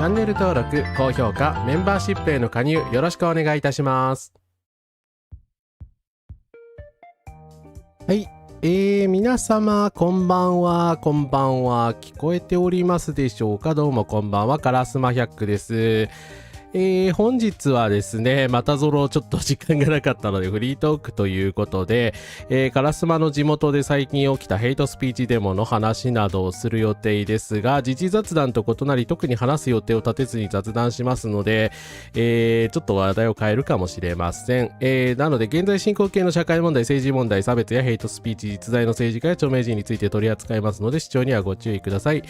チャンネル登録、高評価、メンバーシップへの加入よろしくお願いいたします。はい、皆様こんばんは、こんばんは。聞こえておりますでしょうか。どうもこんばんは、カラスマ100です。本日はですね、またぞろちょっと時間がなかったのでフリートークということで、烏丸の地元で最近起きたヘイトスピーチデモの話などをする予定ですが、時事雑談と異なり特に話す予定を立てずに雑談しますので、ちょっと話題を変えるかもしれません。なので現在進行形の社会問題、政治問題、差別やヘイトスピーチ、実在の政治家や著名人について取り扱いますので視聴にはご注意ください。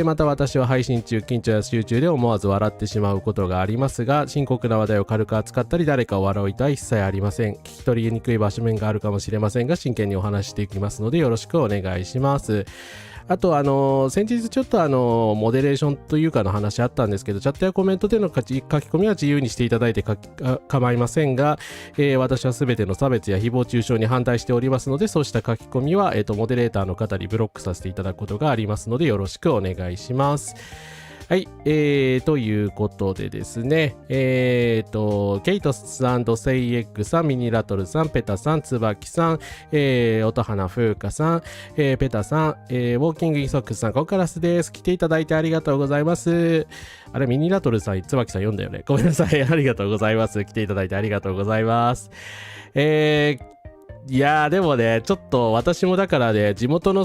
また私は配信中、緊張や集中で思わず笑ってしまうことがありますが、深刻な話題を軽く扱ったり誰かを笑う意図は一切ありません。聞き取りにくい場面があるかもしれませんが、真剣にお話していきますのでよろしくお願いします。あと先日ちょっとモデレーションというかの話あったんですけど、チャットやコメントでの書き込みは自由にしていただいて構いませんが、私は全ての差別や誹謗中傷に反対しておりますので、そうした書き込みは、モデレーターの方にブロックさせていただくことがありますのでよろしくお願いします。はい、ということでですね、ケイトさん、ドセイエッグさん、ミニラトルさん、ペタさん、ツバキさん、音花風花さん、ペタさん、ウォーキングイソックスさん、コカラスです。来ていただいてありがとうございます。あれ、ミニラトルさん、ツバキさん読んだよね。ごめんなさい。ありがとうございます。来ていただいてありがとうございます。いやーでもね、ちょっと私もだからね、地元の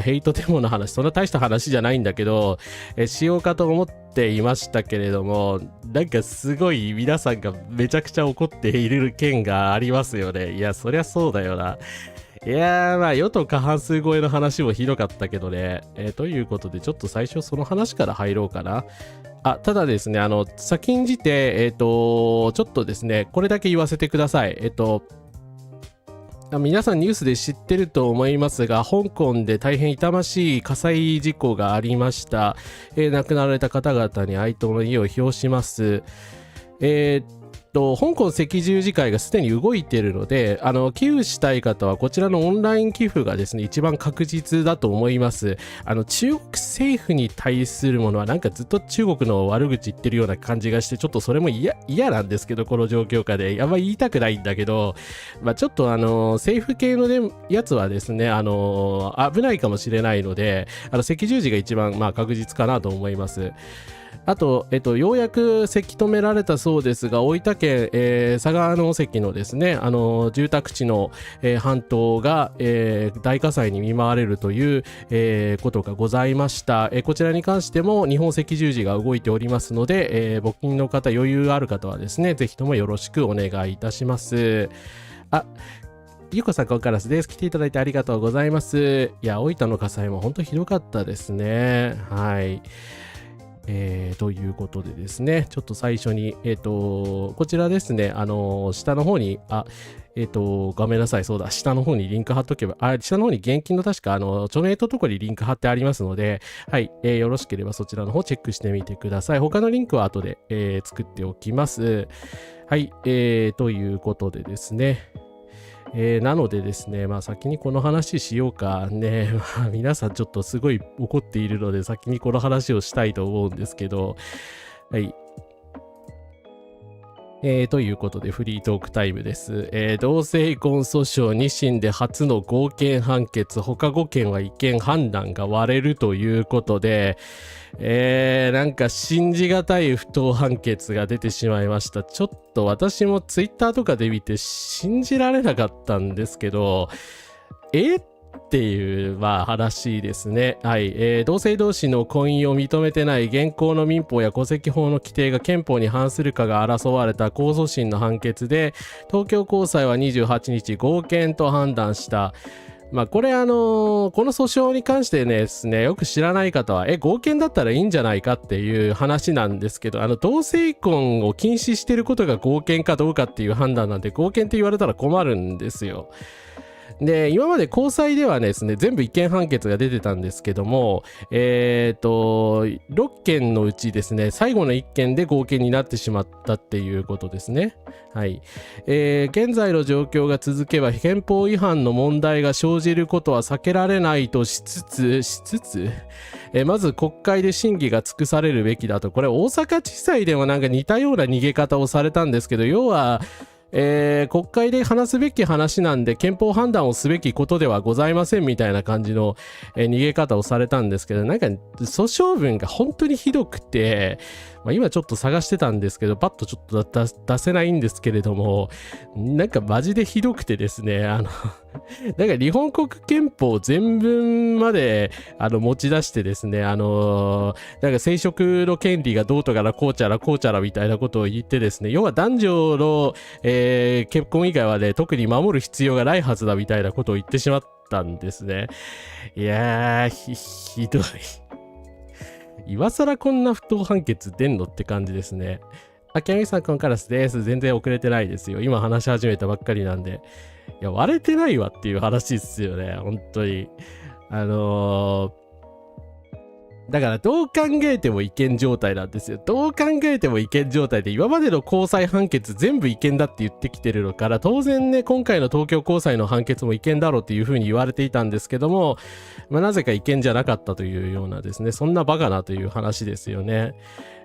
ヘイトデモの話、そんな大した話じゃないんだけど、しようかと思っていましたけれども、なんかすごい皆さんがめちゃくちゃ怒っている件がありますよね。いや、そりゃそうだよな。いやー与党過半数超えの話もひどかったけどね。ということで、ちょっと最初その話から入ろうかな。ただですね、先んじて、ちょっとですね、これだけ言わせてください。皆さんニュースで知ってると思いますが、香港で大変痛ましい火災事故がありました。亡くなられた方々に哀悼の意を表します。香港赤十字会がすでに動いているので、寄付したい方はこちらのオンライン寄付がですね、一番確実だと思います。中国政府に対するものはなんかずっと中国の悪口言ってるような感じがして、ちょっとそれも嫌なんですけど、この状況下で。あんまり言いたくないんだけど、ちょっと政府系の、ね、やつはですね、危ないかもしれないので、赤十字が一番、確実かなと思います。あと、ようやくせき止められたそうですが、大分県、佐賀関のですね、住宅地の、半島が、大火災に見舞われるという、ことがございました。こちらに関しても日本赤十字が動いておりますので、募金の方、余裕ある方はですね、ぜひともよろしくお願いいたします。ゆうこさん、こんからすです。来ていただいてありがとうございます。いや、大分の火災も本当ひどかったですね。はい。ということでですね、ちょっと最初に、こちらですね、下の方に、ごめんなさい、そうだ、下の方にリンク貼っとけば、下の方に現金の確か、著名ととこにリンク貼ってありますので、はい、よろしければそちらの方チェックしてみてください。他のリンクは後で、作っておきます。はい、ということでですね、なのでですね、先にこの話しようかね。皆さんちょっとすごい怒っているので、先にこの話をしたいと思うんですけど、はい。ということでフリートークタイムです。同性婚訴訟2審で初の合憲判決、他5件は違憲判断が割れるということで、なんか信じがたい不当判決が出てしまいました。ちょっと私もツイッターとかで見て信じられなかったんですけど、っていう話ですね。はい、同性同士の婚姻を認めてない現行の民法や戸籍法の規定が憲法に反するかが争われた控訴審の判決で、東京高裁は28日合憲と判断した。これこの訴訟に関してですね、よく知らない方は、合憲だったらいいんじゃないかっていう話なんですけど、同性婚を禁止してることが合憲かどうかっていう判断なんで、合憲って言われたら困るんですよ。で、今まで高裁ではですね、全部違憲判決が出てたんですけども、6件のうちですね、最後の1件で合憲になってしまったっていうことですね。はい。現在の状況が続けば、憲法違反の問題が生じることは避けられないとしつつ、まず国会で審議が尽くされるべきだと。これ大阪地裁でもなんか似たような逃げ方をされたんですけど、要は、国会で話すべき話なんで憲法判断をすべきことではございませんみたいな感じの、逃げ方をされたんですけど、なんか訴訟文が本当にひどくて、今ちょっと探してたんですけどパッとちょっと出せないんですけれども、なんかマジでひどくてですね、なんか日本国憲法全文まで持ち出してですね、なんか生殖の権利がどうとかこうちゃらみたいなことを言ってですね、要は男女の、結婚以外はね、特に守る必要がないはずだみたいなことを言ってしまったんですね。いやー、ひどい。今更こんな不当判決出んのって感じですね。キャミさん、こんからすです。全然遅れてないですよ。今話し始めたばっかりなんで。いや、割れてないわっていう話ですよね。本当に。だからどう考えても違憲状態なんですよ。どう考えても違憲状態で、今までの高裁判決全部違憲だって言ってきてるのから、当然ね、今回の東京高裁の判決も違憲だろうっていう風に言われていたんですけども、なぜか違憲じゃなかったというようなですね、そんなバカなという話ですよね。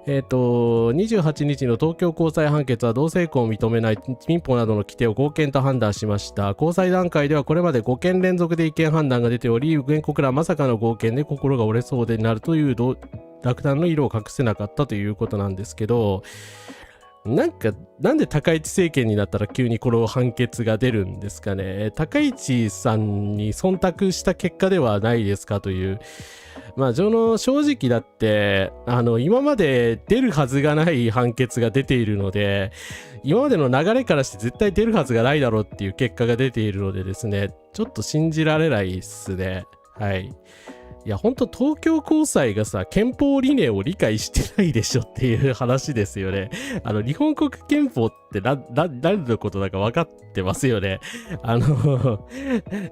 28日の東京高裁判決は同性婚を認めない民法などの規定を合憲と判断しました。高裁段階ではこれまで5件連続で違憲判断が出ており、原告らはまさかの合憲で心が折れそうでなるという落胆の色を隠せなかったということなんですけど、なんで高市政権になったら急にこの判決が出るんですかね。高市さんに忖度した結果ではないですかという。正直だって、今まで出るはずがない判決が出ているので、今までの流れからして絶対出るはずがないだろうっていう結果が出ているのでですね、ちょっと信じられないっすね。はい。いや、ほんと東京高裁がさ、憲法理念を理解してないでしょっていう話ですよね。日本国憲法って何のことだか分かってますよね。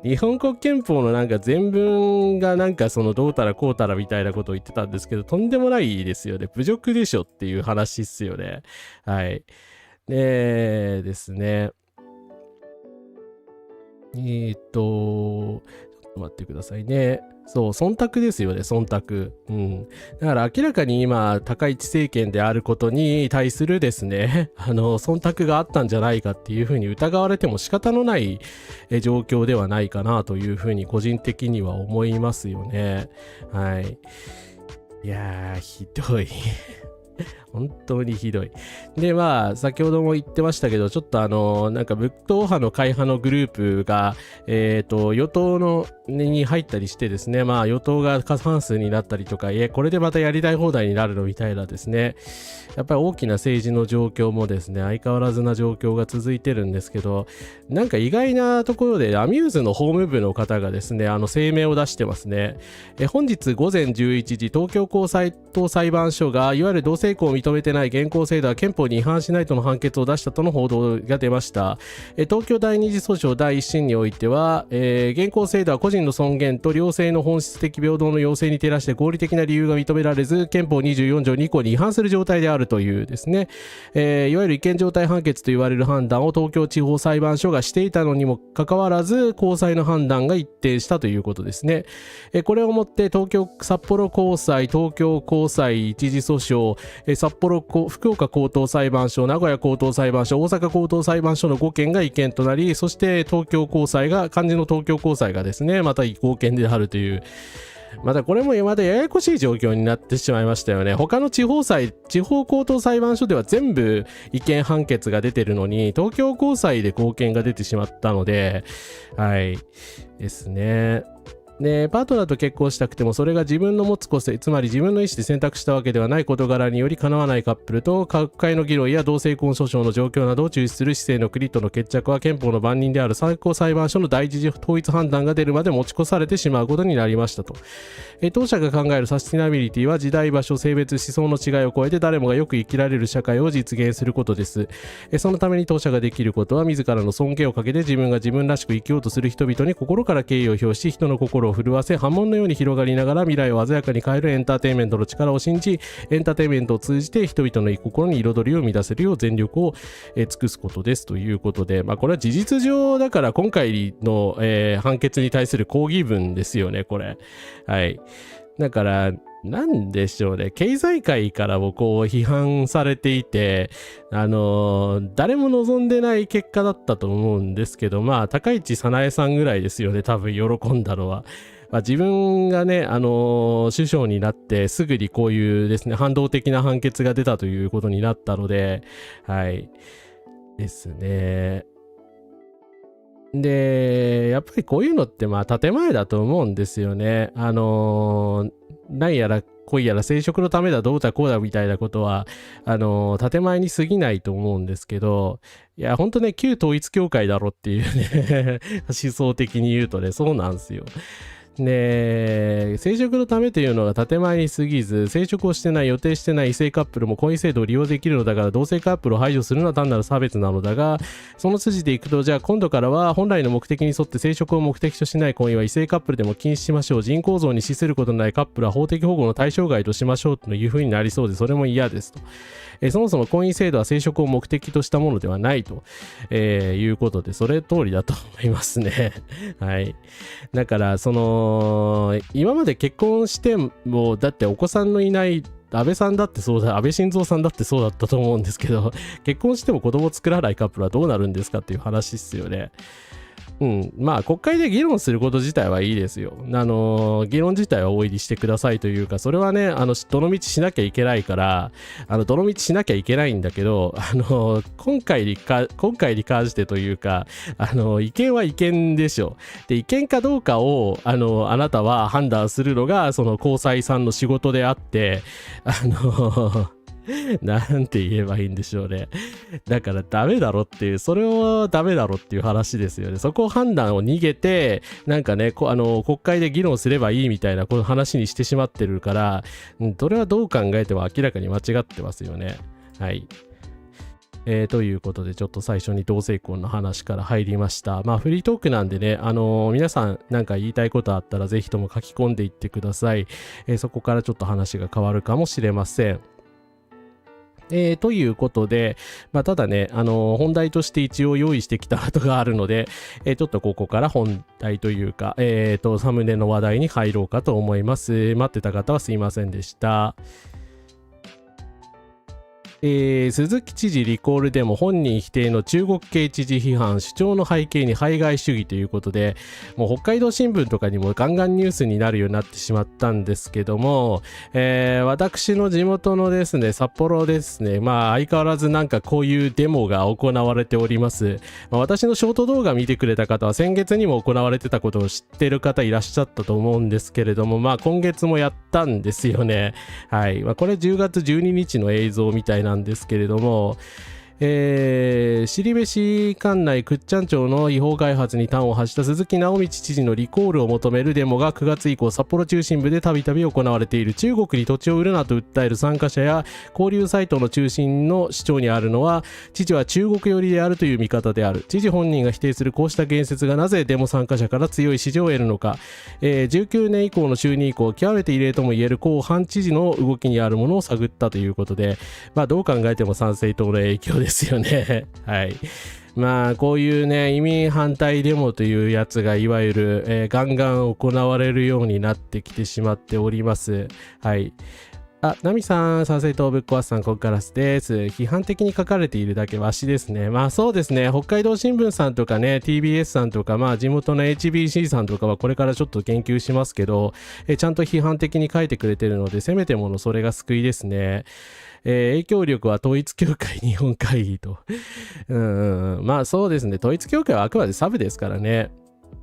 日本国憲法のなんか全文がなんかそのどうたらこうたらみたいなことを言ってたんですけど、とんでもないですよね。侮辱でしょっていう話っすよね。はい。ですね。ちょっと待ってくださいね。そう、忖度ですよね、忖度。うん。だから明らかに今、高市政権であることに対するですね、忖度があったんじゃないかっていうふうに疑われても仕方のない状況ではないかなというふうに個人的には思いますよね。はい。いやー、ひどい。本当にひどい。で、まあ、先ほども言ってましたけど、ちょっとなんか、仏統派の会派のグループが、与党に入ったりしてですね、まあ、与党が過半数になったりとか、これでまたやりたい放題になるのみたいなですね、やっぱり大きな政治の状況もですね、相変わらずな状況が続いてるんですけど、なんか意外なところで、アミューズの法務部の方がですね、声明を出してますね。本日午前11時、東京高等裁判所が、いわゆる同性婚を認めてない現行制度は憲法に違反しないとの判決を出したとの報道が出ました。東京第二次訴訟第一審においては、現行制度は個人の尊厳と両性の本質的平等の要請に照らして合理的な理由が認められず、憲法24条2項に違反する状態であるというですね、いわゆる違憲状態判決と言われる判断を東京地方裁判所がしていたのにもかかわらず、高裁の判断が一定したということですね。これをもって札幌高裁、東京高裁一次訴訟、福岡高等裁判所、名古屋高等裁判所、大阪高等裁判所の5件が違憲となり、そして漢字の東京高裁がですね、また合憲であるという、またこれもまたややこしい状況になってしまいましたよね。他の地方高等裁判所では全部違憲判決が出てるのに、東京高裁で合憲が出てしまったので、はいですね。で、パートナーと結婚したくてもそれが自分の持つ個性、つまり自分の意思で選択したわけではない事柄により叶わないカップルと、各界の議論や同性婚訴訟の状況などを中止する市政の国との決着は憲法の番人である最高裁判所の第一次統一判断が出るまで持ち越されてしまうことになりましたと。当社が考えるサスティナビリティは時代、場所、性別、思想の違いを超えて誰もがよく生きられる社会を実現することです。そのために当社ができることは、自らの尊敬をかけて自分が自分らしく生きようとする人々に心から敬意を表し、人の心を震わせ、波紋のように広がりながら未来を鮮やかに変えるエンターテインメントの力を信じ、エンターテインメントを通じて人々の心に彩りを乱せるよう全力を尽くすことですということで、これは事実上だから今回の、判決に対する抗議文ですよね、これ。はい。だから、なんでしょうね。経済界からもこう批判されていて、誰も望んでない結果だったと思うんですけど、高市早苗さんぐらいですよね、多分喜んだのは。自分がね、首相になってすぐにこういうですね、反動的な判決が出たということになったので、はい。ですね。で、やっぱりこういうのって建前だと思うんですよね。何やら恋やら生殖のためだどうだこうだみたいなことは、建前に過ぎないと思うんですけど、いや、ほんとね、旧統一教会だろっていうね、思想的に言うとね、そうなんですよ。で、生殖のためというのが建前に過ぎず、生殖をしてない、予定してない異性カップルも婚姻制度を利用できるのだから、同性カップルを排除するのは単なる差別なのだが、その筋でいくと、じゃあ今度からは本来の目的に沿って生殖を目的としない婚姻は異性カップルでも禁止しましょう。人口増に資することのないカップルは法的保護の対象外としましょうというふうになりそうで、それも嫌ですと。そもそも婚姻制度は生殖を目的としたものではないと、いうことで、それ通りだと思いますね。はい。だから、今まで結婚しても、だってお子さんのいない安倍さんだってそうだ、安倍晋三さんだってそうだったと思うんですけど、結婚しても子供作らないカップルはどうなるんですかっていう話っすよね。国会で議論すること自体はいいですよ。議論自体は大入りしてくださいというか、それはね、どの道しなきゃいけないから、どの道しなきゃいけないんだけど、今回に関してというか、違憲は違憲でしょ。で、違憲かどうかを、あなたは判断するのが、その高裁さんの仕事であって、なんて言えばいいんでしょうね。だからダメだろっていう、それをダメだろっていう話ですよね。そこを判断を逃げて、なんかね、国会で議論すればいいみたいなこの話にしてしまってるから、それはどう考えても明らかに間違ってますよね。はい。ということで、ちょっと最初に同性婚の話から入りました。まあ、フリートークなんでね、皆さんなんか言いたいことあったら、ぜひとも書き込んでいってください。そこからちょっと話が変わるかもしれません。ということで、まあ、ただね、本題として一応用意してきたことがあるので、ちょっとここから本題というか、サムネの話題に入ろうかと思います。待ってた方はすいませんでした。鈴木知事リコールでも本人否定の中国系知事批判、主張の背景に排外主義ということで、もう北海道新聞とかにもガンガンニュースになるようになってしまったんですけども、私の地元のですね、札幌ですね、まあ相変わらずなんかこういうデモが行われております。まあ、私のショート動画見てくれた方は先月にも行われてたことを知ってる方いらっしゃったと思うんですけれども、まあ今月もやったんですよね。はい。まあこれ10月12日の映像みたいなんですけれども、後志管内倶知安町の違法開発に端を発した鈴木直道知事のリコールを求めるデモが9月以降札幌中心部でたびたび行われている。中国に土地を売るなと訴える参加者や交流サイトの中心の主張にあるのは、知事は中国寄りであるという見方である。知事本人が否定するこうした言説がなぜデモ参加者から強い支持を得るのか。19年以降の就任以降極めて異例ともいえる後半知事の動きにあるものを探ったということで、まあどう考えても参政党の影響ですよね。はい。まあこういうね、移民反対デモというやつがいわゆる、ガンガン行われるようになってきてしまっております。はい。ナミさん、参政党ぶっ壊すさん、ここからです。批判的に書かれているだけわしですね。まあそうですね、北海道新聞さんとかね、TBS さんとか、まあ地元の HBC さんとかはこれからちょっと研究しますけど、ちゃんと批判的に書いてくれてるので、せめてものそれが救いですね。影響力は統一教会日本会議と。まあそうですね、統一教会はあくまでサブですからね。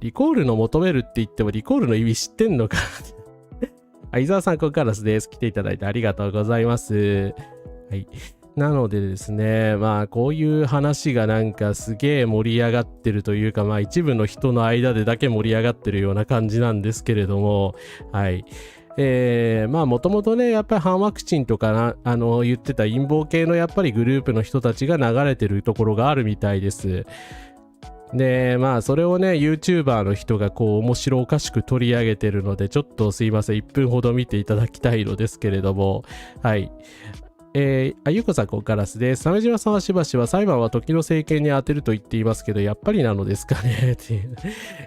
リコールの求めるって言ってもリコールの意味知ってんのか。伊沢さん、ここからです。来ていただいてありがとうございます。はい。なのでですね、まあこういう話がなんかすげえ盛り上がってるというか、まあ一部の人の間でだけ盛り上がってるような感じなんですけれども、はい。まあもともとね、やっぱり反ワクチンとか言ってた陰謀系のやっぱりグループの人たちが流れてるところがあるみたいです。で、まあそれをね、YouTuber の人がこう面白おかしく取り上げてるので、ちょっとすいません、1分ほど見ていただきたいのですけれども、はい。ゆうこさん、ここからです。鮫島さんはしばしば裁判は時の政権に当てると言っていますけど、やっぱりなのですかねっていう。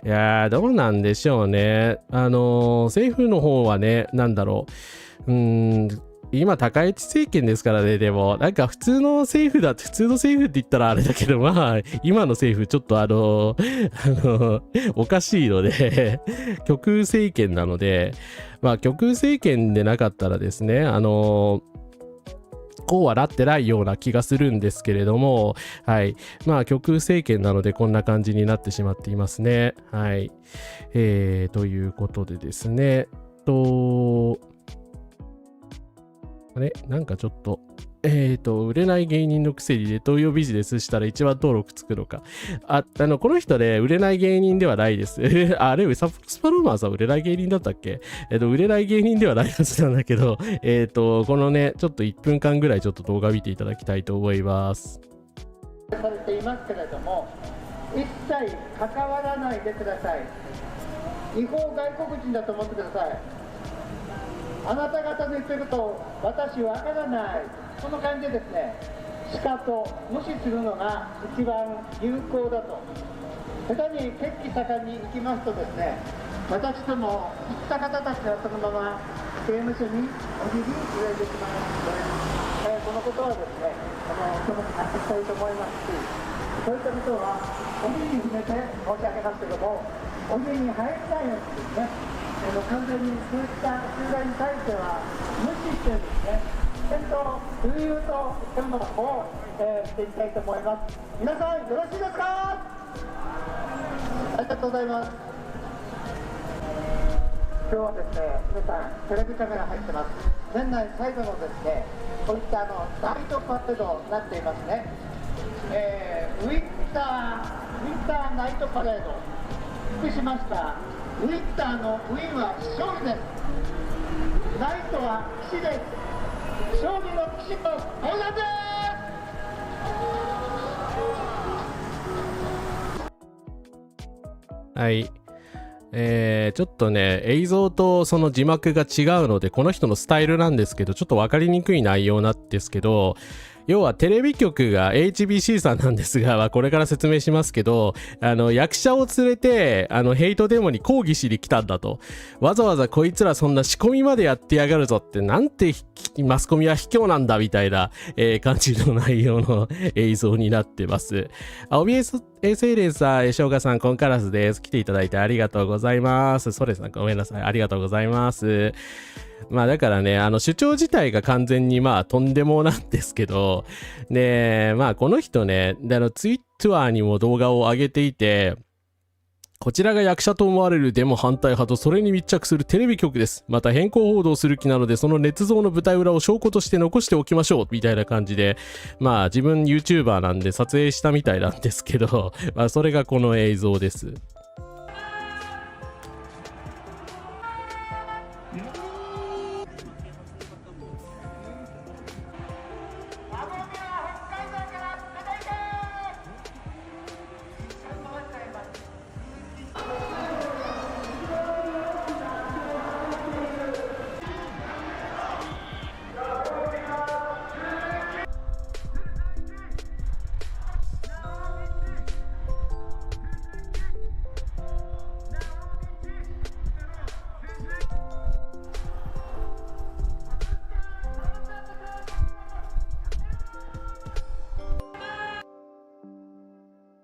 いやー、どうなんでしょうね。政府の方はね、なんだろう。今、高市政権ですからね、でも、なんか普通の政府って言ったらあれだけど、まあ、今の政府、ちょっとおかしいので、極右政権なので、まあ、極右政権でなかったらですね、こうはなってないような気がするんですけれども、はい。まあ、極右政権なのでこんな感じになってしまっていますね。はい。ということでですね。あれなんかちょっと、売れない芸人のくせにネトウヨビジネスしたら一番登録つくのか。この人ね、売れない芸人ではないです。あれ、サスパローマーさん売れない芸人だったっけ？売れない芸人ではないはずなんだけど、このね、ちょっと1分間ぐらいちょっと動画見ていただきたいと思います。されていますけれども、一切関わらないでください。違法外国人だと思ってください。あなた方の言ってることを私はわからない、その感じでですね、しかと無視するのが一番有効だと。下手に血気盛んに行きますとですね、私とも行った方たちはそのまま刑務所におじぎ入れてしまいますので、このことはですね、その発したいと思いますし、そういったことはおじに触れて申し上げますけども、おじに入らないようにですね、完全にそういった集団に対しては無視してですね、ちゃんと悠々とそういうのを、していきたいと思います。皆さんよろしいですか？ありがとうございます。今日はですね、皆さんテレビカメラ入ってます。年内最後のですね、こういったナイトパレードになっていますね。ウィンターナイトパレード、福島市からウィンターのウィンは勝利です。ナイトは騎士です。勝利の騎士と大田です。はい。ちょっとね、映像とその字幕が違うので、この人のスタイルなんですけど、ちょっとわかりにくい内容なんですけど、要はテレビ局が HBC さんなんですが、これから説明しますけど、役者を連れて、ヘイトデモに抗議しに来たんだと。わざわざこいつらそんな仕込みまでやってやがるぞって、なんてマスコミは卑怯なんだみたいな、感じの内容の映像になってます。OBS 衛星レーサー、しょうがさん、コンカラスです。来ていただいてありがとうございます。ソレさん、ごめんなさい。ありがとうございます。まあだからね、主張自体が完全にまあとんでもなんですけど、で、まあこの人ね、ツイッターにも動画を上げていて、こちらが役者と思われるデモ反対派とそれに密着するテレビ局です。また変更報道する気なので、その捏造の舞台裏を証拠として残しておきましょう。みたいな感じで、まあ自分 YouTuber なんで撮影したみたいなんですけど、まあそれがこの映像です。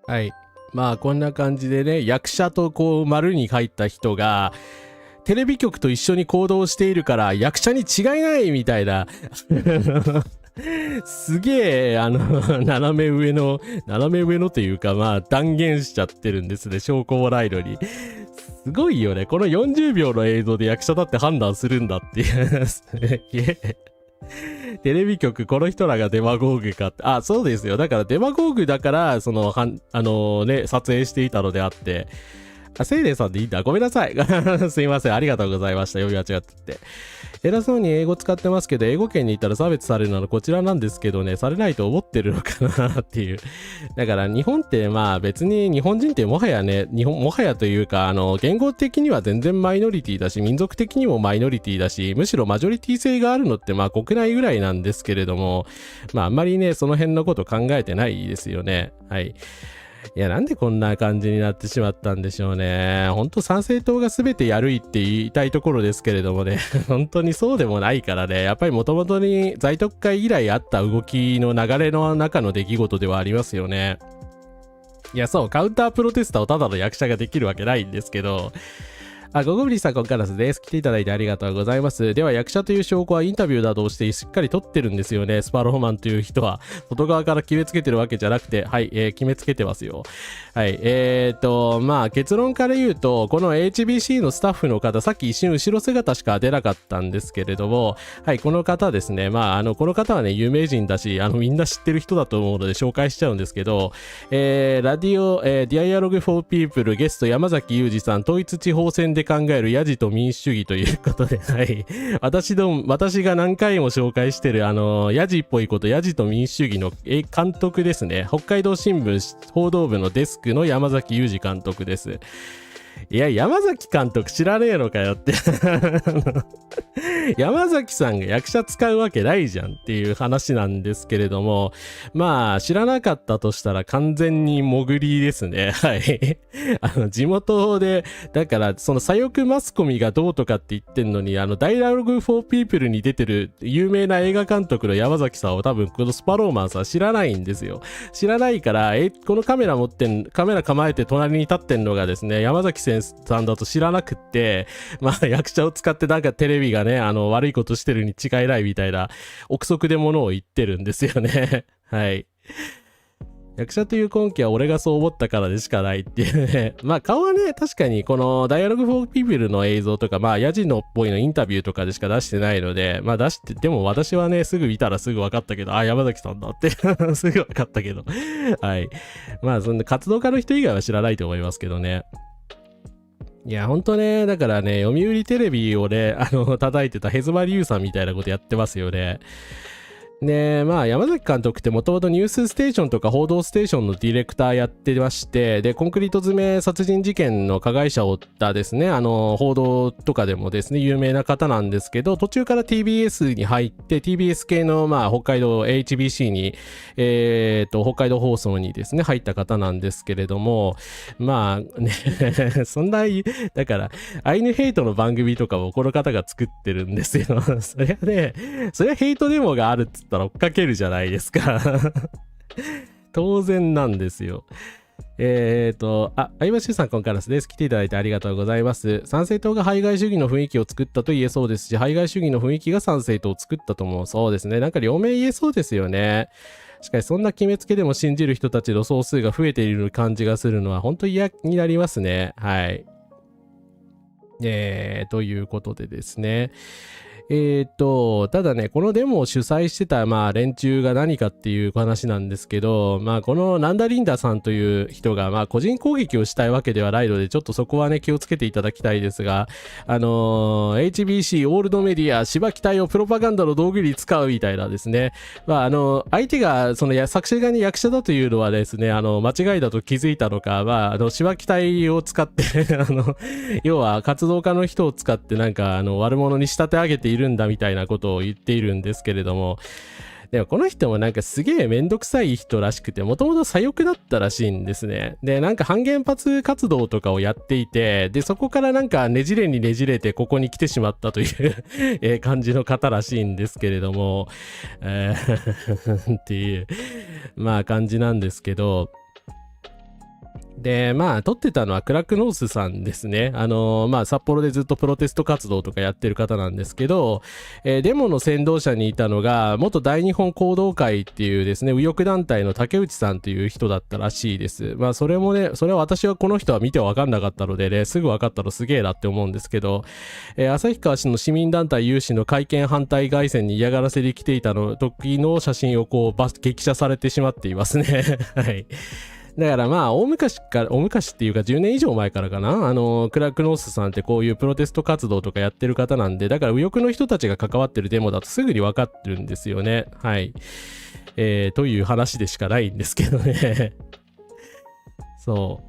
はい。まあこんな感じでね、役者とこう丸に入った人が、テレビ局と一緒に行動しているから役者に違いないみたいなすげえ斜め上のというかまあ断言しちゃってるんですね、証拠もないのに。すごいよね、この40秒の映像で役者だって判断するんだっていうテレビ局、この人らがデマゴーグかって。あ、そうですよ。だからデマゴーグだから、撮影していたのであって。セイレイさんでいいんだ。ごめんなさい。すいません。ありがとうございました。読み間違ってて。偉そうに英語使ってますけど、英語圏に行ったら差別されるのはこちらなんですけどね、されないと思ってるのかなっていう。だから日本ってまあ別に日本人ってもはやね、もはやというか、言語的には全然マイノリティだし、民族的にもマイノリティだし、むしろマジョリティ性があるのってまあ国内ぐらいなんですけれども、まああんまりね、その辺のこと考えてないですよね。はい。いや、なんでこんな感じになってしまったんでしょうね。ほんと参政党が全てやるいって言いたいところですけれどもね、本当にそうでもないからね、やっぱり元々に在特会以来あった動きの流れの中の出来事ではありますよね。いや、そう、カウンタープロテスタをただの役者ができるわけないんですけど、ゴゴブリさん、コンカラスです。来ていただいてありがとうございます。では、役者という証拠はインタビューなどをしてしっかり撮ってるんですよね。スパローマンという人は。外側から決めつけてるわけじゃなくて、はい、決めつけてますよ。はい、まあ、結論から言うと、この HBC のスタッフの方、さっき一瞬後ろ姿しか出なかったんですけれども、はい、この方ですね。まあ、この方はね、有名人だし、みんな知ってる人だと思うので紹介しちゃうんですけど、ラディオ、Dialogue for People ゲスト山崎裕二さん、統一地方選で考えるヤジと民主主義ということで、はい。私が何回も紹介してる、ヤジっぽいこと、ヤジと民主主義の監督ですね。北海道新聞報道部のデスクの山崎裕二監督です。いや、山崎監督知らねえのかよって山崎さんが役者使うわけないじゃんっていう話なんですけれども、まあ、知らなかったとしたら完全に潜りですね。はい。地元で、だから、その左翼マスコミがどうとかって言ってんのに、Dialogue for People に出てる有名な映画監督の山崎さんを多分このスパローマンさん知らないんですよ。知らないから、このカメラ構えて隣に立ってんのがですね、山崎さんだと知らなくって、まあ役者を使ってなんかテレビがね、悪いことしてるに違いないみたいな憶測でものを言ってるんですよね。はい。役者という根拠は俺がそう思ったからでしかないっていうね。まあ顔はね、確かにこの Dialogue for People の映像とか、まあヤジのっぽいのインタビューとかでしか出してないので、まあ出して、でも私はね、すぐ見たらすぐ分かったけど、あ、山崎さんだってすぐ分かったけど。はい。まあそんな活動家の人以外は知らないと思いますけどね。いや、ほんとね、だからね、読売テレビをね、叩いてたヘズマリュウさんみたいなことやってますよね。で、まあ、山崎監督ってもともとニュースステーションとか報道ステーションのディレクターやってまして、で、コンクリート詰め殺人事件の加害者を追ったですね、報道とかでもですね、有名な方なんですけど、途中から TBS に入って、TBS 系の、まあ、北海道 HBC に、北海道放送にですね、入った方なんですけれども、まあ、ね、そんな、だから、アイヌヘイトの番組とかもこの方が作ってるんですよ。そりゃね、そりゃヘイトデモがあるっつったら追っかけるじゃないですか。当然なんですよ。相葉修さん、こんからです。来ていただいてありがとうございます。参政党が排外主義の雰囲気を作ったと言えそうですし、排外主義の雰囲気が参政党を作ったともそうですね。なんか両面言えそうですよね。しかし、そんな決めつけでも信じる人たちの総数が増えている感じがするのは本当に嫌になりますね。はい。ということでですね。ただね、このデモを主催してた、まあ、連中が何かっていう話なんですけど、まあ、このナンダリンダさんという人が、まあ、個人攻撃をしたいわけではないので、ちょっとそこはね、気をつけていただきたいですが、HBC、オールドメディア、芝木隊をプロパガンダの道具に使うみたいなですね。まあ、相手が、作者側に役者だというのはですね、間違いだと気づいたのか、まあ、芝木隊を使って要は活動家の人を使ってなんか、悪者に仕立て上げているんだみたいなことを言っているんですけれども、でもこの人もなんかすげえめんどくさい人らしくて、もともと左翼だったらしいんですね。で、なんか反原発活動とかをやっていて、で、そこからなんかねじれにねじれてここに来てしまったという感じの方らしいんですけれども、っていう、まあ感じなんですけど、で、まあ、撮ってたのはクラックノースさんですね。まあ、札幌でずっとプロテスト活動とかやってる方なんですけど、デモの先導者にいたのが、元大日本行動会っていうですね、右翼団体の竹内さんという人だったらしいです。まあ、それもね、それは私はこの人は見てわかんなかったのでね、すぐわかったのすげえなって思うんですけど、旭川市の市民団体有志の会見反対外線に嫌がらせで来ていた時の写真をこう、激写されてしまっていますね。はい。だからまあ大昔っていうか10年以上前からかな、クラックノースさんってこういうプロテスト活動とかやってる方なんで、だから右翼の人たちが関わってるデモだとすぐに分かってるんですよね。はい。という話でしかないんですけどね。そう。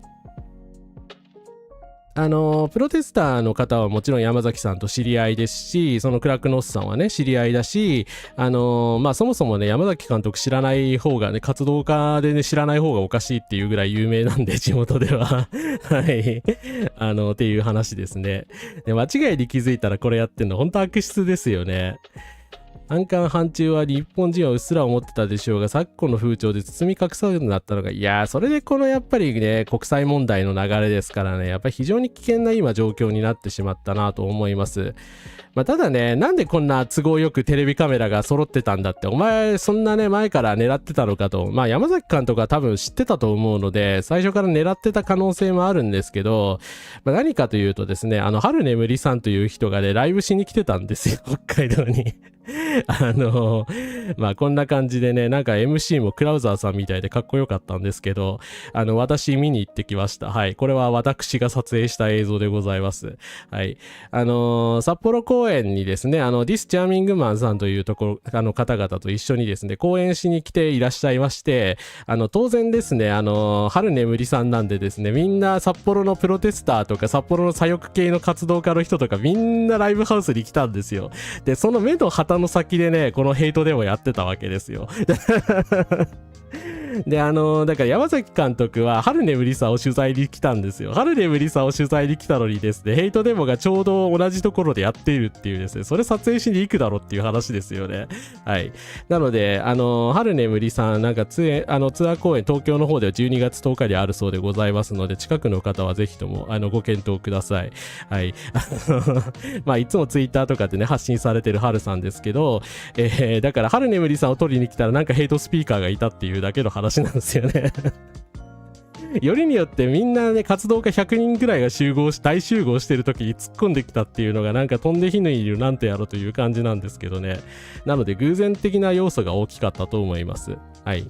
プロテスターの方はもちろん山崎さんと知り合いですし、そのクラックノースさんはね、知り合いだし、まあそもそもね、山崎監督知らない方がね、活動家でね、知らない方がおかしいっていうぐらい有名なんで、地元では。はい。っていう話ですね。で、間違いに気づいたらこれやってんの、本当悪質ですよね。反韓反中は日本人はうっすら思ってたでしょうが、昨今の風潮で包み隠さずになったのが、いやー、それでこのやっぱりね、国際問題の流れですからね、やっぱり非常に危険な今状況になってしまったなと思います。まあ、ただね、なんでこんな都合よくテレビカメラが揃ってたんだって、お前そんなね、前から狙ってたのかと。まあ山崎監督は多分知ってたと思うので、最初から狙ってた可能性もあるんですけど、まあ、何かというとですね、春眠りさんという人がね、ライブしに来てたんですよ、北海道に。まあこんな感じでね、なんか MC もクラウザーさんみたいでかっこよかったんですけど、私見に行ってきました。はい。これは私が撮影した映像でございます。はい。札幌公演にですね、This Charming Man さんというところ、方々と一緒にですね、公演しに来ていらっしゃいまして、当然ですね、春眠りさんなんでですね、みんな札幌のプロテスターとか、札幌の左翼系の活動家の人とか、みんなライブハウスに来たんですよ。で、その目の旗の先でね、このヘイトデモやってたわけですよ。で、だから山崎監督は春眠りさを取材に来たんですよ。春眠りさを取材に来たのにですね、ヘイトデモがちょうど同じところでやっているっていうですね、それ撮影しに行くだろっていう話ですよね。はい。なので、春眠りさん、なんかツアー公演、東京の方では12月10日にあるそうでございますので、近くの方はぜひとも、ご検討ください。はい。まあ、いつもツイッターとかでね、発信されてる春さんですけど、だから春眠りさんを撮りに来たらなんかヘイトスピーカーがいたっていうだけの話話なんですよね。よりによってみんなね、活動家100人ぐらいが大集合してる時に突っ込んできたっていうのがなんか飛んで火のいるなんとやろという感じなんですけどね。なので偶然的な要素が大きかったと思います。はい。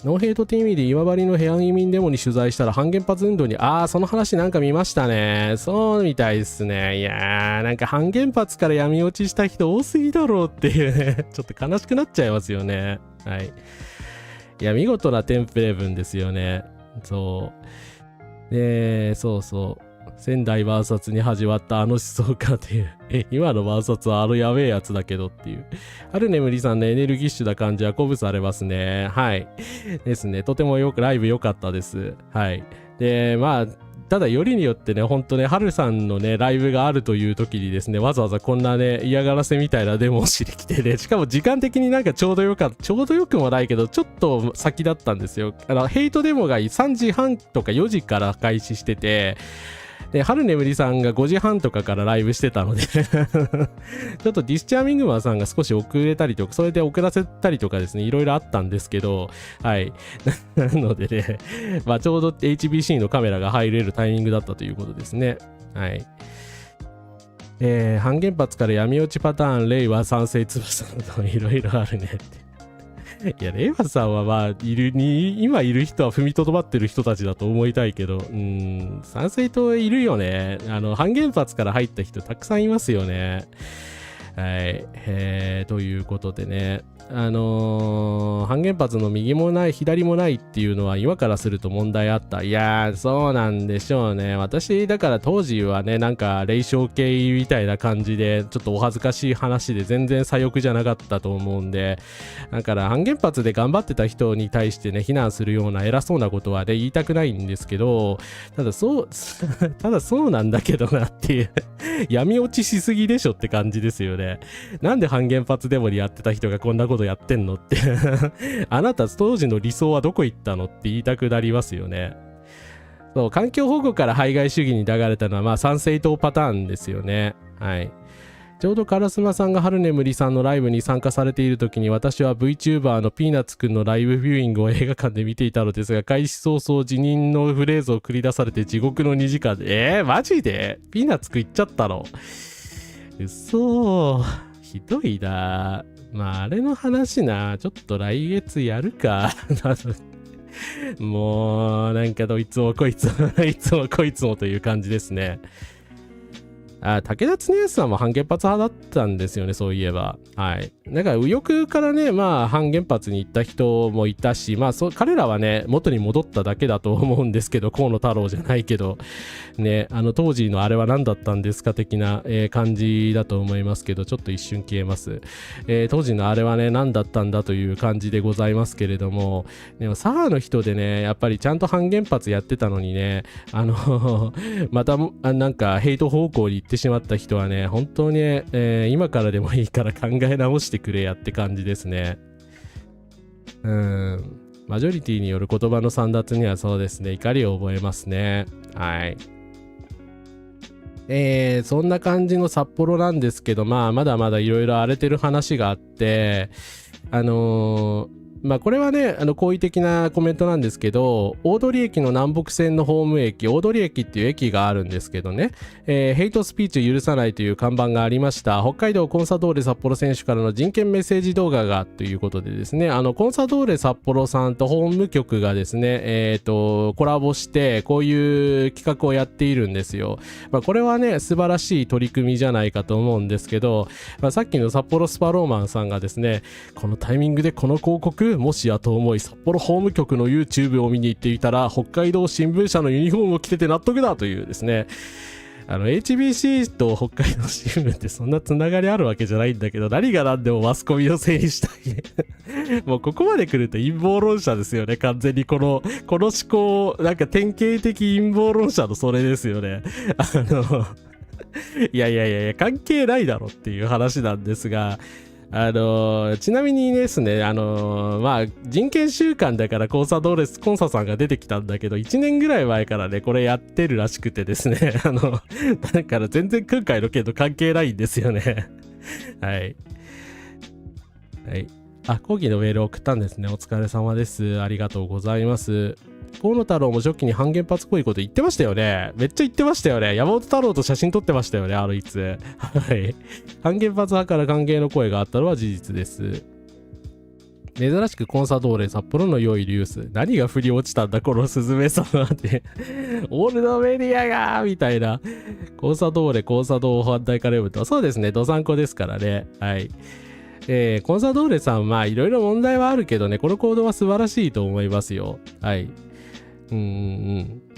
ノーヘイト TV で今治の平安移民デモに取材したら反原発運動に、その話なんか見ましたね。そうみたいですね。いやー、なんか反原発から闇落ちした人多すぎだろうっていうね、ちょっと悲しくなっちゃいますよね。はい。いや、見事なテンプレ文ですよね。そう。そうそう。仙台 VS に始まったあの思想家っていう。今の VS はやべえやつだけどっていう。春眠りさんのエネルギッシュな感じは鼓舞されますね。はい。ですね。とてもライブ良かったです。はい。で、まあ、ただよりによってね、ほんとね、春さんのね、ライブがあるという時にですね、わざわざこんなね、嫌がらせみたいなデモをしてきてね、しかも時間的になんかちょうどよくもないけど、ちょっと先だったんですよ。ヘイトデモが3時半とか4時から開始してて、で、春眠りさんが5時半とかからライブしてたのでちょっとディスチャーミングマンさんが少し遅れたりとか、それで遅らせたりとかですね、いろいろあったんですけど、はい。なのでね、まあちょうど HBC のカメラが入れるタイミングだったということですね。はい。半原発から闇落ちパターン、令和賛成つぶさなどいろいろあるねって。いや、令和さんはまあ、今いる人は踏みとどまってる人たちだと思いたいけど、賛成党いるよね。半原発から入った人たくさんいますよね。はい。ということでね。半原発の右もない左もないっていうのは今からすると問題あった。いやー、そうなんでしょうね。私だから当時はね、なんか霊障系みたいな感じでちょっとお恥ずかしい話で全然左翼じゃなかったと思うんで、だから半原発で頑張ってた人に対してね、非難するような偉そうなことはね、言いたくないんですけど、ただそうなんだけどなっていう闇落ちしすぎでしょって感じですよね。なんで半原発デモにやってた人がこんなことやってんのってあなた当時の理想はどこ行ったのって言いたくなりますよね。そう、環境保護から排外主義に流れたのはまあ賛成党パターンですよね。はい。ちょうど烏丸さんが春眠りさんのライブに参加されている時に私は VTuber のピーナッツくんのライブビューイングを映画館で見ていたのですが、開始早々辞任のフレーズを繰り出されて地獄の2時間で、マジでピーナッツくん行っちゃったの？うそー、ひどいな。まああれの話な、ちょっと来月やるか。もうなんかどいつもこいつもいつもこいつもという感じですね。武田恒康さんも反原発派だったんですよね、そういえば。はい。だから右翼からね、まあ反原発に行った人もいたし、まあ彼らはね、元に戻っただけだと思うんですけど、河野太郎じゃないけど、ね、当時のあれは何だったんですか的な、感じだと思いますけど、ちょっと一瞬消えます。当時のあれはね、何だったんだという感じでございますけれども、でも左派の人でね、やっぱりちゃんと反原発やってたのにね、またなんかヘイト方向に行ってしまった人はね、本当に、今からでもいいから考え直してくれやって感じですね。マジョリティによる言葉の簒奪にはそうですね、怒りを覚えますね。はい。そんな感じの札幌なんですけど、まあまだまだいろいろ荒れてる話があって、まあこれはね、好意的なコメントなんですけど、大通駅の南北線のホーム駅、大通駅っていう駅があるんですけどね、ヘイトスピーチを許さないという看板がありました。北海道コンサドーレ札幌選手からの人権メッセージ動画がということでですね、コンサドーレ札幌さんと法務局がですね、コラボしてこういう企画をやっているんですよ。まあこれはね、素晴らしい取り組みじゃないかと思うんですけど、まあ、さっきの札幌スパローマンさんがですね、このタイミングでこの広告もしやと思い札幌法務局の YouTube を見に行っていたら北海道新聞社のユニフォームを着てて納得だというですね、HBC と北海道新聞ってそんなつながりあるわけじゃないんだけど、何が何でもマスコミのせいにしたいもうここまで来ると陰謀論者ですよね、完全にこの思考、なんか典型的陰謀論者のそれですよね。いや関係ないだろっていう話なんですが、ちなみにですね、まあ、人権週間だからコンサさんが出てきたんだけど、1年ぐらい前からね、これやってるらしくてですね、だから全然今回の件と関係ないんですよね。はい。はい。抗議のメールを送ったんですね。お疲れ様です。ありがとうございます。河野太郎も初期に反原発っぽいこと言ってましたよね。めっちゃ言ってましたよね。山本太郎と写真撮ってましたよね、いつ。はい。反原発派から歓迎の声があったのは事実です。珍しくコンサドーレ札幌の良いニュース。何が振り落ちたんだ、このスズメさんなんて。オールドメディアがみたいな。コンサド反対から読むと。そうですね、どさんこですからね。はい。コンサドーレさん、まあいろいろ問題はあるけどね、この行動は素晴らしいと思いますよ。はい。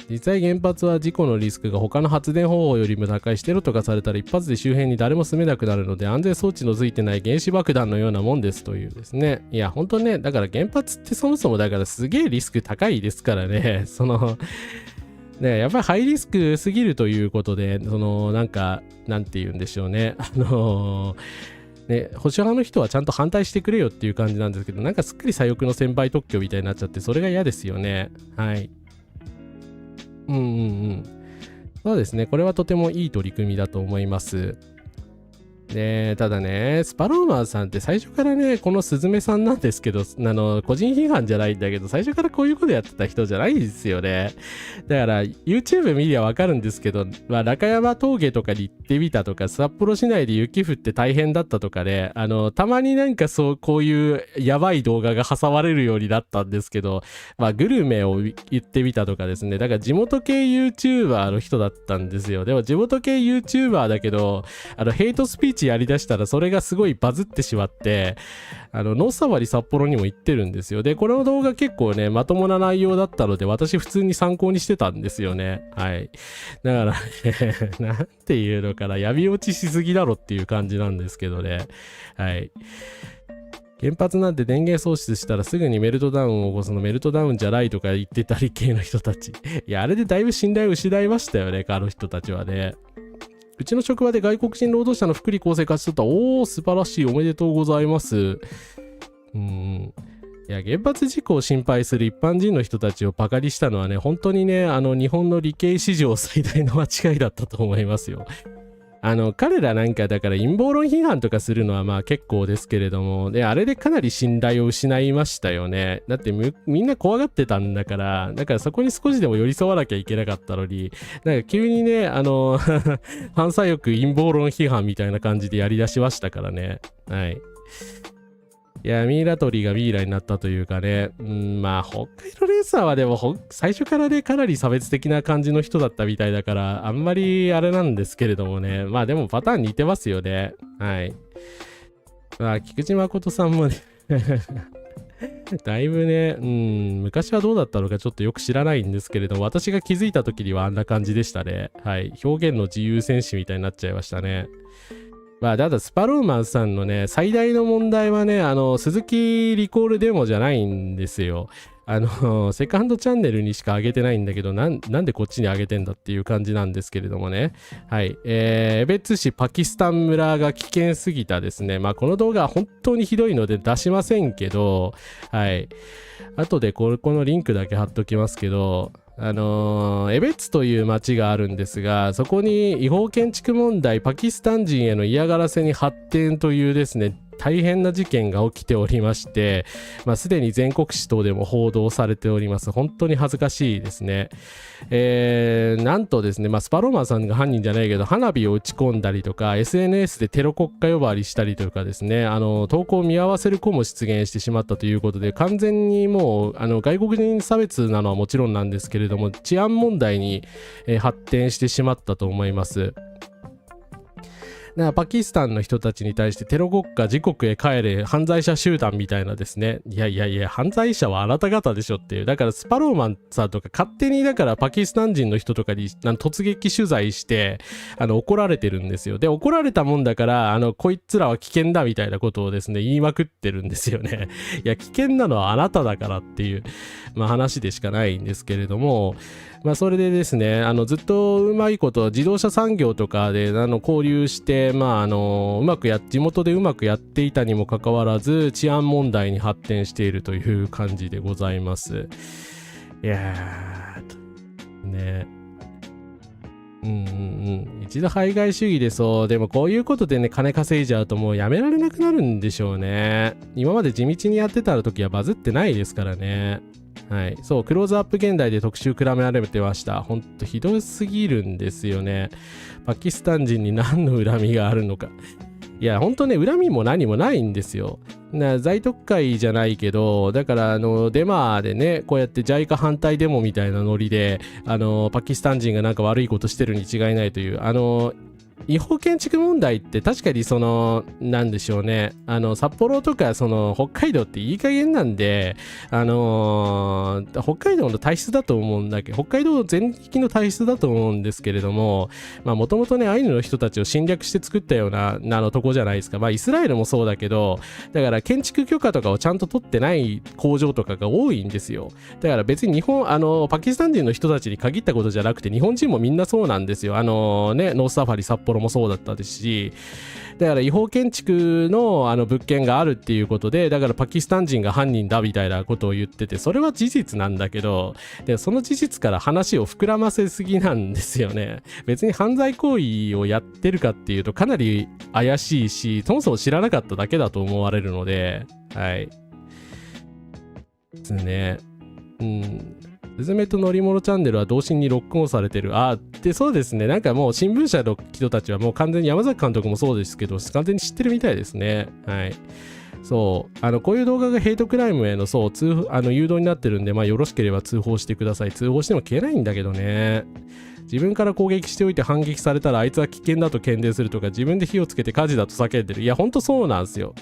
実際原発は事故のリスクが他の発電方法よりも高いし、テロとかされたら一発で周辺に誰も住めなくなるので、安全装置のついてない原子爆弾のようなもんですというですね。いや本当ね、だから原発ってそもそもだからすげえリスク高いですからね。ね、やっぱりハイリスクすぎるということで、なんて言うんでしょうね。ね、保守派の人はちゃんと反対してくれよっていう感じなんですけど、なんかすっかり左翼の先輩特許みたいになっちゃって、それが嫌ですよね。はい。そうですね。これはとてもいい取り組みだと思います。ただね、スパローマンさんって最初からね、このスズメさんなんですけど、個人批判じゃないんだけど、最初からこういうことやってた人じゃないんですよね。だから、YouTube 見りゃわかるんですけど、中山峠とかに行ってみたとか、札幌市内で雪降って大変だったとかで、たまになんかこういうやばい動画が挟まれるようになったんですけど、グルメを言ってみたとかですね、だから地元系 YouTuber の人だったんですよ。でも地元系 YouTuber だけど、ヘイトスピーチやりだしたらそれがすごいバズってしまって、ノースサファリ札幌にも行ってるんですよ。で、この動画結構ね、まともな内容だったので、私普通に参考にしてたんですよね。はい。だからね、なんていうのかな、闇落ちしすぎだろっていう感じなんですけどね。はい。原発なんて電源喪失したらすぐにメルトダウンを起こすの、メルトダウンじゃないとか言ってたり系の人たち。いや、あれでだいぶ信頼を失いましたよね、あの人たちはね。うちの職場で外国人労働者の福利厚生勝ち取った。素晴らしい。おめでとうございます。いや、原発事故を心配する一般人の人たちをバカにしたのはね、本当にね、日本の理系史上最大の間違いだったと思いますよ。彼らなんかだから陰謀論批判とかするのはまあ結構ですけれども、で、あれでかなり信頼を失いましたよね。だってみんな怖がってたんだから、そこに少しでも寄り添わなきゃいけなかったのに、なんか急にね、反左翼陰謀論批判みたいな感じでやり出しましたからね。はい。いや、ミイラ取りがミイラになったというかね、まあ、北海道レーサーはでも最初からね、かなり差別的な感じの人だったみたいだから、あんまりあれなんですけれどもね、まあでもパターン似てますよね。はい。まあ、菊池誠さんもね、だいぶね、昔はどうだったのかちょっとよく知らないんですけれども、私が気づいた時にはあんな感じでしたね。はい。表現の自由戦士みたいになっちゃいましたね。ただスパローマンさんのね、最大の問題はね、鈴木リコールデモじゃないんですよ。セカンドチャンネルにしか上げてないんだけど、なんでこっちに上げてんだっていう感じなんですけれどもね。はい。江別市パキスタン村が危険すぎたですね。まあ、この動画は本当にひどいので出しませんけど、はい。後でこのリンクだけ貼っときますけど、江別という町があるんですが、そこに違法建築問題、パキスタン人への嫌がらせに発展というですね、大変な事件が起きておりまして、すでに全国紙等でも報道されております。本当に恥ずかしいですね。なんとですね、スパローマンさんが犯人じゃないけど、花火を打ち込んだりとか、SNS でテロ国家呼ばわりしたりとかですね、投稿を見合わせる子も出現してしまったということで、完全にもう、外国人差別なのはもちろんなんですけれども、治安問題に、発展してしまったと思います。パキスタンの人たちに対してテロ国家自国へ帰れ犯罪者集団みたいなですね。いや犯罪者はあなた方でしょっていう。だからスパローマンさんとか勝手にだからパキスタン人の人とかに突撃取材して怒られてるんですよ。で怒られたもんだからこいつらは危険だみたいなことをですね言いまくってるんですよね。いや危険なのはあなただからっていう話でしかないんですけれども。それでですね、ずっとうまいこと自動車産業とかで交流して、地元でうまくやっていたにもかかわらず治安問題に発展しているという感じでございます。いやーね。一度排外主義ででもこういうことでね、金稼いじゃうともうやめられなくなるんでしょうね。今まで地道にやってた時はバズってないですからね。はい。そう、クローズアップ現代で特集比べられてました。ほんとひどすぎるんですよね。パキスタン人に何の恨みがあるのか。いや、ほんとね、恨みも何もないんですよ。在特会じゃないけど、だからデマでね、こうやって JICA 反対デモみたいなノリで、パキスタン人がなんか悪いことしてるに違いないという、違法建築問題って確かになんでしょうね。札幌とか北海道っていい加減なんで、北海道の体質だと思うんだけど、北海道全域の体質だと思うんですけれども、もともとね、アイヌの人たちを侵略して作ったような、とこじゃないですか。イスラエルもそうだけど、だから建築許可とかをちゃんと取ってない工場とかが多いんですよ。だから別にパキスタン人の人たちに限ったことじゃなくて、日本人もみんなそうなんですよ。ノースサファリ札幌もそうだったですし、だから違法建築の物件があるっていうことで、だからパキスタン人が犯人だみたいなことを言ってて、それは事実なんだけど、でその事実から話を膨らませすぎなんですよね。別に犯罪行為をやってるかっていうとかなり怪しいし、そもそも知らなかっただけだと思われるので、はいですね。スズメと乗り物チャンネルは同心にロックオンされてる。で、そうですね。なんかもう新聞社の人たちはもう完全に山崎監督もそうですけど、完全に知ってるみたいですね。はい。そう。こういう動画がヘイトクライムへの、誘導になってるんで、よろしければ通報してください。通報しても消えないんだけどね。自分から攻撃しておいて反撃されたらあいつは危険だと喧伝するとか、自分で火をつけて火事だと叫んでる。いやほんとそうなんですよ。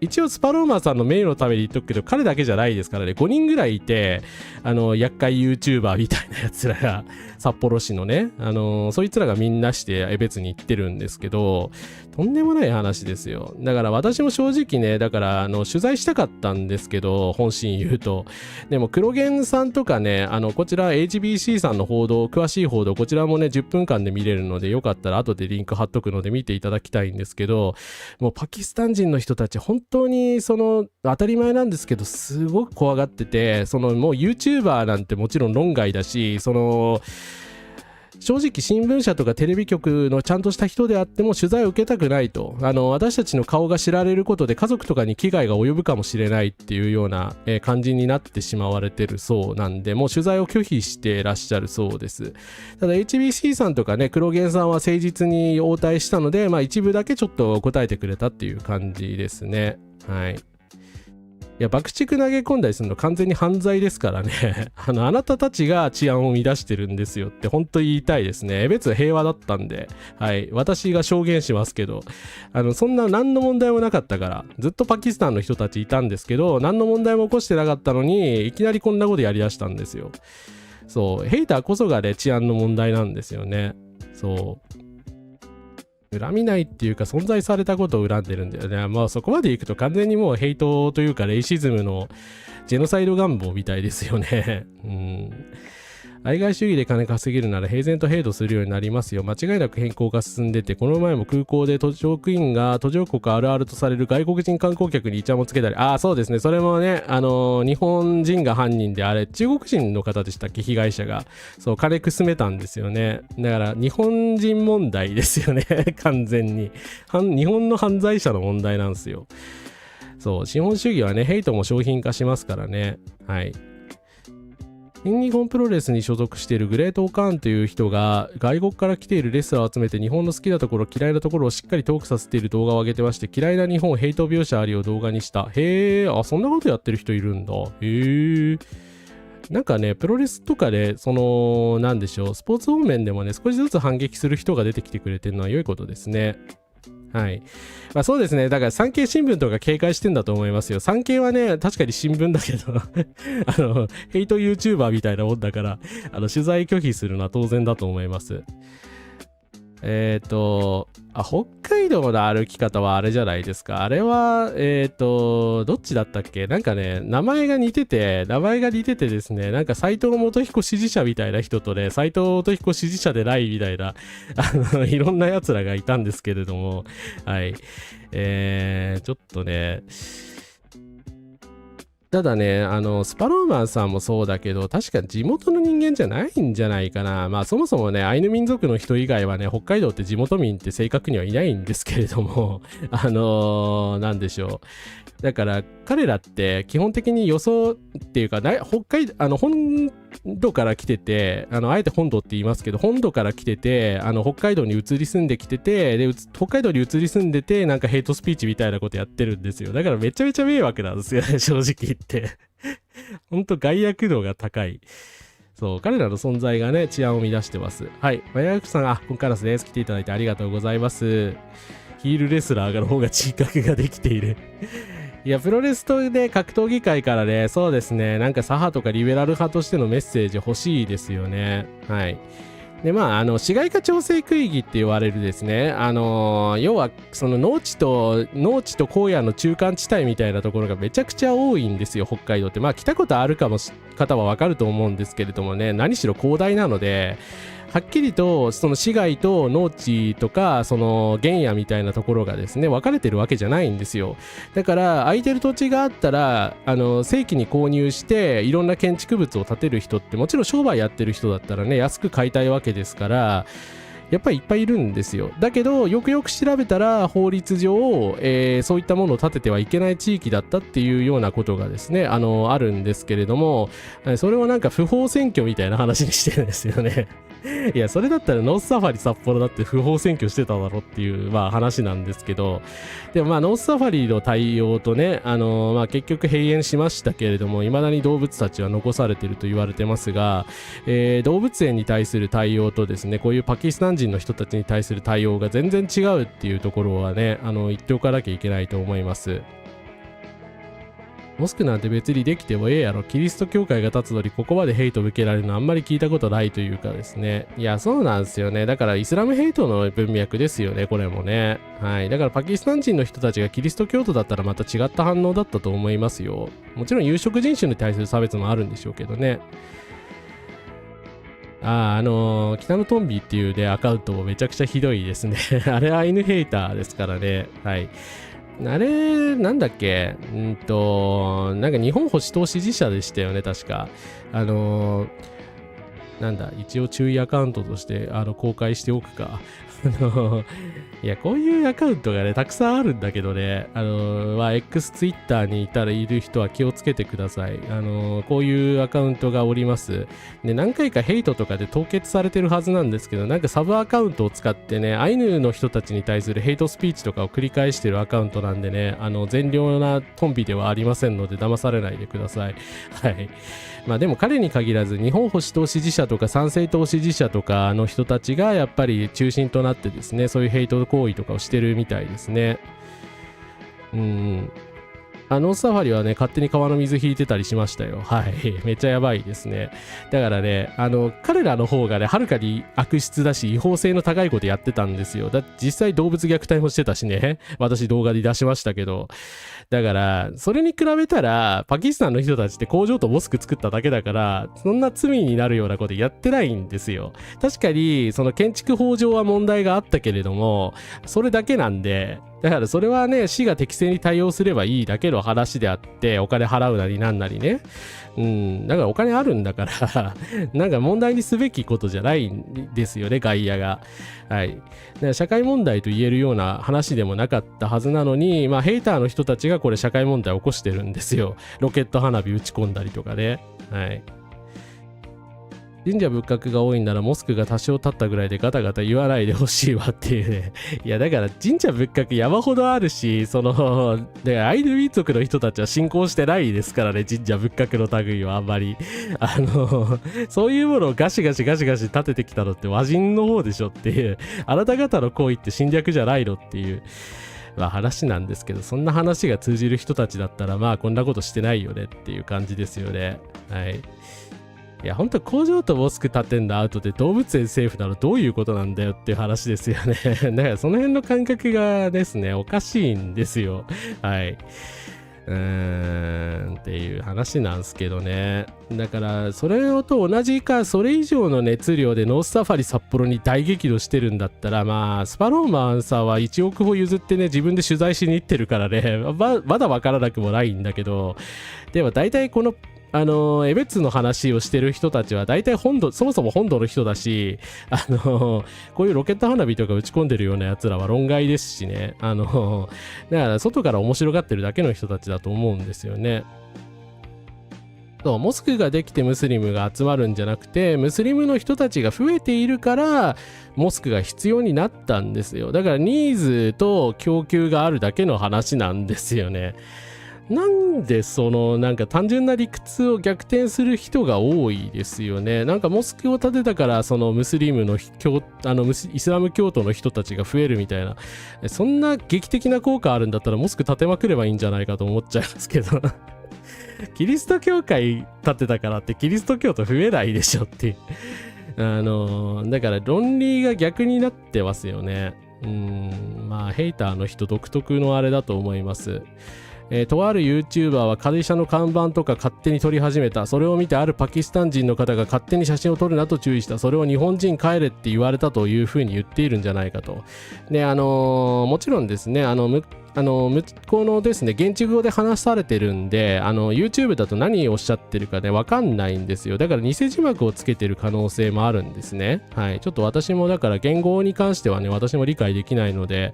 一応スパローマーさんの名誉のために言っとくけど、彼だけじゃないですからね。5人ぐらいいて、厄介 YouTuber みたいなやつらが札幌市のね、そいつらがみんなして別に言ってるんですけど、とんでもない話ですよ。だから私も正直ね、だから取材したかったんですけど、本心言うと。でも黒源さんとかね、こちら HBC さんの報道、詳しい報道、こちらもね、10分間で見れるので、よかったら後でリンク貼っとくので見ていただきたいんですけど、もうパキスタン人の人たち、本当に当たり前なんですけど、すごく怖がってて、もう YouTuber なんてもちろん論外だし、正直新聞社とかテレビ局のちゃんとした人であっても取材を受けたくないと、私たちの顔が知られることで家族とかに危害が及ぶかもしれないっていうような感じになってしまわれてるそうなんで、もう取材を拒否してらっしゃるそうです。ただ HBC さんとかね、黒源さんは誠実に応対したので、一部だけちょっと答えてくれたっていう感じですね。はい。いや、爆竹投げ込んだりするの完全に犯罪ですからね。あなたたちが治安を乱してるんですよって本当言いたいですね。別に平和だったんで、はい。私が証言しますけど、そんな何の問題もなかったから、ずっとパキスタンの人たちいたんですけど、何の問題も起こしてなかったのに、いきなりこんなことやりだしたんですよ。そう。ヘイターこそがね、治安の問題なんですよね。そう。恨みないっていうか存在されたことを恨んでるんだよね。そこまでいくと完全にもうヘイトというかレイシズムのジェノサイド願望みたいですよね。愛外主義で金稼げるなら平然とヘイトするようになりますよ。間違いなく変更が進んでて、この前も空港で途上国が途上国あるあるとされる外国人観光客にイチャモンつけたり、そうですね。それもね、日本人が犯人で、あれ中国人の方でしたっけ、被害者が。そう、金くすめたんですよね。だから日本人問題ですよね。完全に。日本の犯罪者の問題なんですよ。そう、資本主義はね、ヘイトも商品化しますからね。はい。新日本プロレスに所属しているグレート・オカーンという人が外国から来ているレスラーを集めて日本の好きなところ嫌いなところをしっかりトークさせている動画を上げてまして、嫌いな日本ヘイト描写ありを動画にした。へー、そんなことやってる人いるんだ。へー。なんかね、プロレスとかでなんでしょう、スポーツ方面でもね、少しずつ反撃する人が出てきてくれてるのは良いことですね。はい。そうですね。だから産経新聞とか警戒してんだと思いますよ。産経はね、確かに新聞だけどヘイト YouTuber みたいなもんだから、取材拒否するのは当然だと思います。北海道の歩き方はあれじゃないですか。あれは、どっちだったっけ？なんかね、名前が似ててですね、なんか斎藤元彦支持者みたいな人とね、斎藤元彦支持者でないみたいな、いろんな奴らがいたんですけれども、はい。ちょっとね、ただね、スパローマンさんもそうだけど、確か地元の人間じゃないんじゃないかな。まあそもそもね、アイヌ民族の人以外はね、北海道って地元民って正確にはいないんですけれども、なんでしょう。だから彼らって基本的に予想っていうか、北海道、本土から来てて、あえて本土って言いますけど、本土から来てて、北海道に移り住んできてて、で、北海道に移り住んでて、なんかヘイトスピーチみたいなことやってるんですよ。だからめちゃめちゃ迷惑なんですよね、正直言って。ほんと害悪度が高い。そう、彼らの存在がね、治安を乱してます。はい。マヤクさん、コンカラスです。来ていただいてありがとうございます。ヒールレスラーの方が人格ができている。いや、プロレスとで格闘技界からね、そうですね、なんか左派とかリベラル派としてのメッセージ欲しいですよね。はい。で、まあ、市街化調整区域って言われるですね、要は、その農地と荒野の中間地帯みたいなところがめちゃくちゃ多いんですよ、北海道って。まあ、来たことある方はわかると思うんですけれどもね、何しろ広大なので、はっきりとその市街と農地とかその原野みたいなところがですね分かれてるわけじゃないんですよ。だから空いてる土地があったら正規に購入していろんな建築物を建てる人ってもちろん商売やってる人だったらね安く買いたいわけですからやっぱりいっぱいいるんですよ。だけどよくよく調べたら法律上、そういったものを建ててはいけない地域だったっていうようなことがですねあるんですけれどもそれをなんか不法占拠みたいな話にしてるんですよね。いやそれだったらノースサファリ札幌だって不法占拠してただろっていうまあ話なんですけどでもまあノースサファリの対応とねまあ結局閉園しましたけれども未だに動物たちは残されていると言われてますが、動物園に対する対応とですねこういうパキスタン人の人たちに対する対応が全然違うっていうところはね言っておかなきゃいけないと思います。モスクなんて別にできてもええやろ。キリスト教会が立つのにここまでヘイト向けられるのあんまり聞いたことないというかですね。いや、そうなんですよね。だからイスラムヘイトの文脈ですよね、これもね。はい。だからパキスタン人の人たちがキリスト教徒だったらまた違った反応だったと思いますよ。もちろん有色人種に対する差別もあるんでしょうけどね。北のトンビっていうね、アカウントもめちゃくちゃひどいですね。あれアイヌヘイターですからね。はい。あれ、なんだっけなんか日本保守党支持者でしたよね、確か。なんだ、一応注意アカウントとして公開しておくか。いや、こういうアカウントがね、たくさんあるんだけどね、X、Twitter にいる人は気をつけてください。こういうアカウントがおります。で、何回かヘイトとかで凍結されてるはずなんですけど、なんかサブアカウントを使ってね、アイヌの人たちに対するヘイトスピーチとかを繰り返してるアカウントなんでね、善良なトンビではありませんので、騙されないでください。はい。まあでも彼に限らず、日本保守党支持者とか参政党支持者とかの人たちがやっぱり中心となってですね、そういうヘイト行為とかをしてるみたいですね。ノースサファリはね、勝手に川の水引いてたりしましたよ。はい。めっちゃやばいですね。だからね、彼らの方がね、はるかに悪質だし、違法性の高いことやってたんですよ。だって実際動物虐待もしてたしね。私動画で出しましたけど。だから、それに比べたら、パキスタンの人たちって工場とモスク作っただけだから、そんな罪になるようなことやってないんですよ。確かに、その建築法上は問題があったけれども、それだけなんで、だからそれはね、市が適正に対応すればいいだけの話であって、お金払うなりなんなりね。だからお金あるんだから、なんか問題にすべきことじゃないんですよね、外野が。はい。だから社会問題と言えるような話でもなかったはずなのに、まあヘイターの人たちがこれ社会問題を起こしてるんですよ。ロケット花火打ち込んだりとかね。はい。神社仏閣が多いんならモスクが多少立ったぐらいでガタガタ言わないでほしいわっていうね。いやだから神社仏閣山ほどあるし、でアイヌ民族の人たちは信仰してないですからね、神社仏閣の類はあんまり。そういうものをガシガシ立ててきたのって和人の方でしょっていう。あなた方の行為って侵略じゃないのっていう。まあ話なんですけど、そんな話が通じる人たちだったらまあこんなことしてないよねっていう感じですよね。はい。いや、ほんと工場とモスク建てんのアウトで動物園セーフなのどういうことなんだよっていう話ですよね。だからその辺の感覚がですね、おかしいんですよ。はい。っていう話なんですけどね。だからそれと同じかそれ以上の熱量でノースサファリ札幌に大激怒してるんだったら、まあスパローマンさんは1億歩譲ってね自分で取材しに行ってるからね、まだ分からなくもないんだけど、でも大体この江別の話をしてる人たちは大体そもそも本土の人だし、こういうロケット花火とか打ち込んでるようなやつらは論外ですしね、だから外から面白がってるだけの人たちだと思うんですよね。そう、モスクができてムスリムが集まるんじゃなくて、ムスリムの人たちが増えているからモスクが必要になったんですよ。だからニーズと供給があるだけの話なんですよね。なんでなんか単純な理屈を逆転する人が多いですよね。なんかモスクを建てたからムスリムのイスラム教徒の人たちが増えるみたいな、そんな劇的な効果あるんだったらモスク建てまくればいいんじゃないかと思っちゃいますけどキリスト教会建てたからってキリスト教徒増えないでしょってだから論理が逆になってますよね。まあヘイターの人独特のあれだと思います。とある YouTuber は会社の看板とか勝手に撮り始めた。それを見てあるパキスタン人の方が勝手に写真を撮るなと注意した。それを日本人帰れって言われたというふうに言っているんじゃないかと。で、もちろんですね、向こうのですね、現地語で話されてるんで、YouTube だと何をおっしゃってるかね、わかんないんですよ。だから偽字幕をつけてる可能性もあるんですね。はい。ちょっと私もだから言語に関してはね、私も理解できないので、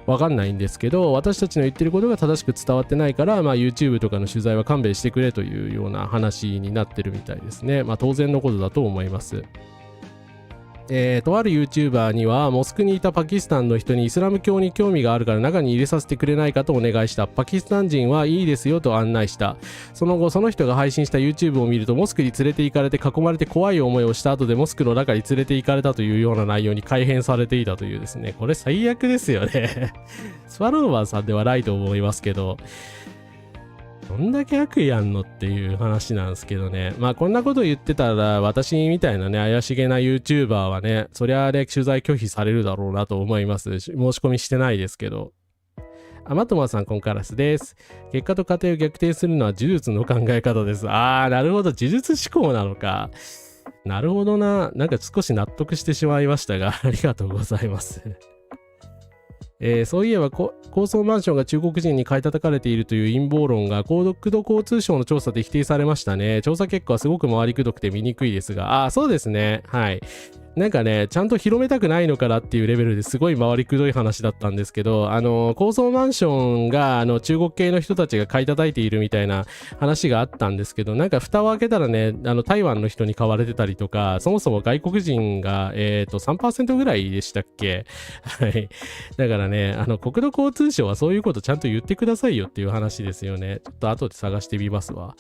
わかんないんですけど、私たちの言ってることが正しく伝わってないから、まあ YouTube とかの取材は勘弁してくれというような話になってるみたいですね。まあ当然のことだと思います。とある YouTuber にはモスクにいたパキスタンの人にイスラム教に興味があるから中に入れさせてくれないかとお願いした。パキスタン人はいいですよと案内した。その後その人が配信した YouTube を見ると、モスクに連れて行かれて囲まれて怖い思いをした後でモスクの中に連れて行かれたというような内容に改変されていたというですね、これ最悪ですよねスワローマンさんではないと思いますけど、どんだけ悪意あんのっていう話なんですけどね。まあこんなこと言ってたら私みたいなね怪しげな YouTuber はね、そりゃあれ取材拒否されるだろうなと思います。申し込みしてないですけど。マトマさんコンカラスです。結果と過程を逆転するのは呪術の考え方です。なるほど、呪術思考なのか。なるほどな。なんか少し納得してしまいましたがありがとうございますそういえば高層マンションが中国人に買い叩かれているという陰謀論が国土交通省の調査で否定されましたね。調査結果はすごく回りくどくて見にくいですが、そうですね。はい。なんかね、ちゃんと広めたくないのかなっていうレベルですごい回りくどい話だったんですけど、高層マンションが中国系の人たちが買い叩いているみたいな話があったんですけど、なんか蓋を開けたらね、台湾の人に買われてたりとか、そもそも外国人が3% ぐらいでしたっけはい。だからね、国土交通省はそういうことちゃんと言ってくださいよっていう話ですよね。ちょっと後で探してみますわ。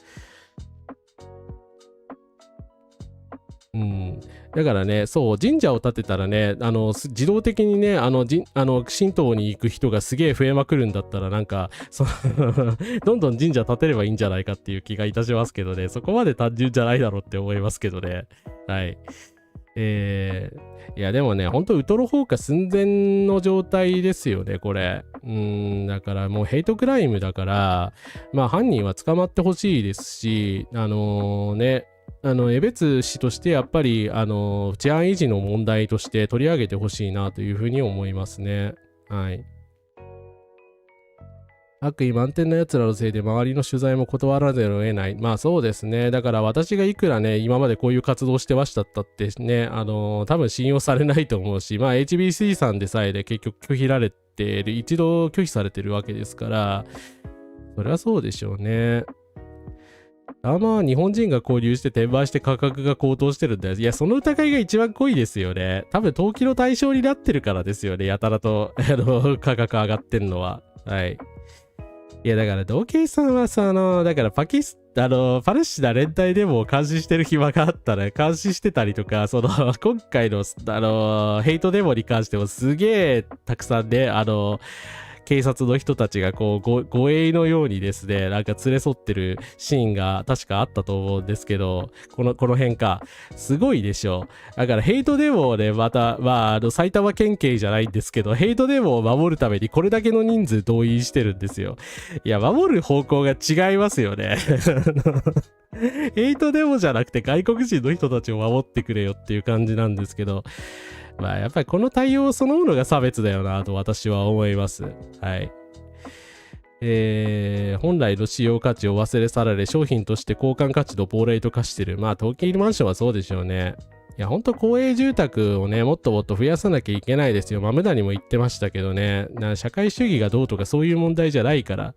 だからね、そう、神社を建てたらね、自動的にね、神道に行く人がすげえ増えまくるんだったら、なんか、どんどん神社建てればいいんじゃないかっていう気がいたしますけどね、そこまで単純じゃないだろうって思いますけどね。はい。いや、でもね、ほんとウトロ放火寸前の状態ですよね、これ。だからもうヘイトクライムだから、まあ犯人は捕まってほしいですし、江別市としてやっぱり治安維持の問題として取り上げてほしいなというふうに思いますね。はい。悪意満点な奴らのせいで周りの取材も断らざるを得ない。まあそうですね。だから私がいくらね、今までこういう活動してましたったってね、多分信用されないと思うし、まあ HBC さんでさえで結局拒否られてる、一度拒否されてるわけですから、それはそうでしょうね。日本人が購入して転売して価格が高騰してるんだよ。いや、その疑いが一番濃いですよね。多分、投機の対象になってるからですよね。やたらと、価格上がってんのは。はい。いや、だから、道慶さんはさ、だからパレスチナ連帯デモを監視してる暇があったら、監視してたりとか、今回の、ヘイトデモに関してもすげえたくさんね、警察の人たちがこう護衛のようにですね、なんか連れ添ってるシーンが確かあったと思うんですけど、この辺か。すごいでしょ。だからヘイトデモをね、また、埼玉県警じゃないんですけど、ヘイトデモを守るためにこれだけの人数動員してるんですよ。いや、守る方向が違いますよね。ヘイトデモじゃなくて外国人の人たちを守ってくれよっていう感じなんですけど、やっぱりこの対応そのものが差別だよなと私は思います。はい。本来の使用価値を忘れ去られ、商品として交換価値の亡霊と化してる。東京マンションはそうでしょうね。いや、ほんと公営住宅をね、もっともっと増やさなきゃいけないですよ。無駄にも言ってましたけどね。社会主義がどうとかそういう問題じゃないから。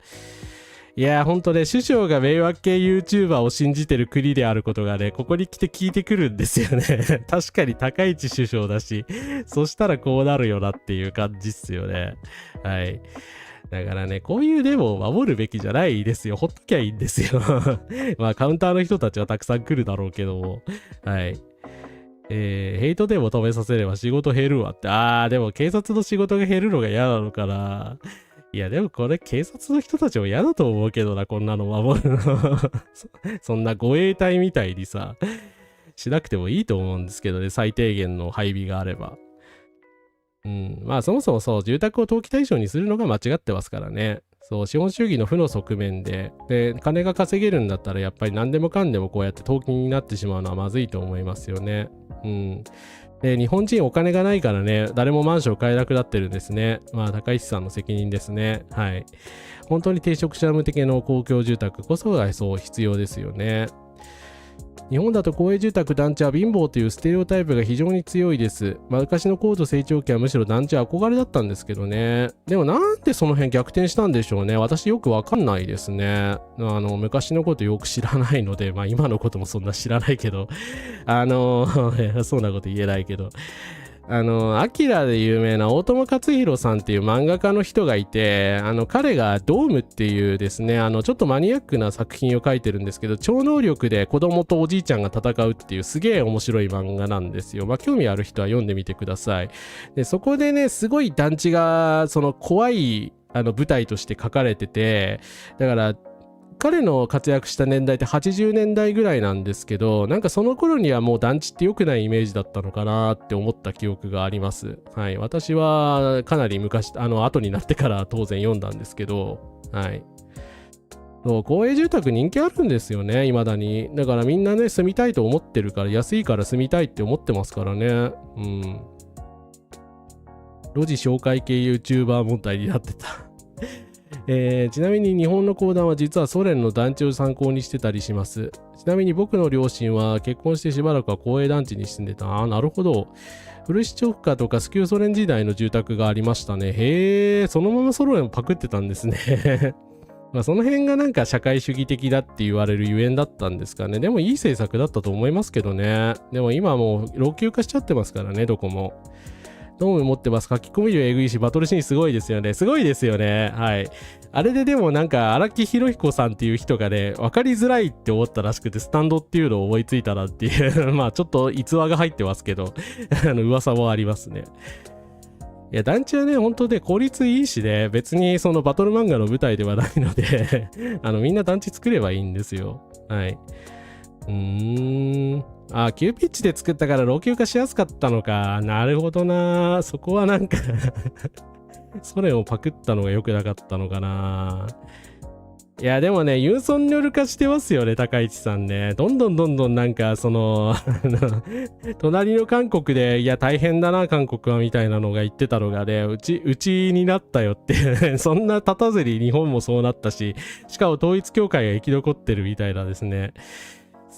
いや、ほんとね、首相が迷惑系 YouTuber を信じてる国であることがね、ここに来て聞いてくるんですよね。確かに高市首相だし、そしたらこうなるよなっていう感じっすよね。はい。だからね、こういうデモを守るべきじゃないですよ。ほっときゃいいんですよ。カウンターの人たちはたくさん来るだろうけども。はい。ヘイトデモ止めさせれば仕事減るわって。でも警察の仕事が減るのが嫌なのかな。いや、でもこれ警察の人たちも嫌だと思うけどな、こんなの守るの。そんな護衛隊みたいにさ、しなくてもいいと思うんですけどね、最低限の配備があれば。そもそもそう、住宅を登記対象にするのが間違ってますからね。そう、資本主義の負の側面で、金が稼げるんだったらやっぱり何でもかんでもこうやって登記になってしまうのはまずいと思いますよね。で、日本人お金がないからね、誰もマンション買えなくなってるんですね。高市さんの責任ですね。はい。本当に低所得者向けの公共住宅こそがそう必要ですよね。日本だと公営住宅団地は貧乏というステレオタイプが非常に強いです。昔の高度成長期はむしろ団地は憧れだったんですけどね。でもなんでその辺逆転したんでしょうね。私よくわかんないですね。昔のことよく知らないので、今のこともそんな知らないけど、そんなこと言えないけど。アキラで有名な大友克洋さんっていう漫画家の人がいて、彼がドームっていうですね、ちょっとマニアックな作品を書いてるんですけど、超能力で子供とおじいちゃんが戦うっていうすげえ面白い漫画なんですよ。興味ある人は読んでみてください。で、そこでね、すごい団地が、怖い、舞台として書かれてて、だから、彼の活躍した年代って80年代ぐらいなんですけど、なんかその頃にはもう団地って良くないイメージだったのかなって思った記憶があります。はい。私はかなり昔、後になってから当然読んだんですけど、はい。公営住宅人気あるんですよね、未だに。だからみんなね、住みたいと思ってるから、安いから住みたいって思ってますからね。路地紹介系 YouTuber 問題になってた。ちなみに日本の公団は実はソ連の団地を参考にしてたりします。ちなみに僕の両親は結婚してしばらくは公営団地に住んでた。なるほど。フルシチョフカとか旧ソ連時代の住宅がありましたね。へえ、そのままソ連をパクってたんですね。その辺がなんか社会主義的だって言われるゆえんだったんですかね。でもいい政策だったと思いますけどね。でも今もう老朽化しちゃってますからね、どこも。ドーム持ってます。書き込み量えぐいし、バトルシーンすごいですよね。すごいですよね。はい。あれででもなんか、荒木博彦さんっていう人がね、分かりづらいって思ったらしくて、スタンドっていうのを思いついたなっていう、ちょっと逸話が入ってますけど、噂もありますね。いや、団地はね、本当で効率いいしね、別にそのバトル漫画の舞台ではないのでみんな団地作ればいいんですよ。はい。急ピッチで作ったから老朽化しやすかったのか。なるほどな。そこはなんかソ連をパクったのが良くなかったのかな。いや、でもね、ユンソンニョル化してますよね、高市さんね。どんどんなんか、隣の韓国で、いや、大変だな、韓国は、みたいなのが言ってたのがね、うちになったよってそんな立たずに日本もそうなったし、しかも統一教会が生き残ってるみたいなですね。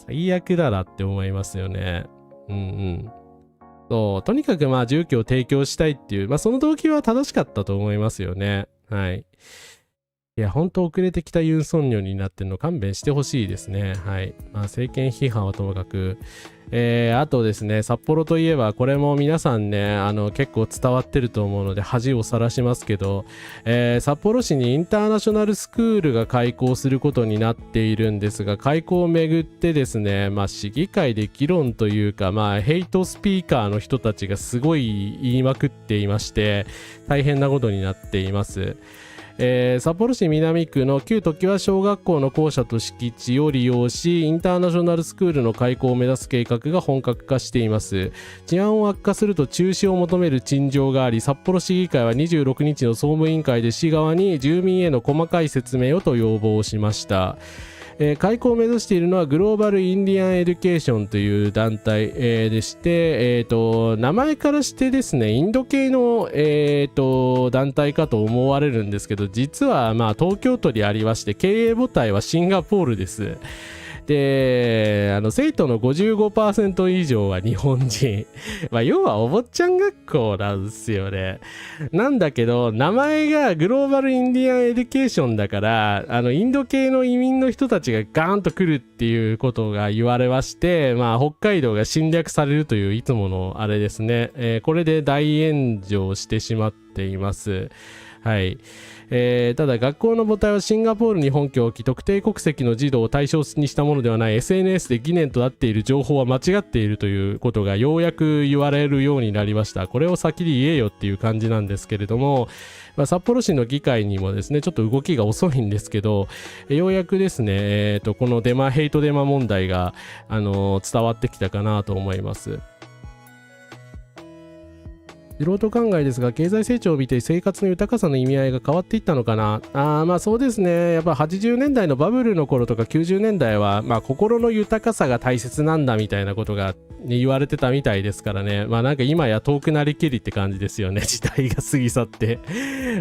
最悪だなって思いますよね。そう、とにかく住居を提供したいっていう、その動機は正しかったと思いますよね。はい。いや、ほんと遅れてきたユン・ソンニョルになってるの勘弁してほしいですね。はい。まあ、政権批判はともかく、あとですね、札幌といえば、これも皆さんね、結構伝わってると思うので、恥をさらしますけど、札幌市にインターナショナルスクールが開校することになっているんですが、開校をめぐってですね、まあ、市議会で議論というか、まあ、ヘイトスピーカーの人たちがすごい言いまくっていまして、大変なことになっています。札幌市南区の旧常盤小学校の校舎と敷地を利用し、インターナショナルスクールの開校を目指す計画が本格化しています。治安を悪化すると中止を求める陳情があり、札幌市議会は26日の総務委員会で市側に住民への細かい説明をと要望しました。開校を目指しているのはグローバルインディアンエデュケーションという団体、でして、名前からしてですね、インド系の、団体かと思われるんですけど、実はまあ東京都にありまして、経営母体はシンガポールです。で、生徒の 55% 以上は日本人。まあ、要はお坊ちゃん学校なんですよね。なんだけど、名前がグローバルインディアンエデュケーションだから、インド系の移民の人たちがガーンと来るっていうことが言われまして、まあ、北海道が侵略されるといういつものあれですね。これで大炎上してしまっています。はい。ただ学校の母体はシンガポールに本拠を置き、特定国籍の児童を対象にしたものではない。 SNS で疑念となっている情報は間違っているということがようやく言われるようになりました。これを先に言えよっていう感じなんですけれども、まあ、札幌市の議会にもですねちょっと動きが遅いんですけど、ようやくですね、このヘイトデマ問題が、伝わってきたかなと思います。素人考えですが、経済成長を見て生活の豊かさの意味合いが変わっていったのかな。まあそうですね。やっぱ80年代のバブルの頃とか90年代は、まあ心の豊かさが大切なんだみたいなことが、ね、言われてたみたいですからね。まあなんか今や遠くなりけりって感じですよね。時代が過ぎ去って。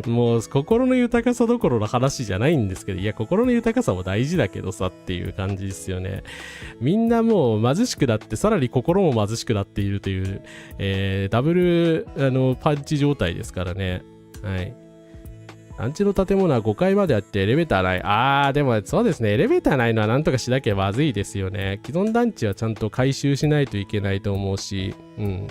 もう心の豊かさどころの話じゃないんですけど、いや心の豊かさも大事だけどさっていう感じですよね。みんなもう貧しくなって、さらに心も貧しくなっているという、ダブル、パンチ状態ですからね。はい。団地の建物は5階まであってエレベーターない。でもそうですね。エレベーターないのはなんとかしなきゃまずいですよね。既存団地はちゃんと改修しないといけないと思うし。うん。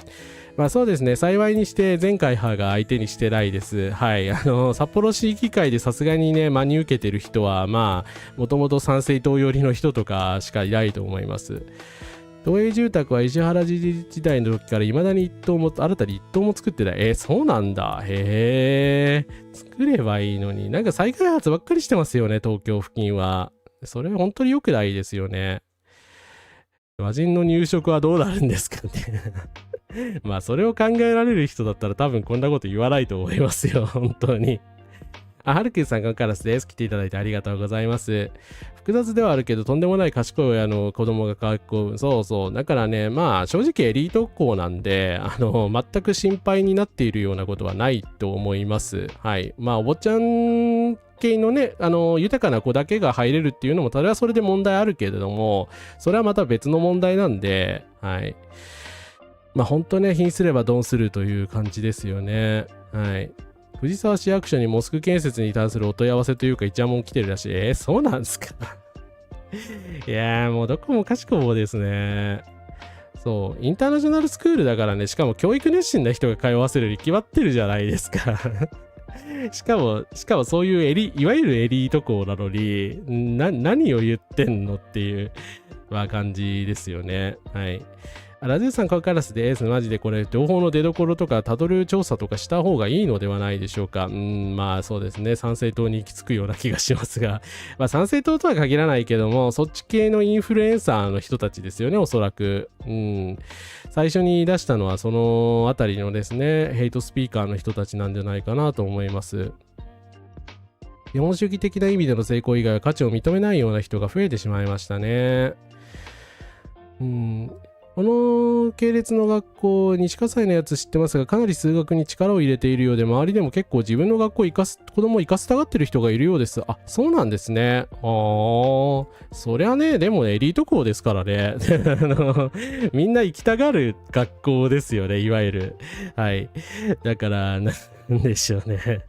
まあそうですね。幸いにして前回派が相手にしてないです。はい。札幌市議会でさすがにね、真に受けてる人は、まあ、もともと参政党寄りの人とかしかいないと思います。都営住宅は石原知事時代の時から未だに新たに一棟も作ってない。そうなんだ。へえ。作ればいいのに。なんか再開発ばっかりしてますよね、東京付近は。それは本当に良くないですよね。和人の入植はどうなるんですかね。まあ、それを考えられる人だったら多分こんなこと言わないと思いますよ、本当に。はるくんさんからカラスです。来ていただいてありがとうございます。複雑ではあるけど、とんでもない賢い親の子供が学校、そうそう。だからね、まあ、正直エリート校なんで、全く心配になっているようなことはないと思います。はい。まあ、お坊ちゃん系のね、豊かな子だけが入れるっていうのも、それはそれで問題あるけれども、それはまた別の問題なんで、はい。まあ、ほんとね、貧すれば鈍するという感じですよね。はい。藤沢市役所にモスク建設に関するお問い合わせというかイチャモン来てるらしい。そうなんですか。いやーもうどこもかしこもですね。そう、インターナショナルスクールだからね、しかも教育熱心な人が通わせるに決まってるじゃないですか。しかもそういういわゆるエリート校なのに、何を言ってんのっていう、まあ、感じですよね。はい。ラズーさん、カラスです。マジでこれ、情報の出所とか、たどる調査とかした方がいいのではないでしょうか。まあそうですね。参政党に行き着くような気がしますが。まあ参政党とは限らないけども、そっち系のインフルエンサーの人たちですよね、おそらく。最初に出したのは、そのあたりのですね、ヘイトスピーカーの人たちなんじゃないかなと思います。資本主義的な意味での成功以外は価値を認めないような人が増えてしまいましたね。この系列の学校、西葛西のやつ知ってますが、かなり数学に力を入れているようで、周りでも結構自分の学校子供を生かせたがってる人がいるようです。そうなんですね。そりゃね、でもね、エリート校ですからね。みんな行きたがる学校ですよね、いわゆる。はい。だから、んでしょうね。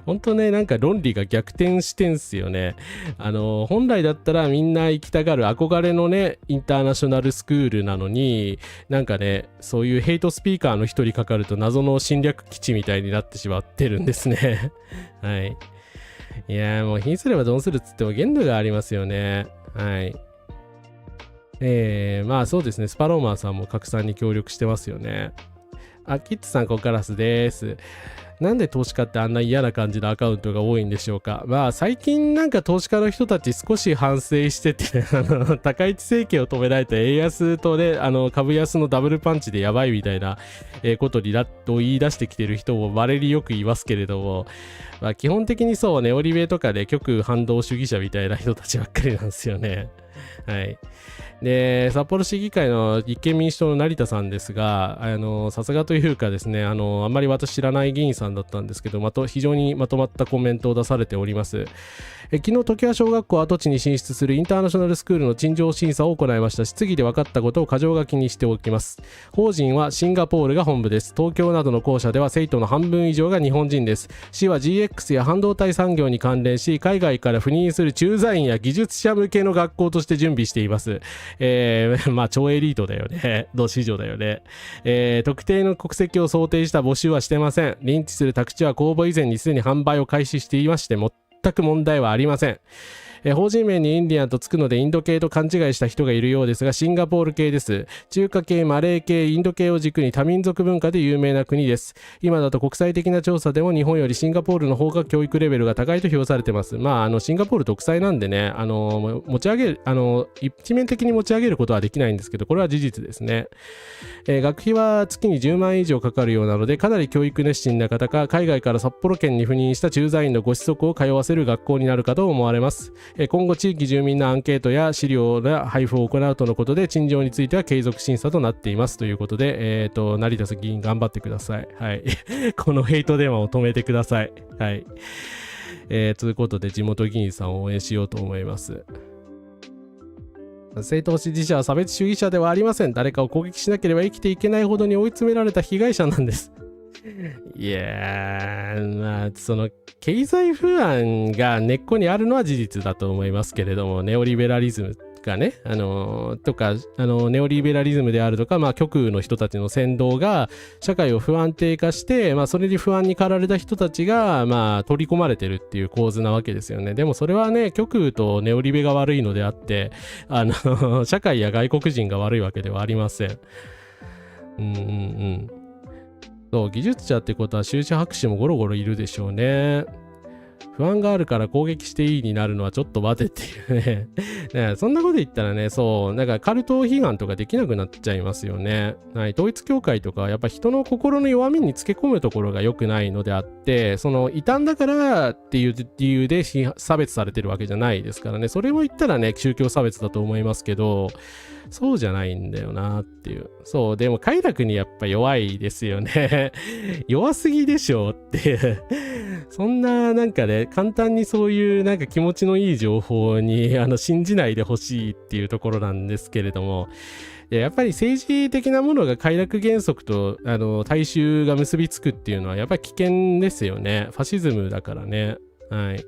本当ね、なんか論理が逆転してんすよね。本来だったらみんな行きたがる憧れのね、インターナショナルスクールなのに、なんかね、そういうヘイトスピーカーの一人かかると謎の侵略基地みたいになってしまってるんですね。はい。いやーもう貧すればどうするっつっても限度がありますよね。はい。まあそうですね、スパローマーさんも拡散に協力してますよね。あ、キッズさん、コカラスです。なんで投資家ってあんな嫌な感じのアカウントが多いんでしょうか。まあ最近なんか投資家の人たち少し反省してて高市政権を止められた円安とね、株安のダブルパンチでやばいみたいなことにと言い出してきてる人も稀によくいますけれども、まあ基本的にそうね、オリベとかで極右反動主義者みたいな人たちばっかりなんですよね。はい。で、札幌市議会の立憲民主党の成田さんですが、さすがというかですね、あんまり私知らない議員さんだったんですけど、非常にまとまったコメントを出されております。昨日、常盤小学校跡地に進出するインターナショナルスクールの陳情審査を行いました。質疑で分かったことを箇条書きにしておきます。法人はシンガポールが本部です。東京などの校舎では生徒の半分以上が日本人です。市は GX や半導体産業に関連し、海外から赴任する駐在員や技術者向けの学校として準備しています。まあ超エリートだよね。同市場だよね。特定の国籍を想定した募集はしてません。認知する宅地は公募以前にすでに販売を開始していまして、全く問題はありません。法人名にインディアンとつくのでインド系と勘違いした人がいるようですが、シンガポール系です。中華系、マレー系、インド系を軸に多民族文化で有名な国です。今だと国際的な調査でも日本よりシンガポールの方が教育レベルが高いと評されてます。まあ、シンガポール独裁なんでね、持ち上げる、一面的に持ち上げることはできないんですけど、これは事実ですね。学費は月に10万円以上かかるようなので、かなり教育熱心な方か、海外から札幌県に赴任した駐在員のご子息を通わせる学校になるかと思われます。今後地域住民のアンケートや資料の配布を行うとのことで、陳情については継続審査となっていますということで、成田議員頑張ってください。はい。このヘイト電話を止めてください。はい。ということで、地元議員さんを応援しようと思います。政党支持者は差別主義者ではありません。誰かを攻撃しなければ生きていけないほどに追い詰められた被害者なんです。いやー、まあ、その経済不安が根っこにあるのは事実だと思いますけれども、ネオリベラリズムがね、とか、ネオリベラリズムであるとか、まあ、極右の人たちの扇動が社会を不安定化して、まあ、それに不安に駆られた人たちが、まあ、取り込まれてるっていう構図なわけですよね。でもそれはね、極右とネオリベが悪いのであって、社会や外国人が悪いわけではありません。そう、技術者ってことは修士博士もゴロゴロいるでしょうね。不安があるから攻撃していいになるのはちょっと待てっていうね。そんなこと言ったらね、そう、なんかカルト批判とかできなくなっちゃいますよね。はい、統一教会とかはやっぱ人の心の弱みにつけ込むところが良くないのであって、その異端だからっていう理由で差別されてるわけじゃないですからね。それも言ったらね、宗教差別だと思いますけど、そうじゃないんだよなっていう。そう、でも快楽にやっぱ弱いですよね。弱すぎでしょっていう。そんななんかね、簡単にそういうなんか気持ちのいい情報に信じないでほしいっていうところなんですけれども、やっぱり政治的なものが快楽原則と大衆が結びつくっていうのはやっぱり危険ですよね。ファシズムだからね。はい。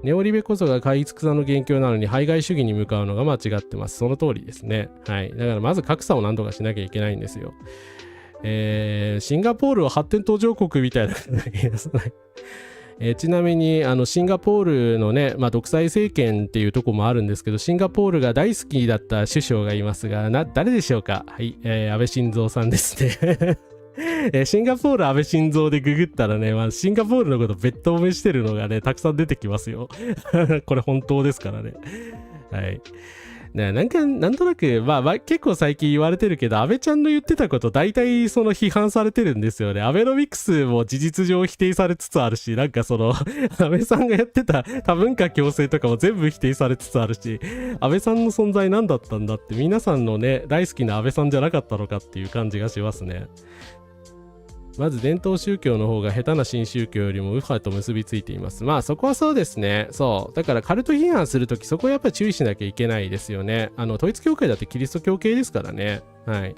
ネオリベこそが買い付くさの元凶なのに排外主義に向かうのが間違ってます。その通りですね。はい。だからまず格差を何とかしなきゃいけないんですよ。シンガポールは発展途上国みたいなちなみにシンガポールのね、まあ、独裁政権っていうとこもあるんですけど、シンガポールが大好きだった首相がいますが、誰でしょうか。はい、安倍晋三さんですね。シンガポール安倍晋三でググったらね、まあ、シンガポールのことべった褒めしてるのがね、たくさん出てきますよ。これ本当ですからね。はい。なんとなく、まあ、結構最近言われてるけど、安倍ちゃんの言ってたこと大体その批判されてるんですよね。アベノミクスも事実上否定されつつあるし、なんかその安倍さんがやってた多文化共生とかも全部否定されつつあるし、安倍さんの存在何だったんだって、皆さんのね、大好きな安倍さんじゃなかったのかっていう感じがしますね。まず伝統宗教の方が下手な新宗教よりも右派と結びついています。まあそこはそうですね。そう。だからカルト批判するときそこはやっぱり注意しなきゃいけないですよね。統一教会だってキリスト教系ですからね。はい。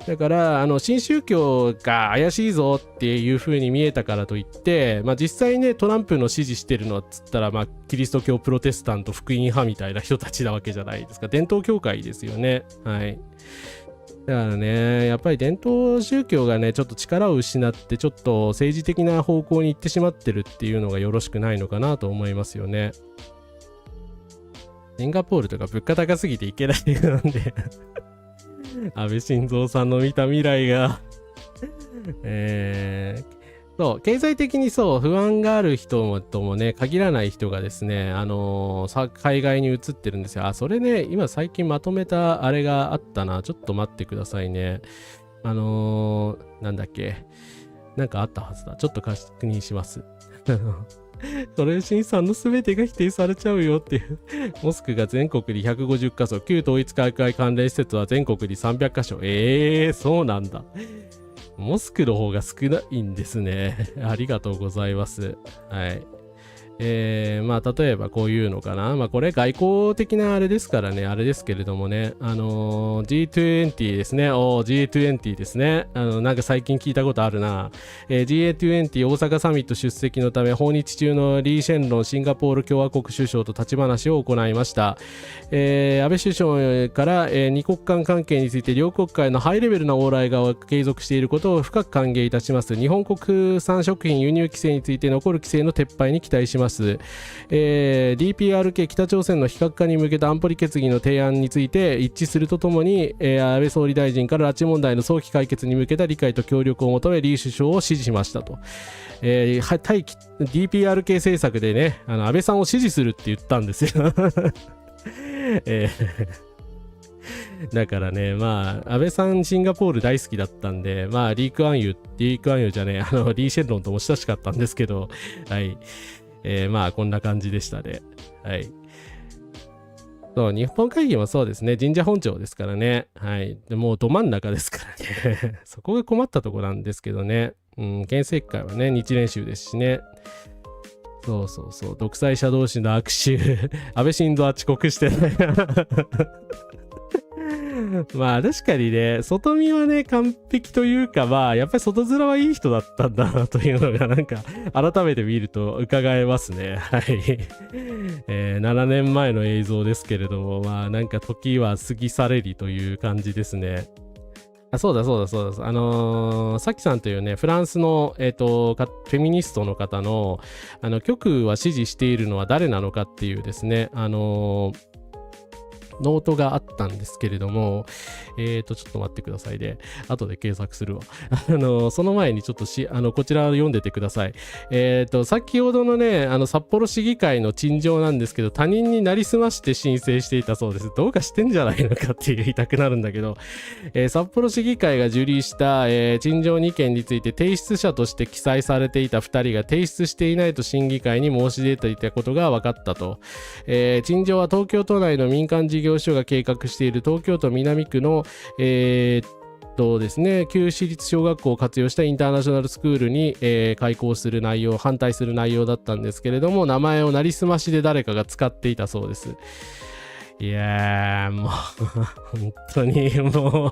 だから新宗教が怪しいぞっていう風に見えたからといって、実際ねトランプの支持してるのはつったら、キリスト教プロテスタント福音派みたいな人たちなわけじゃないですか。伝統教会ですよね。はい。だからね、やっぱり伝統宗教がねちょっと力を失ってちょっと政治的な方向に行ってしまってるっていうのがよろしくないのかなと思いますよね。シンガポールとか物価高すぎていけないなんで安倍晋三さんの見た未来がそう経済的にそう不安がある人ともね限らない人がですね海外に移ってるんですよ。それね今最近まとめたあれがあったな。ちょっと待ってくださいね。なんだっけ、なんかあったはずだ。ちょっと確認しますそれ新さんの全てが否定されちゃうよっていうモスクが全国に150カ所、旧統一教会関連施設は全国に300カ所。そうなんだ。モスクの方が少ないんですね。ありがとうございます。はい。例えばこういうのかな。これ外交的なあれですからね、あれですけれどもね、G20 ですね。G20 ですね。なんか最近聞いたことあるな。G20 大阪サミット出席のため、訪日中のリー・シェンロンシンガポール共和国首相と立ち話を行いました。安倍首相から、二国間関係について両国間のハイレベルな往来が継続していることを深く歓迎いたします。日本国産食品輸入規制について残る規制の撤廃に期待します。DPRK 北朝鮮の非核化に向けた安保理決議の提案について一致するとともに、安倍総理大臣から拉致問題の早期解決に向けた理解と協力を求めリー首相を支持しましたと。対 DPRK 政策でね安倍さんを支持するって言ったんですよだからね、安倍さんシンガポール大好きだったんで、リー・クアンユーじゃねえ、リー・シェンロンとも親しかったんですけど、はい。こんな感じでしたね。はい。そう、日本会議もそうですね。神社本庁ですからね。はい。でもうど真ん中ですからね。そこが困ったとこなんですけどね。県政会はね、日蓮宗ですしね。そう。独裁者同士の握手。安倍晋三は遅刻してない。確かにね、外見はね、完璧というか、やっぱり外面はいい人だったんだなというのが、なんか、改めて見ると伺えますね。はい。7年前の映像ですけれども、なんか時は過ぎ去れりという感じですね。そうだ。さきさんというね、フランスの、フェミニストの方の、極右は支持しているのは誰なのかっていうですね、ノートがあったんですけれども、ちょっと待ってくださいね。後で検索するわ。その前にちょっとこちらを読んでてください。先ほどのね、札幌市議会の陳情なんですけど、他人になりすまして申請していたそうです。どうかしてんじゃないのかって言いたくなるんだけど、札幌市議会が受理した、陳情2件について提出者として記載されていた2人が提出していないと審議会に申し出ていたことが分かったと。陳情は東京都内の民間事業所が計画している東京都南区のですね、旧私立小学校を活用したインターナショナルスクールに、開校する内容、反対する内容だったんですけれども、名前をなりすましで誰かが使っていたそうです。いやー、もう本当にもう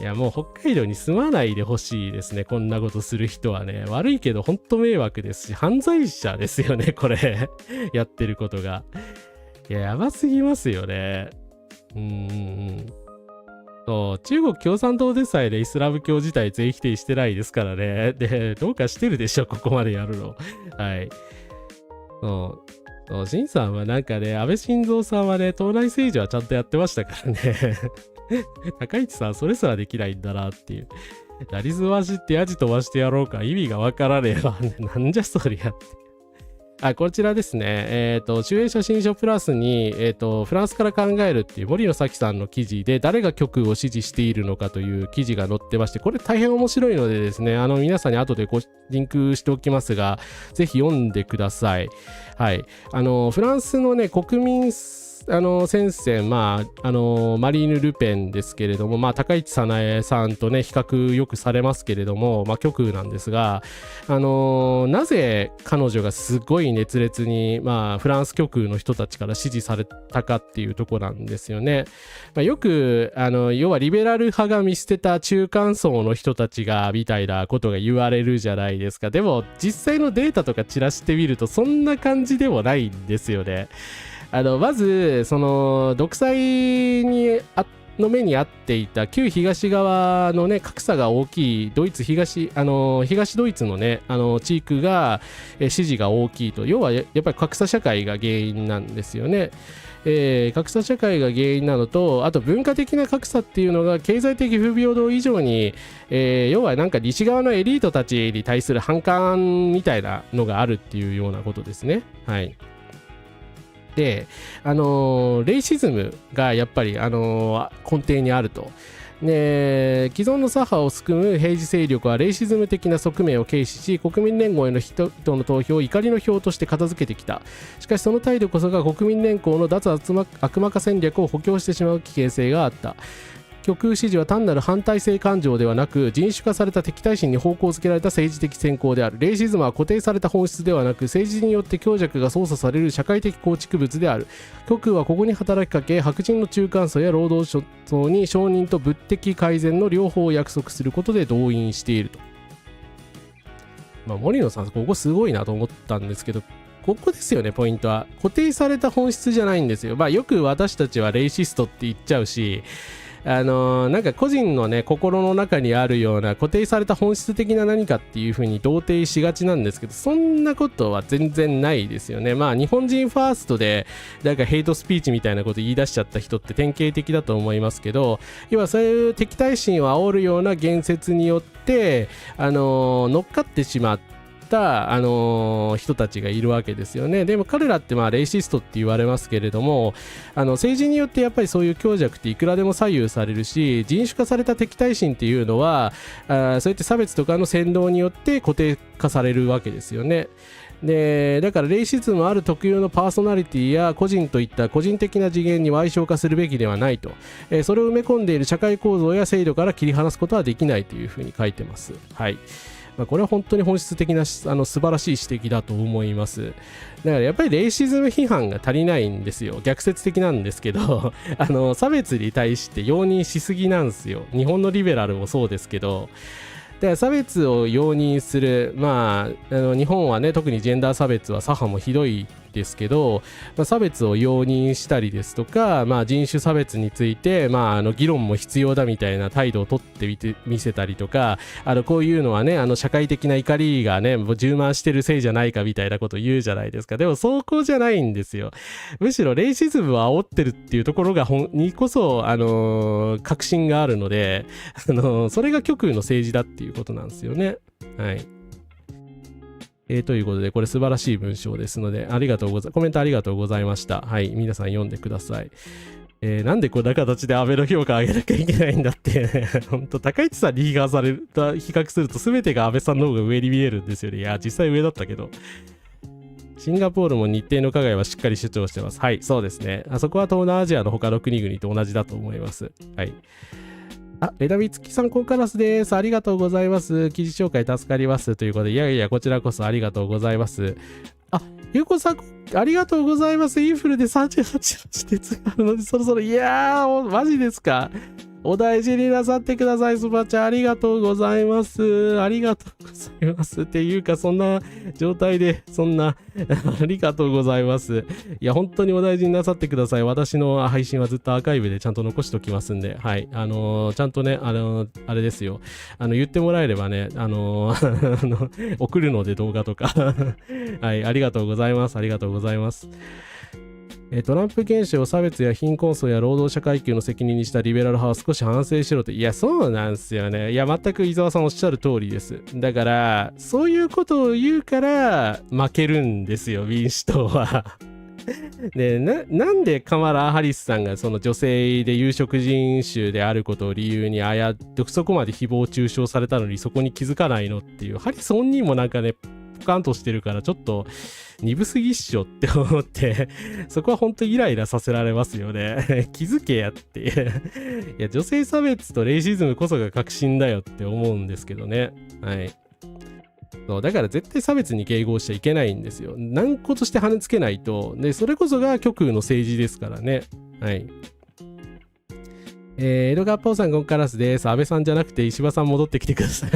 いや、もう北海道に住まないでほしいですね。こんなことする人はね。悪いけど本当迷惑ですし、犯罪者ですよね、これやってることが。いや、やばすぎますよね。そう、中国共産党でさえね、イスラム教自体全否定してないですからね。で、どうかしてるでしょ、ここまでやるの。はい。そう、シンさんはなんかね、安倍晋三さんはね、党内政治はちゃんとやってましたからね。高市さん、それすらできないんだなっていう。なりすましってヤジ飛ばしてやろうか、意味がわからねえわ。なんじゃそりゃって。こちらですね。集英写真書プラスに、フランスから考えるっていう森野咲さんの記事で、誰が極右を支持しているのかという記事が載ってまして、これ大変面白いのでですね、皆さんに後でリンクしておきますが、ぜひ読んでください。はい。フランスのね、戦線、マリーヌ・ルペンですけれども、高市早苗さんとね比較よくされますけれども、極右なんですが、なぜ彼女がすごい熱烈に、フランス極右の人たちから支持されたかっていうところなんですよね。よく要はリベラル派が見捨てた中間層の人たちがみたいなことが言われるじゃないですか。でも実際のデータとか散らしてみるとそんな感じでもないんですよね。まずその独裁の目に合っていた旧東側のね格差が大きい東ドイツのね地域が支持が大きいと、要はやっぱり格差社会が原因なんですよね。格差社会が原因なのと、あと文化的な格差っていうのが経済的不平等以上に、要はなんか西側のエリートたちに対する反感みたいなのがあるっていうようなことですね。はい。で、レイシズムがやっぱり、根底にあると。既存の左派を含む平時勢力はレイシズム的な側面を軽視し、国民連合への人々の投票を怒りの票として片付けてきた。しかしその態度こそが国民連合の脱悪魔化戦略を補強してしまう危険性があった。極右支持は単なる反体制感情ではなく、人種化された敵対心に方向づけられた政治的先行である。レイシズムは固定された本質ではなく、政治によって強弱が操作される社会的構築物である。極右はここに働きかけ、白人の中間層や労働層に承認と物的改善の両方を約束することで動員していると。森野さん、ここすごいなと思ったんですけど、ここですよね、ポイントは。固定された本質じゃないんですよ。よく私たちはレイシストって言っちゃうし、なんか個人のね心の中にあるような固定された本質的な何かっていう風に同定しがちなんですけど、そんなことは全然ないですよね。日本人ファーストでなんかヘイトスピーチみたいなこと言い出しちゃった人って典型的だと思いますけど、要はそういう敵対心を煽るような言説によって乗っかってしまって人たちがいるわけですよね。でも彼らってレイシストって言われますけれども、政治によってやっぱりそういう強弱っていくらでも左右されるし、人種化された敵対心っていうのはそうやって差別とかの扇動によって固定化されるわけですよね。でだからレイシズムある特有のパーソナリティや個人といった個人的な次元に矮小化するべきではないと、それを埋め込んでいる社会構造や制度から切り離すことはできないというふうに書いてます。はい。これは本当に本質的な素晴らしい指摘だと思います。だからやっぱりレイシズム批判が足りないんですよ。逆説的なんですけど差別に対して容認しすぎなんですよ。日本のリベラルもそうですけど、だから差別を容認する、日本はね特にジェンダー差別は左派もひどいですけど、差別を容認したりですとか、人種差別について、議論も必要だみたいな態度を取ってみせたりとか、こういうのはね社会的な怒りがね充満してるせいじゃないかみたいなことを言うじゃないですか。でもそこじゃないんですよ。むしろレイシズムを煽ってるっていうところがにこそ確信があるのでそれが極右の政治だっていうことなんですよね。はい。ということで、これ素晴らしい文章ですので、コメントありがとうございました。はい、皆さん読んでください。なんでこんな形で安倍の評価を上げなきゃいけないんだって、本当高市さんに比較すると全てが安倍さんの方が上に見えるんですよね。いや、実際上だったけど。シンガポールも日程の加害はしっかり主張してます。はい、そうですね。そこは東南アジアの他の国々と同じだと思います。はい。枝光さんコンカラスです。ありがとうございます。記事紹介助かります。ということで、いやいや、こちらこそありがとうございます。ゆうこさん、ありがとうございます。インフルで38鉄があるので、そろそろ、いやー、マジですか。お大事になさってください。スパチャありがとうございます。ありがとうございます。っていうか、そんな状態で、ありがとうございます。いや、本当にお大事になさってください。私の配信はずっとアーカイブでちゃんと残しておきますんで、はい。ちゃんとね、あれですよ。言ってもらえればね、送るので動画とか。はい、ありがとうございます。ありがとうございます。トランプ現象を差別や貧困層や労働者階級の責任にしたリベラル派は少し反省しろと。いや、そうなんですよね。いや、全く伊沢さんおっしゃる通りです。だから、そういうことを言うから負けるんですよ、民主党は。で、なんでカマラ・ハリスさんがその女性で有色人種であることを理由にそこまで誹謗中傷されたのにそこに気づかないのっていう、ハリス本人もなんかね、ポカンとしてるからちょっと鈍すぎっしょって思ってそこは本当イライラさせられますよね気づけやっていや女性差別とレイシズムこそが革新だよって思うんですけどね。はい。そうだから絶対差別に迎合しちゃいけないんですよ。軟固として跳ねつけないと。でそれこそが極右の政治ですからね。はい。江戸川ポーさんゴンカラスです。安倍さんじゃなくて石破さん戻ってきてください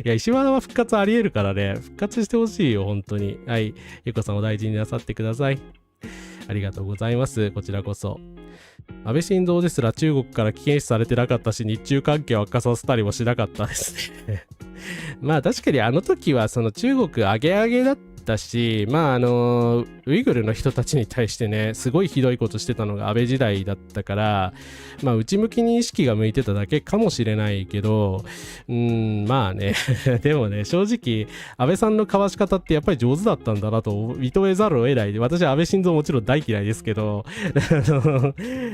いや石破は復活ありえるからね、復活してほしいよ本当に。はい、ゆこさんお大事になさってください。ありがとうございます。こちらこそ。安倍晋三ですら中国から危険視されてなかったし、日中関係を悪化させたりもしなかったですねまあ確かにあの時はその中国上げ上げだったし、まあウイグルの人たちに対してねすごいひどいことしてたのが安倍時代だったから、まあ内向きに意識が向いてただけかもしれないけど、まあねでもね正直安倍さんのかわし方ってやっぱり上手だったんだなと認めざるを得ないで、私は安倍晋三もちろん大嫌いですけど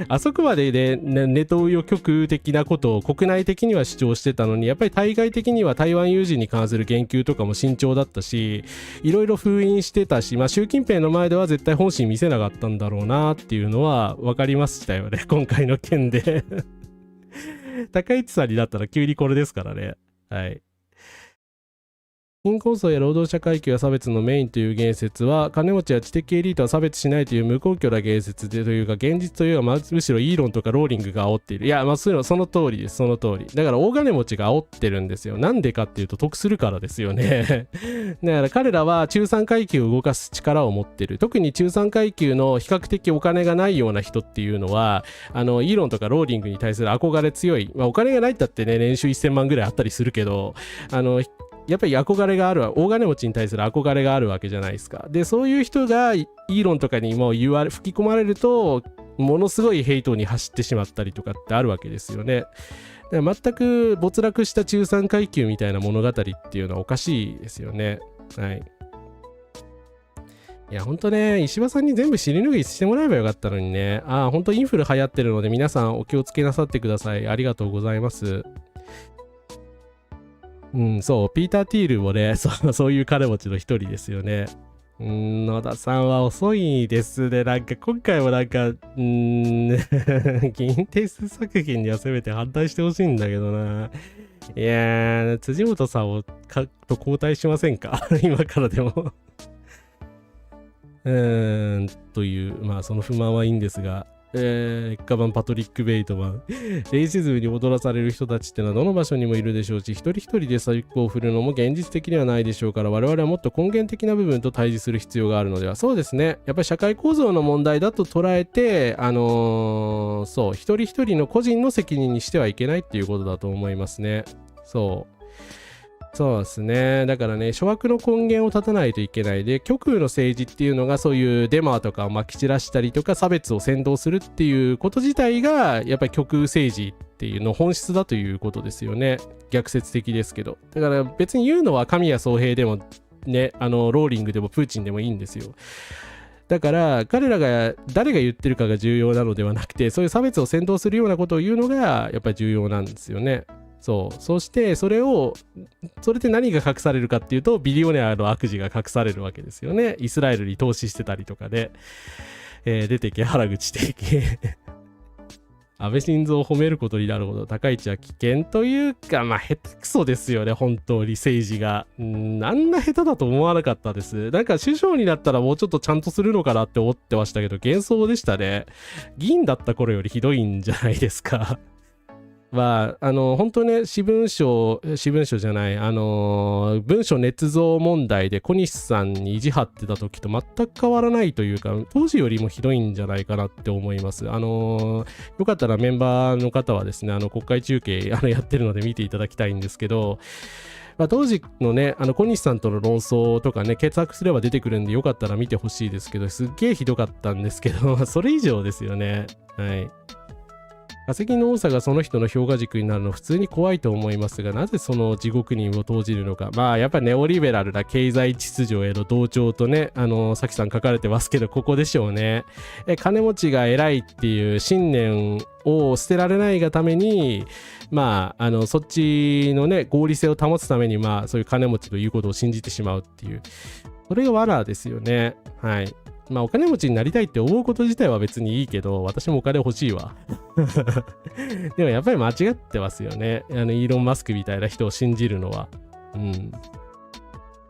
あそこまでで、ね、ネトウヨ極右的なことを国内的には主張してたのに、やっぱり対外的には台湾有事に関する言及とかも慎重だったし、いろいろ封印してたし、まあ習近平の前では絶対本心見せなかったんだろうなっていうのは分かりましたよね今回の件で高市さんになったら急にこれですからね。はい。貧困層や労働者階級が差別のメインという言説は、金持ちや知的エリートは差別しないという無根拠な言説でというか、現実というか、むしろイーロンとかローリングが煽っている。いや、まあその通りです、その通り。だから大金持ちが煽ってるんですよ。なんでかっていうと得するからですよねだから彼らは中産階級を動かす力を持ってる。特に中産階級の比較的お金がないような人っていうのは、イーロンとかローリングに対する憧れ強い。まあお金がないったってね、年収1000万ぐらいあったりするけど、やっぱり憧れがあるわ、大金持ちに対する憧れがあるわけじゃないですか。でそういう人がイーロンとかにも吹き込まれると、ものすごいヘイトに走ってしまったりとかってあるわけですよね。だから全く没落した中産階級みたいな物語っていうのはおかしいですよね。はい。いやほんとね、石破さんに全部尻拭いしてもらえばよかったのにね。ほんとインフル流行ってるので皆さんお気をつけなさってください。ありがとうございます。そう、ピーター・ティールもね、そういう金持ちの一人ですよね。野田さんは遅いですね。なんか今回もなんか、議員定数作品にはせめて反対してほしいんだけどな。いやー、辻元さんと交代しませんか今からでもという、まあその不満はいいんですが、劣化版パトリック・ベイトマンレイシズムに踊らされる人たちってのはどの場所にもいるでしょうし、一人一人でサイコを振るのも現実的にはないでしょうから、我々はもっと根源的な部分と対峙する必要があるのでは。そうですね、やっぱり社会構造の問題だと捉えてそう一人一人の個人の責任にしてはいけないっていうことだと思いますね。そうですね。だからね、諸悪の根源を断たないといけない。で、極右の政治っていうのがそういうデマとかをまき散らしたりとか差別を扇動するっていうこと自体がやっぱり極右政治っていうの本質だということですよね。逆説的ですけど。だから別に言うのは神谷宗平でもね、ローリングでもプーチンでもいいんですよ。だから彼らが誰が言ってるかが重要なのではなくて、そういう差別を扇動するようなことを言うのがやっぱり重要なんですよね。そしてそれで何が隠されるかっていうと、ビリオネアの悪事が隠されるわけですよね。イスラエルに投資してたりとかで、出てけ原口的安倍晋三を褒めることになるほど高市は危険というか、まあ下手くそですよね、本当に政治が。あんな下手だと思わなかったです。なんか首相になったらもうちょっとちゃんとするのかなって思ってましたけど、幻想でしたね。議員だった頃よりひどいんじゃないですかは本当ね、文書じゃない、文書捏造問題で小西さんに意地張ってた時と全く変わらないというか、当時よりもひどいんじゃないかなって思います。よかったらメンバーの方はですね、国会中継やってるので見ていただきたいんですけど、当時のね、小西さんとの論争とかね、検索すれば出てくるんでよかったら見てほしいですけど、すっげえひどかったんですけどそれ以上ですよね。はい。化石の多さがその人の評価軸になるの普通に怖いと思いますが、なぜその地獄人を投じるのか。まあやっぱりネオリベラルな経済秩序への同調とね、さきさん書かれてますけど、ここでしょうね。金持ちが偉いっていう信念を捨てられないがために、まあそっちのね合理性を保つために、まあそういう金持ちということを信じてしまうっていう、それが罠ですよね。はい。まあお金持ちになりたいって思うこと自体は別にいいけど、私もお金欲しいわ。でもやっぱり間違ってますよね。イーロン・マスクみたいな人を信じるのは。うん。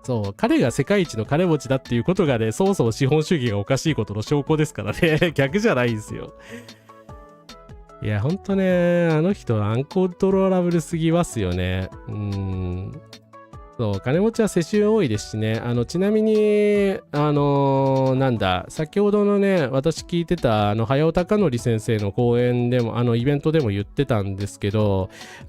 そう、彼が世界一の金持ちだっていうことがね、そもそも資本主義がおかしいことの証拠ですからね。逆じゃないんですよ。いや、ほんとね、あの人アンコントローラブルすぎますよね。そう、金持ちは世襲多いですしね。ちなみに、なんだ、先ほどのね、私聞いてた、早尾貴則先生の講演でも、イベントでも言ってたんですけど、と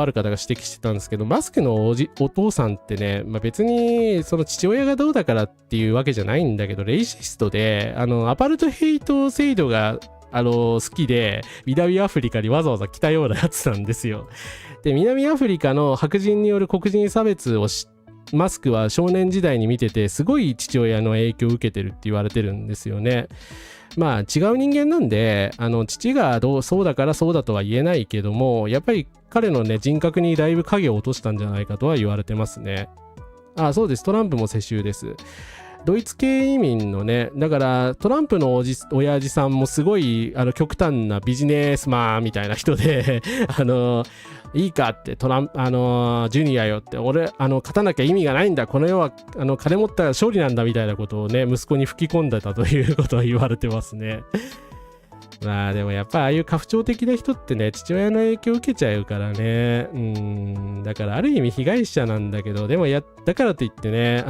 ある方が指摘してたんですけど、マスクのお父さんってね、まあ、別に、その父親がどうだからっていうわけじゃないんだけど、レイシストで、アパルトヘイト制度が、好きで、南アフリカにわざわざ来たようなやつなんですよ。で、南アフリカの白人による黒人差別をマスクは少年時代に見てて、すごい父親の影響を受けてるって言われてるんですよね。まあ違う人間なんで、父がそうだからそうだとは言えないけども、やっぱり彼のね、人格にだいぶ影を落としたんじゃないかとは言われてますね。あ、そうです。トランプも世襲です。ドイツ系移民のね、だからトランプの親父さんもすごい極端なビジネスマンみたいな人でいいかってジュニアよって俺勝たなきゃ意味がないんだ、この世は金持ったら勝利なんだみたいなことをね息子に吹き込んでたということは言われてますね。まあでもやっぱああいう家父長的な人ってね、父親の影響を受けちゃうからね。だからある意味被害者なんだけど、でもだからといってね、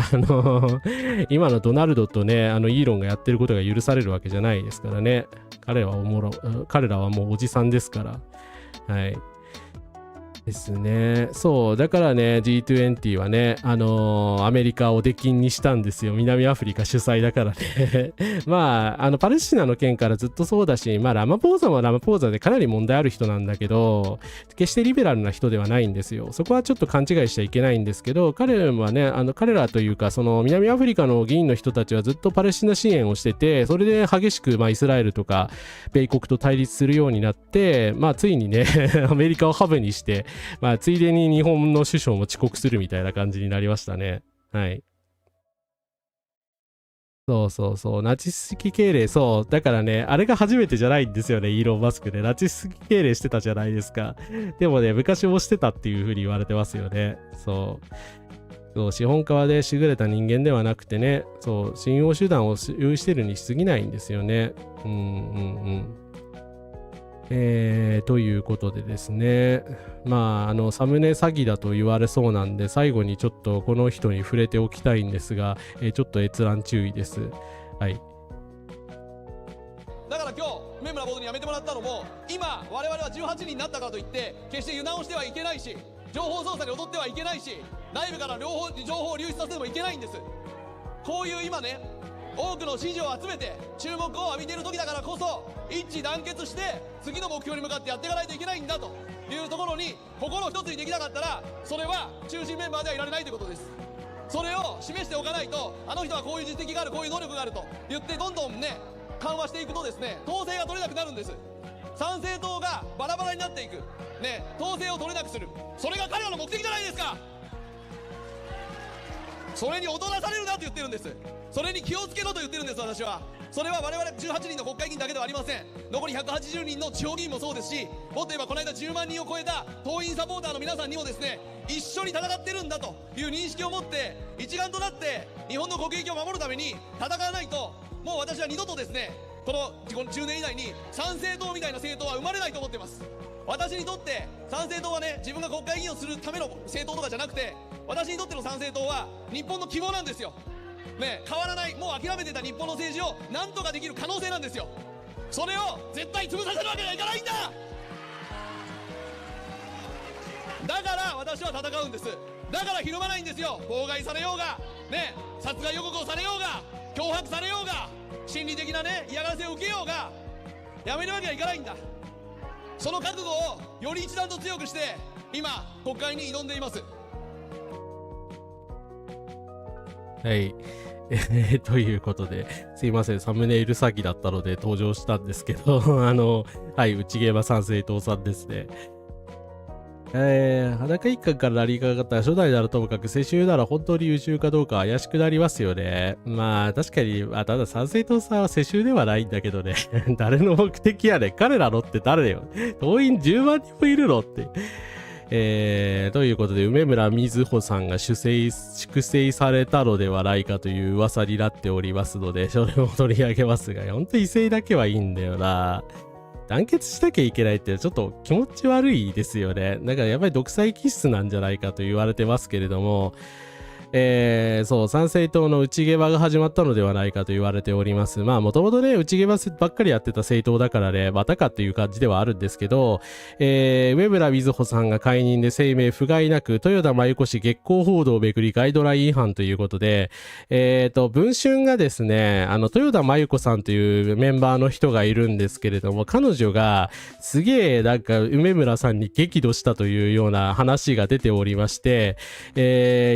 今のドナルドとね、イーロンがやってることが許されるわけじゃないですからね。彼らはもうおじさんですから。はい。ですね。そう。だからね、G20 はね、アメリカを出禁にしたんですよ。南アフリカ主催だからね。まあ、パレスチナの件からずっとそうだし、まあ、ラマポーザもラマポーザでかなり問題ある人なんだけど、決してリベラルな人ではないんですよ。そこはちょっと勘違いしちゃいけないんですけど、彼らというか、その南アフリカの議員の人たちはずっとパレスチナ支援をしてて、それで激しく、まあ、イスラエルとか、米国と対立するようになって、まあ、ついにね、アメリカをハブにして、まあ、ついでに日本の首相も遅刻するみたいな感じになりましたね。はい。そう。ナチス式敬礼、そう。だからね、あれが初めてじゃないんですよね、イーロン・マスクで。ナチス式敬礼してたじゃないですか。でもね、昔もしてたっていう風に言われてますよね。そう、資本家はね、優れた人間ではなくてね、そう、信用手段を用意してるに過ぎないんですよね。ということでですね、まあ、サムネ詐欺だと言われそうなんで、最後にちょっとこの人に触れておきたいんですが、ちょっと閲覧注意です。はい。だから今日、梅村ボードに辞めてもらったのも、今、我々は18人になったからといって、決して油断をしてはいけないし、情報操作に踊ってはいけないし、内部から情報を流出させてもいけないんです。こういう今ね、多くの支持を集めて注目を浴びている時だからこそ、一致団結して次の目標に向かってやっていかないといけないんだというところに心を一つにできなかったら、それは中心メンバーではいられないということです。それを示しておかないと、あの人はこういう実績がある、こういう能力があると言ってどんどんね緩和していくとですね、統制が取れなくなるんです。参政党がバラバラになっていく、ね、統制を取れなくする、それが彼らの目的じゃないですか。それに踊らされるなと言ってるんです。それに気をつけろと言ってるんです。私はそれは我々18人の国会議員だけではありません。残り180人の地方議員もそうですし、もっと言えばこの間10万人を超えた党員サポーターの皆さんにもですね、一緒に戦ってるんだという認識を持って一丸となって日本の国益を守るために戦わないと、もう私は二度とですね、この10年以内に参政党みたいな政党は生まれないと思っています。私にとって参政党はね、自分が国会議員をするための政党とかじゃなくて、私にとっての参政党は日本の希望なんですよ。ね、変わらない、もう諦めてた日本の政治を何とかできる可能性なんですよ。それを絶対潰させるわけにはいかないんだ。だから私は戦うんです。だからひるまないんですよ。妨害されようが、ね、殺害予告をされようが、脅迫されようが、心理的なね嫌がらせを受けようが、やめるわけにはいかないんだ。その覚悟をより一段と強くして今国会に挑んでいます。はい。ということで、すいません、サムネイル詐欺だったので登場したんですけど、はい、内ゲーマ参政党さんですね。裸一貫からラリーがかった初代ならともかく世襲なら本当に優秀かどうか怪しくなりますよね。まあ確かに、ただ参政党さんは世襲ではないんだけどね。誰の目的やねん。彼らのって誰よ。党員10万人もいるのって。ということで、梅村みずほさんが粛清されたのではないかという噂になっておりますので、それを取り上げますが、ほんと異性だけはいいんだよな。団結しなきゃいけないってちょっと気持ち悪いですよね。だからやっぱり独裁気質なんじゃないかと言われてますけれども、そう、参政党の内ゲバが始まったのではないかと言われております。まあ、もともとね、内ゲバばっかりやってた政党だからね、またかっていう感じではあるんですけど、梅村みずほさんが解任で声明不甲斐なく、豊田真由子氏月光報道をめぐりガイドライン違反ということで、文春がですね、豊田真由子さんというメンバーの人がいるんですけれども、彼女がすげえなんか梅村さんに激怒したというような話が出ておりまして、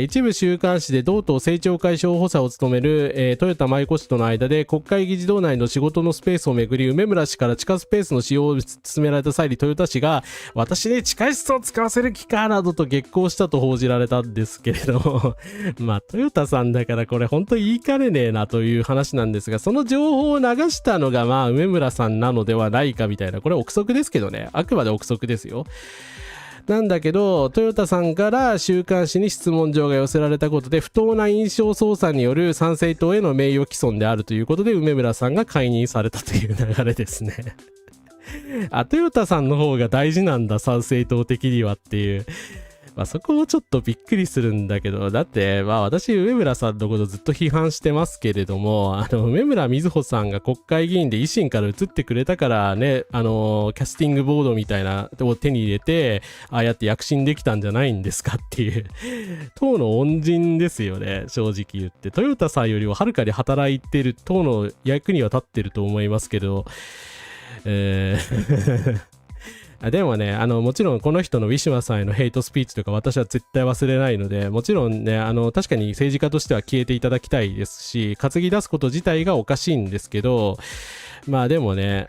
一部週刊誌で同党政調会長補佐を務める、豊田真由子氏との間で国会議事堂内の仕事のスペースをめぐり梅村氏から地下スペースの使用を進められた際に豊田氏が私に地下室を使わせる気かなどと激高したと報じられたんですけれどもまあ豊田さんだからこれ本当言いかねねえなという話なんですが、その情報を流したのがまあ梅村さんなのではないかみたいな、これ憶測ですけどね、あくまで憶測ですよ。なんだけど、トヨタさんから週刊誌に質問状が寄せられたことで、不当な印象操作による参政党への名誉毀損であるということで、梅村さんが解任されたという流れですね。トヨタさんの方が大事なんだ、参政党的にはっていう。まあそこもちょっとびっくりするんだけど、だってまあ私梅村さんのことずっと批判してますけれども、梅村みずほさんが国会議員で維新から移ってくれたからね、キャスティングボードみたいなを手に入れて、ああやって躍進できたんじゃないんですかっていう党の恩人ですよね、正直言って。トヨタさんよりははるかに働いてる、党の役には立ってると思いますけど、でもね、もちろんこの人のウィシュマさんへのヘイトスピーチとか私は絶対忘れないので、もちろんね、確かに政治家としては消えていただきたいですし、担ぎ出すこと自体がおかしいんですけど、まあでもね、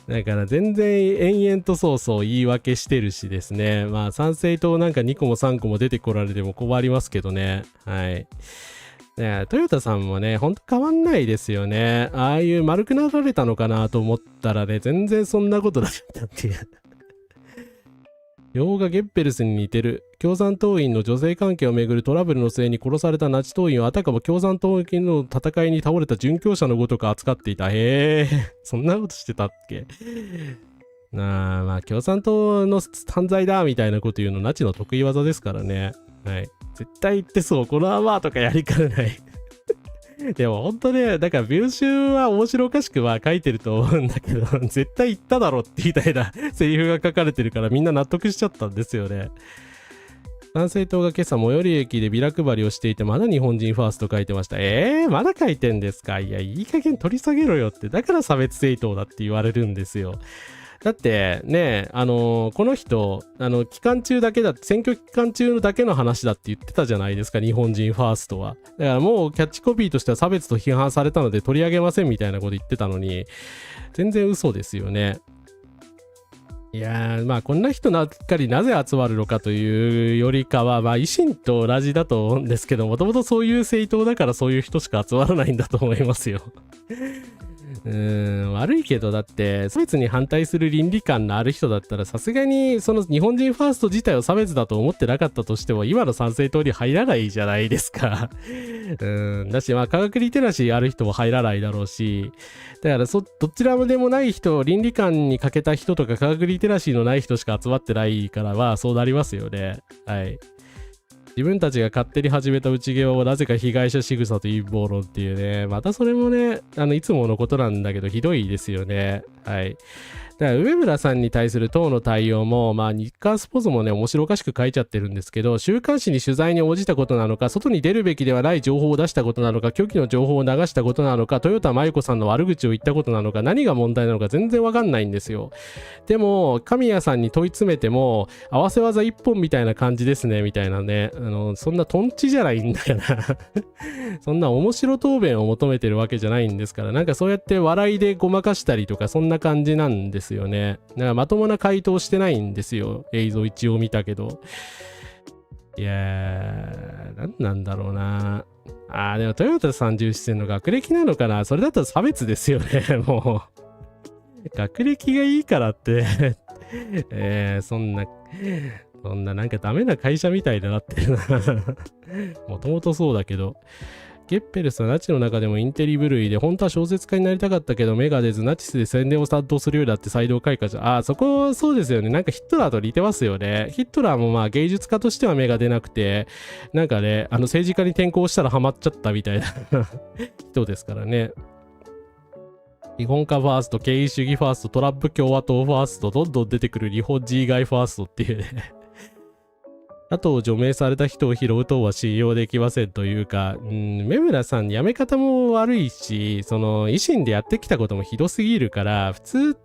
だから全然延々とそう言い訳してるしですね、まあ参政党なんか2個も3個も出てこられても困りますけどね、はい。ね、トヨタさんもね、ほんと変わんないですよね。ああいう丸くなられたのかなと思ったらね、全然そんなことだったっていう。ヨーガ・ゲッペルスに似てる。共産党員の女性関係をめぐるトラブルの末に殺されたナチ党員はあたかも共産党員の戦いに倒れた殉教者のごとく扱っていた。へえ、そんなことしてたっけ。まあ共産党の犯罪だみたいなこと言うのナチの得意技ですからね。はい。絶対言ってそう。このままとかやりかねない。でも本当ね、だから文春は面白おかしくは書いてると思うんだけど、絶対言っただろってみたいなセリフが書かれてるからみんな納得しちゃったんですよね。参政党が今朝最寄り駅でビラ配りをしていて、まだ日本人ファースト書いてました。まだ書いてんですか？いや、いい加減取り下げろよって。だから差別政党だって言われるんですよ。だってね、この人、期間中だけだって、選挙期間中だけの話だって言ってたじゃないですか、日本人ファーストは。だからもうキャッチコピーとしては差別と批判されたので取り上げませんみたいなこと言ってたのに、全然嘘ですよね。いやー、まあこんな人ばっかりなぜ集まるのかというよりかは、まあ維新と同じだと思うんですけど、もともとそういう政党だからそういう人しか集まらないんだと思いますよ。悪いけど、だって差別に反対する倫理観のある人だったら、さすがにその日本人ファースト自体を差別だと思ってなかったとしても今の参政党に入らないじゃないですか。だし、まあ科学リテラシーある人も入らないだろうし、だからどちらでもない人、倫理観に欠けた人とか科学リテラシーのない人しか集まってないから、まあそうなりますよね。はい。自分たちが勝手に始めた内側をなぜか被害者仕草と陰謀論っていうね、またそれもね、いつものことなんだけど、ひどいですよね。はい。だから上村さんに対する党の対応も、まあ、日刊スポーツもね、面白おかしく書いちゃってるんですけど、週刊誌に取材に応じたことなのか、外に出るべきではない情報を出したことなのか、虚偽の情報を流したことなのか、豊田真由子さんの悪口を言ったことなのか、何が問題なのか全然わかんないんですよ。でも、神谷さんに問い詰めても、合わせ技一本みたいな感じですね、みたいなね。そんなトンチじゃないんだよな。そんな面白答弁を求めてるわけじゃないんですから、なんかそうやって笑いでごまかしたりとか、そんな感じなんですよね。だからまともな回答してないんですよ。映像一応見たけど。いやー、なんなんだろうな。でもトヨタ三重視線の学歴なのかな。それだと差別ですよね、もう。学歴がいいからってそんななんかダメな会社みたいだなってるな。もともとそうだけど。ゲッペルスはナチの中でもインテリ部類で、本当は小説家になりたかったけど、目が出ず、ナチスで宣伝を担当するようだって才能開花じゃ、そこそうですよね。なんかヒットラーと似てますよね。ヒットラーもまあ芸術家としては目が出なくて、なんかね、政治家に転向したらハマっちゃったみたいな人ですからね。日本化ファースト、権威主義ファースト、トランプ共和党ファースト、どんどん出てくる日本人以外ファーストっていうね。あと除名された人を拾う党は信用できませんというか、目村さん辞め方も悪いし、その維新でやってきたこともひどすぎるから、普通って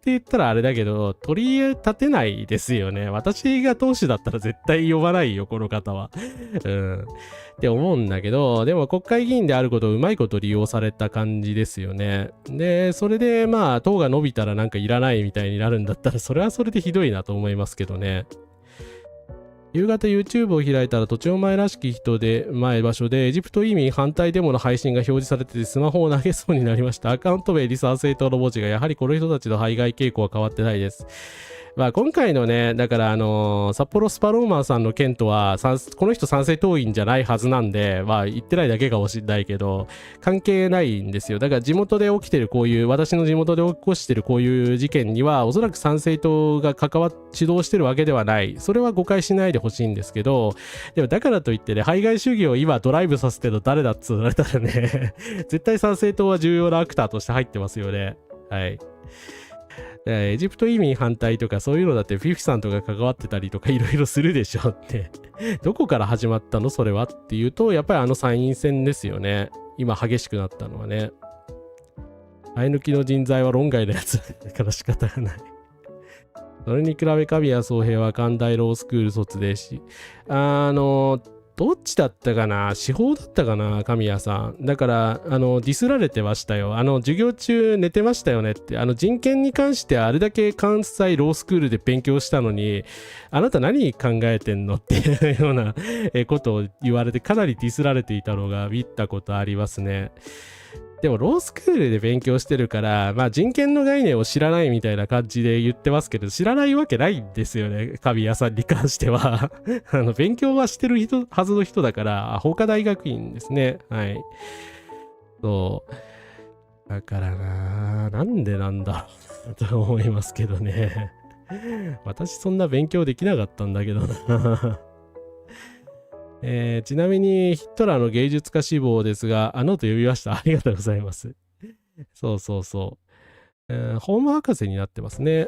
言ったらあれだけど、取り立てないですよね。私が党首だったら絶対呼ばないよ、この方は。って思うんだけど、でも国会議員であることをうまいこと利用された感じですよね。で、それでまあ党が伸びたらなんかいらないみたいになるんだったら、それはそれでひどいなと思いますけどね。夕方 YouTube を開いたら都庁前らしき人で場所でエジプト移民反対デモの配信が表示されててスマホを投げそうになりました。アカウント名リサー政党の文字がやはりこの人たちの排外傾向は変わってないです。まあ今回のね、だから札幌スパローマンさんの件とはこの人賛成党員じゃないはずなんで、まあ言ってないだけかもしれないけど、関係ないんですよ。だから地元で起きてるこういう、私の地元で起こしてるこういう事件には、おそらく賛成党が主導してるわけではない。それは誤解しないでほしいんですけど、でもだからといってね、排外主義を今ドライブさせてるの誰だっつられたらね、絶対賛成党は重要なアクターとして入ってますよね。はい。エジプト移民反対とかそういうのだってフィフィさんとか関わってたりとかいろいろするでしょってどこから始まったのそれはっていうと、やっぱり参院選ですよね。今激しくなったのはね。生え抜きの人材は論外のやつだから仕方がない。それに比べ神谷宗平は関大ロースクール卒でし、どっちだったかな、司法だったかな、神谷さん。だから、ディスられてましたよ。授業中寝てましたよねって。人権に関してあれだけ関西ロースクールで勉強したのに、あなた何考えてんのっていうようなことを言われて、かなりディスられていたのが見たことありますね。でもロースクールで勉強してるから、まあ人権の概念を知らないみたいな感じで言ってますけど、知らないわけないんですよね、神谷さんに関しては。勉強はしてるはずの人だから、法科大学院ですね。はい。そう。だからなんでなんだろうと思いますけどね。私そんな勉強できなかったんだけどな。ちなみにヒットラーの芸術家志望ですが、と呼びました。ありがとうございます。そうそうそう。ホーム博士になってますね。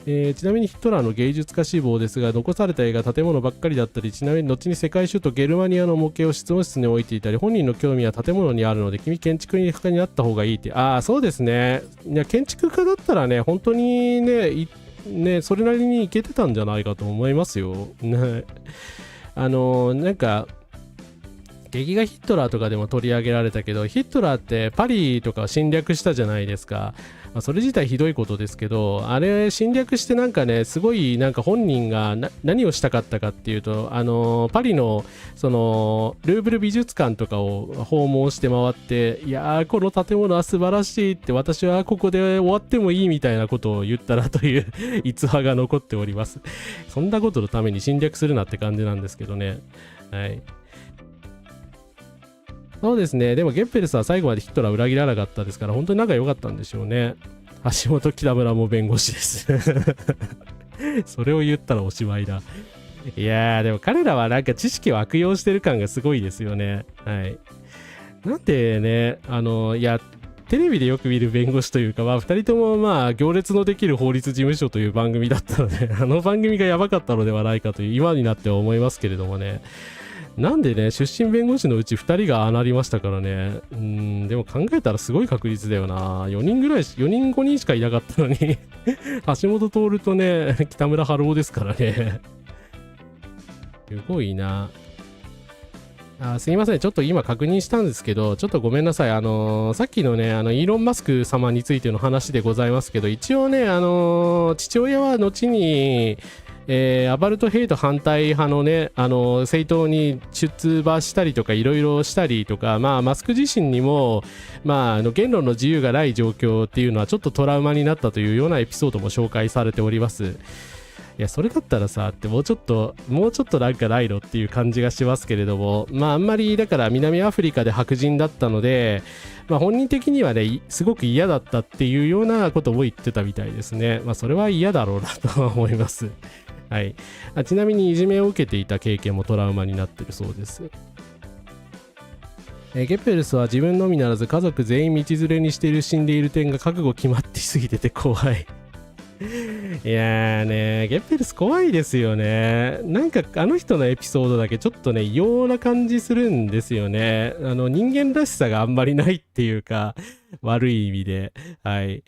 ちなみにヒットラーの芸術家志望ですが、残された絵が建物ばっかりだったり、ちなみに後に世界首都ゲルマニアの模型を執務室に置いていたり、本人の興味は建物にあるので、君建築家になった方がいいって。そうですね。いや、建築家だったらね、本当にね、それなりにいけてたんじゃないかと思いますよ。ね。なんか劇画ヒットラーとかでも取り上げられたけど、ヒットラーってパリとか侵略したじゃないですか。それ自体ひどいことですけど、あれ侵略してなんかね、すごいなんか本人が何をしたかったかっていうと、パリのそのルーブル美術館とかを訪問して回って、いやーこの建物は素晴らしいって、私はここで終わってもいいみたいなことを言ったらという逸話が残っております。そんなことのために侵略するなって感じなんですけどね。はい。そうですね。でもゲッペルスは最後までヒットラーを裏切らなかったですから、本当に仲良かったんでしょうね。橋本北村も弁護士です。それを言ったらおしまいだ。いやー、でも彼らはなんか知識を悪用してる感がすごいですよね。はい。なんでね、いや、テレビでよく見る弁護士というか、まあ、2人ともまあ、行列のできる法律事務所という番組だったので、あの番組がやばかったのではないかという、今になっては思いますけれどもね。なんでね、出身弁護士のうち2人がああなりましたからね。でも考えたらすごい確率だよな。4人5人しかいなかったのに橋本徹とね、北村春夫ですからね。すごいな。すいません。ちょっと今確認したんですけど、ちょっとごめんなさい。さっきのね、イーロン・マスク様についての話でございますけど、一応ね、父親は後に、アパルトヘイト反対派のね、政党に出馬したりとかいろいろしたりとか、まあ、マスク自身にも、まあ、言論の自由がない状況っていうのはちょっとトラウマになったというようなエピソードも紹介されております。いや、それだったらさ、ってもうちょっとなんかないのっていう感じがしますけれども、まあ、あんまり、だから南アフリカで白人だったので、まあ、本人的にはね、すごく嫌だったっていうようなことも言ってたみたいですね。まあ、それは嫌だろうなとは思います。はい。ちなみにいじめを受けていた経験もトラウマになってるそうです。ゲッペルスは自分のみならず家族全員道連れにして死んでいる点が覚悟決まってすぎてて怖い。いやーね、ゲッペルス怖いですよね。なんかあの人のエピソードだけちょっとね、異様な感じするんですよね。人間らしさがあんまりないっていうか、悪い意味で。はい。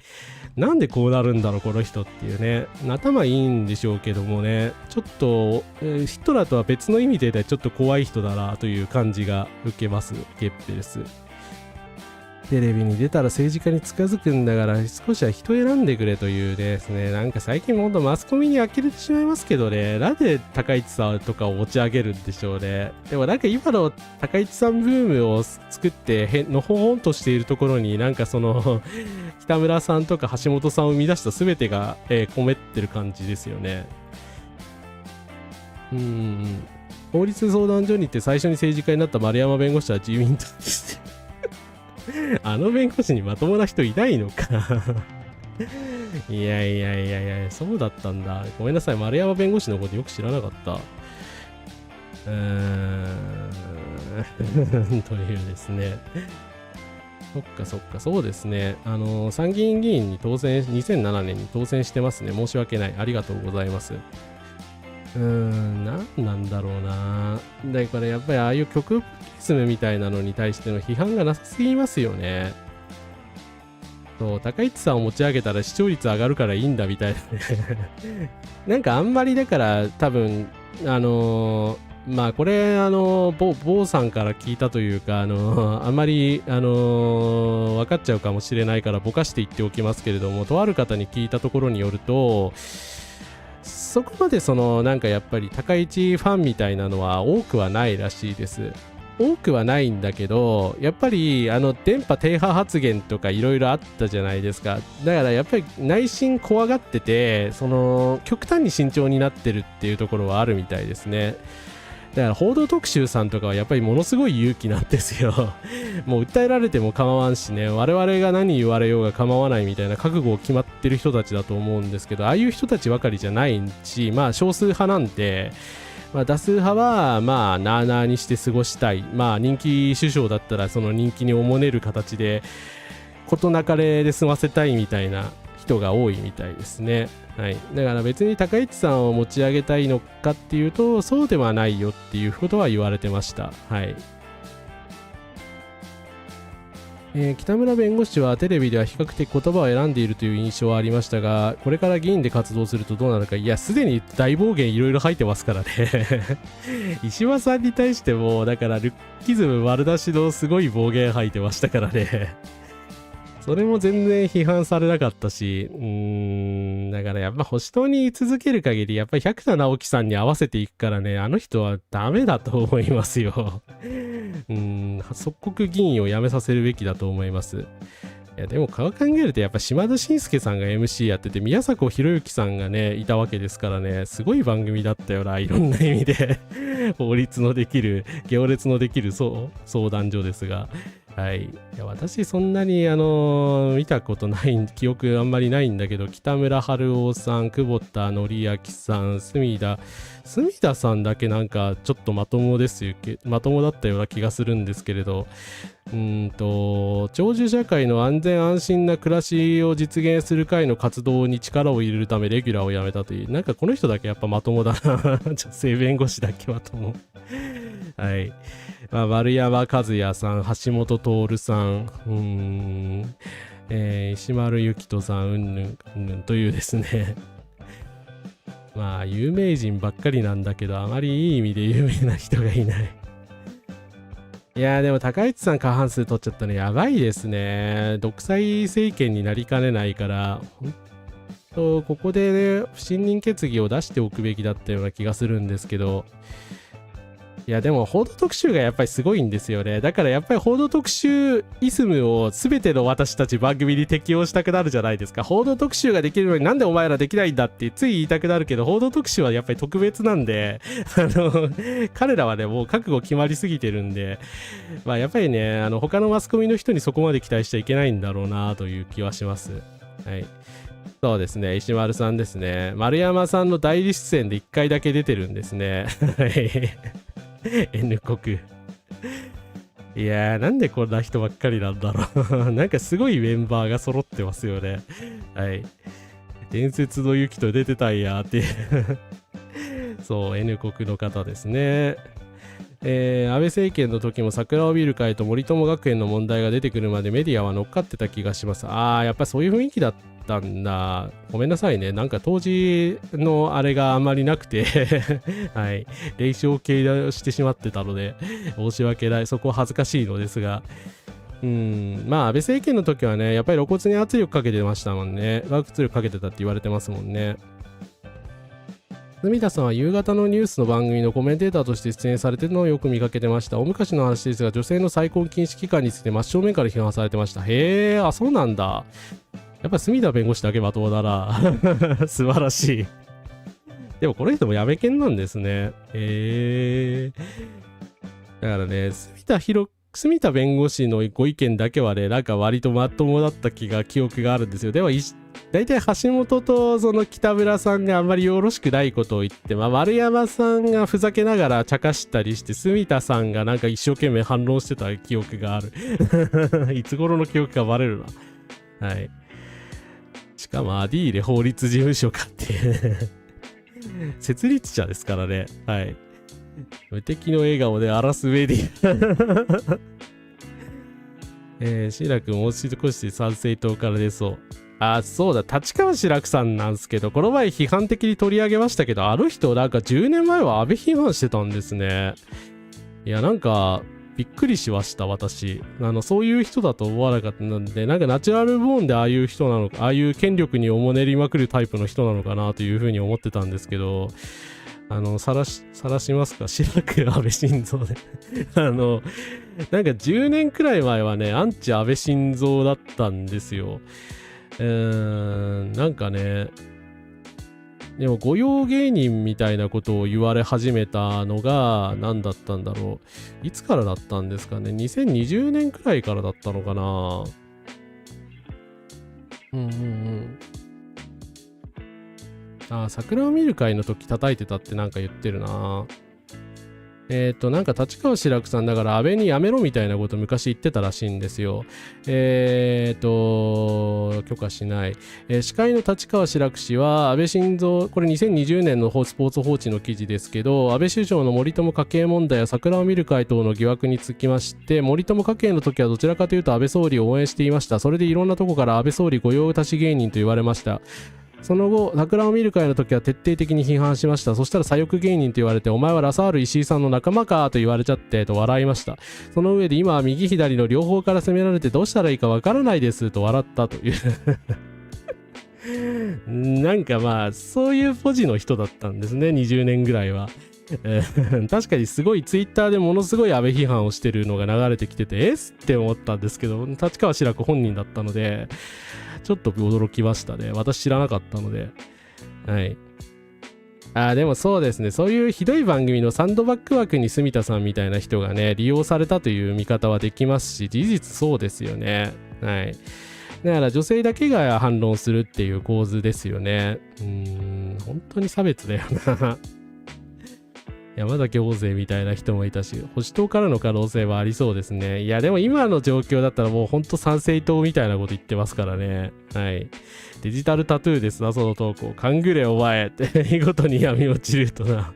なんでこうなるんだろう、この人っていうね。頭いいんでしょうけどもね、ちょっと、ヒトラーとは別の意味でちょっと怖い人だなという感じが受けます、ゲッペルス。テレビに出たら政治家に近づくんだから少しは人選んでくれというですね、なんか最近もほんとマスコミに呆れてしまいますけどね、なんで高市さんとかを持ち上げるんでしょうね。でもなんか今の高市さんブームを作ってのほほんとしているところになんかその北村さんとか橋本さんを生み出した全てが、込めってる感じですよね。法律相談所に行って最初に政治家になった丸山弁護士は自民党ですあの弁護士にまともな人いないのかいや、そうだったんだ。ごめんなさい、丸山弁護士のことよく知らなかった。というですね。そっか、そうですね。参議院議員に2007年に当選してますね。申し訳ない。ありがとうございます。なんだろうな。だからやっぱりああいう極右ポピュリズムみたいなのに対しての批判がなさすぎますよね。そう、高市さんを持ち上げたら視聴率上がるからいいんだみたいなね。なんかあんまりだから多分、まあこれ坊さんから聞いたというか、あんまり分かっちゃうかもしれないからぼかして言っておきますけれども、とある方に聞いたところによると、そこまでなんかやっぱり高市ファンみたいなのは多くはないらしいです。多くはないんだけど、やっぱり電波低波発言とかいろいろあったじゃないですか。だからやっぱり内心怖がってて、極端に慎重になってるっていうところはあるみたいですね。だから報道特集さんとかはやっぱりものすごい勇気なんですよもう訴えられても構わんしね、我々が何言われようが構わないみたいな覚悟を決まってる人たちだと思うんですけど、ああいう人たちばかりじゃないし、まあ少数派なんで、まあ、多数派はまあなあなあにして過ごしたい、まあ人気首相だったらその人気におもねる形で事なかれで済ませたいみたいな人が多いみたいですね。はい、だから別に高市さんを持ち上げたいのかっていうとそうではないよっていうことは言われてました。はい。北村弁護士はテレビでは比較的言葉を選んでいるという印象はありましたが、これから議員で活動するとどうなるか。いや、すでに大暴言いろいろ吐いてますからね石破さんに対してもだからルッキズム丸出しのすごい暴言吐いてましたからねそれも全然批判されなかったし、だからやっぱ保守党に居続ける限りやっぱり百田直樹さんに合わせていくからね、あの人はダメだと思いますよ即刻議員を辞めさせるべきだと思います。いやでも考えるとやっぱ島田紳介さんが MC やってて宮迫博之さんがねいたわけですからね、すごい番組だったよな、いろんな意味で法律のできる行列のできる相談所ですが、はい。いや、私そんなに見たことない記憶あんまりないんだけど、北村春夫さん、久保田紀明さん、隅田さんだけなんかちょっとまともだったような気がするんですけれど、長寿社会の安全安心な暮らしを実現する会の活動に力を入れるためレギュラーを辞めたという、なんかこの人だけやっぱまともだな。女性弁護士だけまとも。はい。まあ、丸山和也さん、橋本徹さん、石丸由紀人さん、うんぬんというですね。まあ、有名人ばっかりなんだけど、あまりいい意味で有名な人がいない。いやー、でも高市さん過半数取っちゃったのやばいですね。独裁政権になりかねないから、本当ここでね、不信任決議を出しておくべきだったような気がするんですけど、いやでも報道特集がやっぱりすごいんですよね。だからやっぱり報道特集イズムを全ての私たち番組に適用したくなるじゃないですか。報道特集ができるのになんでお前らできないんだってつい言いたくなるけど、報道特集はやっぱり特別なんで、彼らはねもう覚悟決まりすぎてるんで、まあやっぱりね他のマスコミの人にそこまで期待しちゃいけないんだろうなという気はします。はい。そうですね、石丸さんですね。丸山さんの代理出演で1回だけ出てるんですね。はい。N 国。いやー、なんでこんな人ばっかりなんだろう。なんかすごいメンバーが揃ってますよね。はい。伝説の雪と出てたんやーって。そう、N 国の方ですね。安倍政権の時も桜を見る会と森友学園の問題が出てくるまでメディアは乗っかってた気がします。やっぱそういう雰囲気だったんだ。ごめんなさいね。なんか当時のあれがあんまりなくて、はい。霊障系してしまってたので、申し訳ない。そこは恥ずかしいのですが。まあ安倍政権の時はね、やっぱり露骨に圧力かけてましたもんね。圧力かけてたって言われてますもんね。住田さんは夕方のニュースの番組のコメンテーターとして出演されているのをよく見かけてました。大昔の話ですが、女性の再婚禁止期間について真正面から批判されてました。へー、そうなんだ。やっぱ住田弁護士だけまともだな。素晴らしい。でもこの人もやめけんなんですね。だからね、住田弁護士のご意見だけはね、なんか割とまともだった記憶があるんですよ。でも大体橋本とその北村さんがあんまりよろしくないことを言って、丸山さんがふざけながら茶化したりして、住田さんがなんか一生懸命反論してた記憶がある。いつ頃の記憶かバレるな。はい。しかもアディーレ法律事務所かって設立者ですからね。はい。無敵の笑顔で荒らすメディア。志らくもう少し参政党から出そう。そうだ、立川志らくさんなんですけど、この前批判的に取り上げましたけど、あの人なんか10年前は安倍批判してたんですね。いや、なんか、びっくりしました、私。そういう人だと思わなかったので、なんかナチュラルボーンでああいう人なのか、ああいう権力におもねりまくるタイプの人なのかなというふうに思ってたんですけど、晒しますか、志らく安倍晋三で。なんか10年くらい前はね、アンチ安倍晋三だったんですよ。なんかね、でも御用芸人みたいなことを言われ始めたのが何だったんだろう。いつからだったんですかね。2020年くらいからだったのかな。桜を見る会の時叩いてたってなんか言ってるな。なんか立川志らくさんだから安倍にやめろみたいなこと昔言ってたらしいんですよ。許可しない。司会の立川志らく氏は安倍晋三、これ2020年のスポーツ報知の記事ですけど、安倍首相の森友家計問題や桜を見る会等の疑惑につきまして、森友家計の時はどちらかというと安倍総理を応援していました。それでいろんなとこから安倍総理御用達芸人と言われました。その後、桜を見る会の時は徹底的に批判しました。そしたら左翼芸人と言われて、お前はラサール石井さんの仲間かと言われちゃってと笑いました。その上で今は右左の両方から攻められてどうしたらいいかわからないですと笑ったというなんかまあそういうポジの人だったんですね、20年ぐらいは。確かにすごいツイッターでものすごい安倍批判をしてるのが流れてきててって思ったんですけど、立川志らく本人だったのでちょっと驚きましたね。私知らなかったので。はい。でもそうですね。そういうひどい番組のサンドバッグ枠に住田さんみたいな人がね、利用されたという見方はできますし、事実そうですよね。はい。だから女性だけが反論するっていう構図ですよね。本当に差別だよな。山崎大勢みたいな人もいたし、保守党からの可能性はありそうですね。いや、でも今の状況だったらもう本当参政党みたいなこと言ってますからね。はい。デジタルタトゥーですな、その投稿。勘ぐれお前って見事に闇落ちるとな。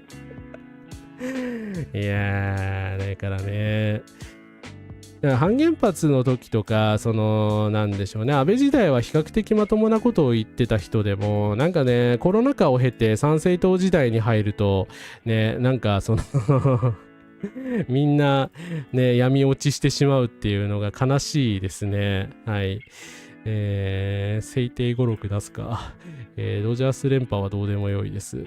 いやー、だからね。反原発の時とか、なんでしょうね、安倍時代は比較的まともなことを言ってた人でも、なんかね、コロナ禍を経て参政党時代に入ると、ね、なんかみんな、ね、闇落ちしてしまうっていうのが悲しいですね。はい。推定語録出すか。ドジャース連覇はどうでもよいです。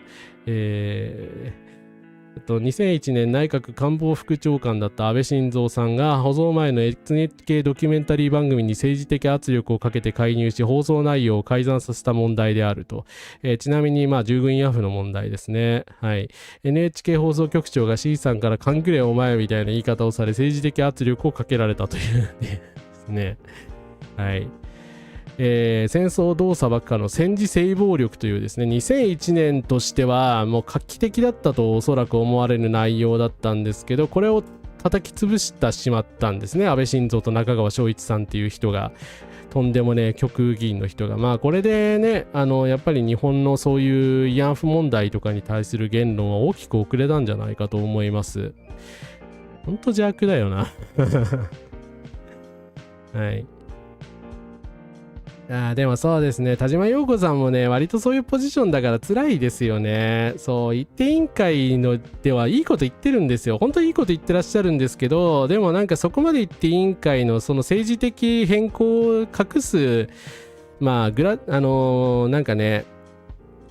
2001年内閣官房副長官だった安倍晋三さんが放送前の NHK ドキュメンタリー番組に政治的圧力をかけて介入し放送内容を改ざんさせた問題であると、ちなみに従軍ヤフの問題ですね。はい。NHK 放送局長が C さんから勘ぐれお前みたいな言い方をされ政治的圧力をかけられたというですね。はい。戦争動作ばっかの戦時性暴力というですね、2001年としてはもう画期的だったとおそらく思われる内容だったんですけど、これを叩き潰してしまったんですね。安倍晋三と中川昭一さんっていう人が、とんでもね極右議員の人が、これでね、やっぱり日本のそういう慰安婦問題とかに対する言論は大きく遅れたんじゃないかと思います。ほんと邪悪だよな。はい。でもそうですね、田島陽子さんもね、割とそういうポジションだから辛いですよね。そう、一定委員会のではいいこと言ってるんですよ。本当にいいこと言ってらっしゃるんですけど、でもなんかそこまで一定委員会のその政治的変更を隠す、なんかね、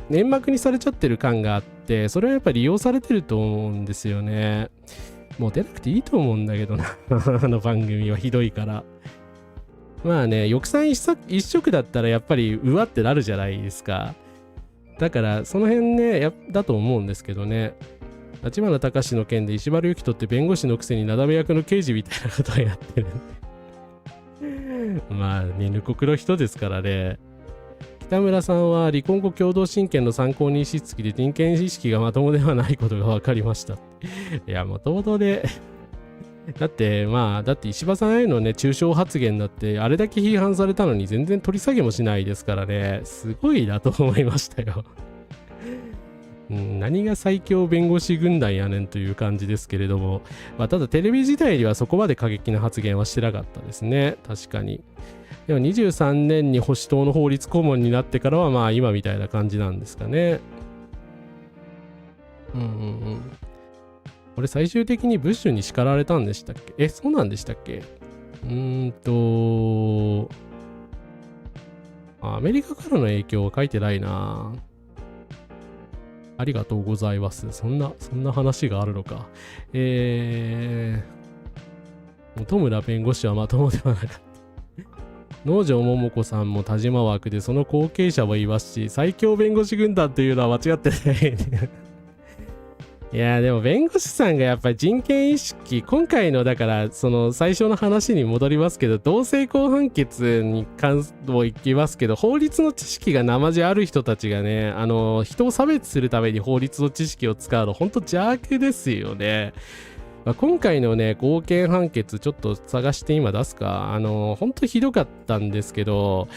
粘膜にされちゃってる感があって、それはやっぱり利用されてると思うんですよね。もう出なくていいと思うんだけどな。あの番組はひどいから。抑散一色だったらやっぱりうわってなるじゃないですか。だからその辺ね、だと思うんですけどね。立花隆の件で石原由紀人って弁護士のくせになだめ役の刑事みたいなことをやってるぬこくの人ですからね。北村さんは離婚後共同親権の参考人しつきで人権意識がまともではないことが分かりました。いや、もともとでだって石破さんへのね、中傷発言だって、あれだけ批判されたのに全然取り下げもしないですからね、すごいなと思いましたよ。何が最強弁護士軍団やねんという感じですけれども、ただテレビ時代にはそこまで過激な発言はしてなかったですね、確かに。でも23年に保守党の法律顧問になってからは今みたいな感じなんですかね。これ最終的にブッシュに叱られたんでしたっけ？そうなんでしたっけ？アメリカからの影響は書いてないな。ありがとうございます。そんな話があるのか。本村弁護士はまともではなかった。能條桃子さんも田島枠でその後継者もいますし、最強弁護士軍団というのは間違ってない。いやでも弁護士さんがやっぱり人権意識、今回のだからその最初の話に戻りますけど、同性婚判決に関していきますけど、法律の知識が生地ある人たちがね、人を差別するために法律の知識を使うの本当邪悪ですよね。今回のね合憲判決ちょっと探して今出すか。本当ひどかったんですけど、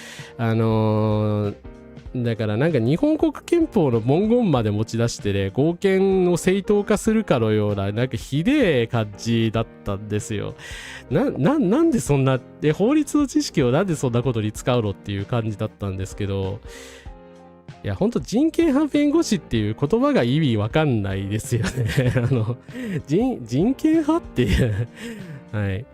だからなんか日本国憲法の文言まで持ち出してね、合憲を正当化するかのようななんかひでえ感じだったんですよ。なんでそんな法律の知識をなんでそんなことに使うのっていう感じだったんですけど、いや本当人権派弁護士っていう言葉が意味わかんないですよね。人権派っていうはい。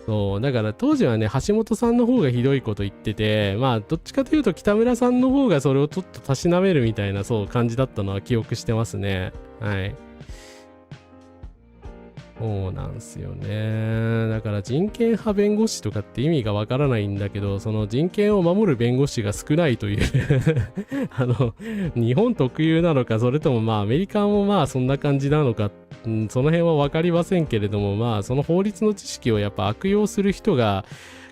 そうだから当時はね、橋本さんの方がひどいこと言ってて、どっちかというと北村さんの方がそれをちょっとたしなめるみたいな感じだったのは記憶してますね。はい。そうなんすよね。だから人権派弁護士とかって意味がわからないんだけど、その人権を守る弁護士が少ないという日本特有なのか、それともまあアメリカもまあそんな感じなのか、その辺はわかりませんけれども、まあその法律の知識をやっぱ悪用する人が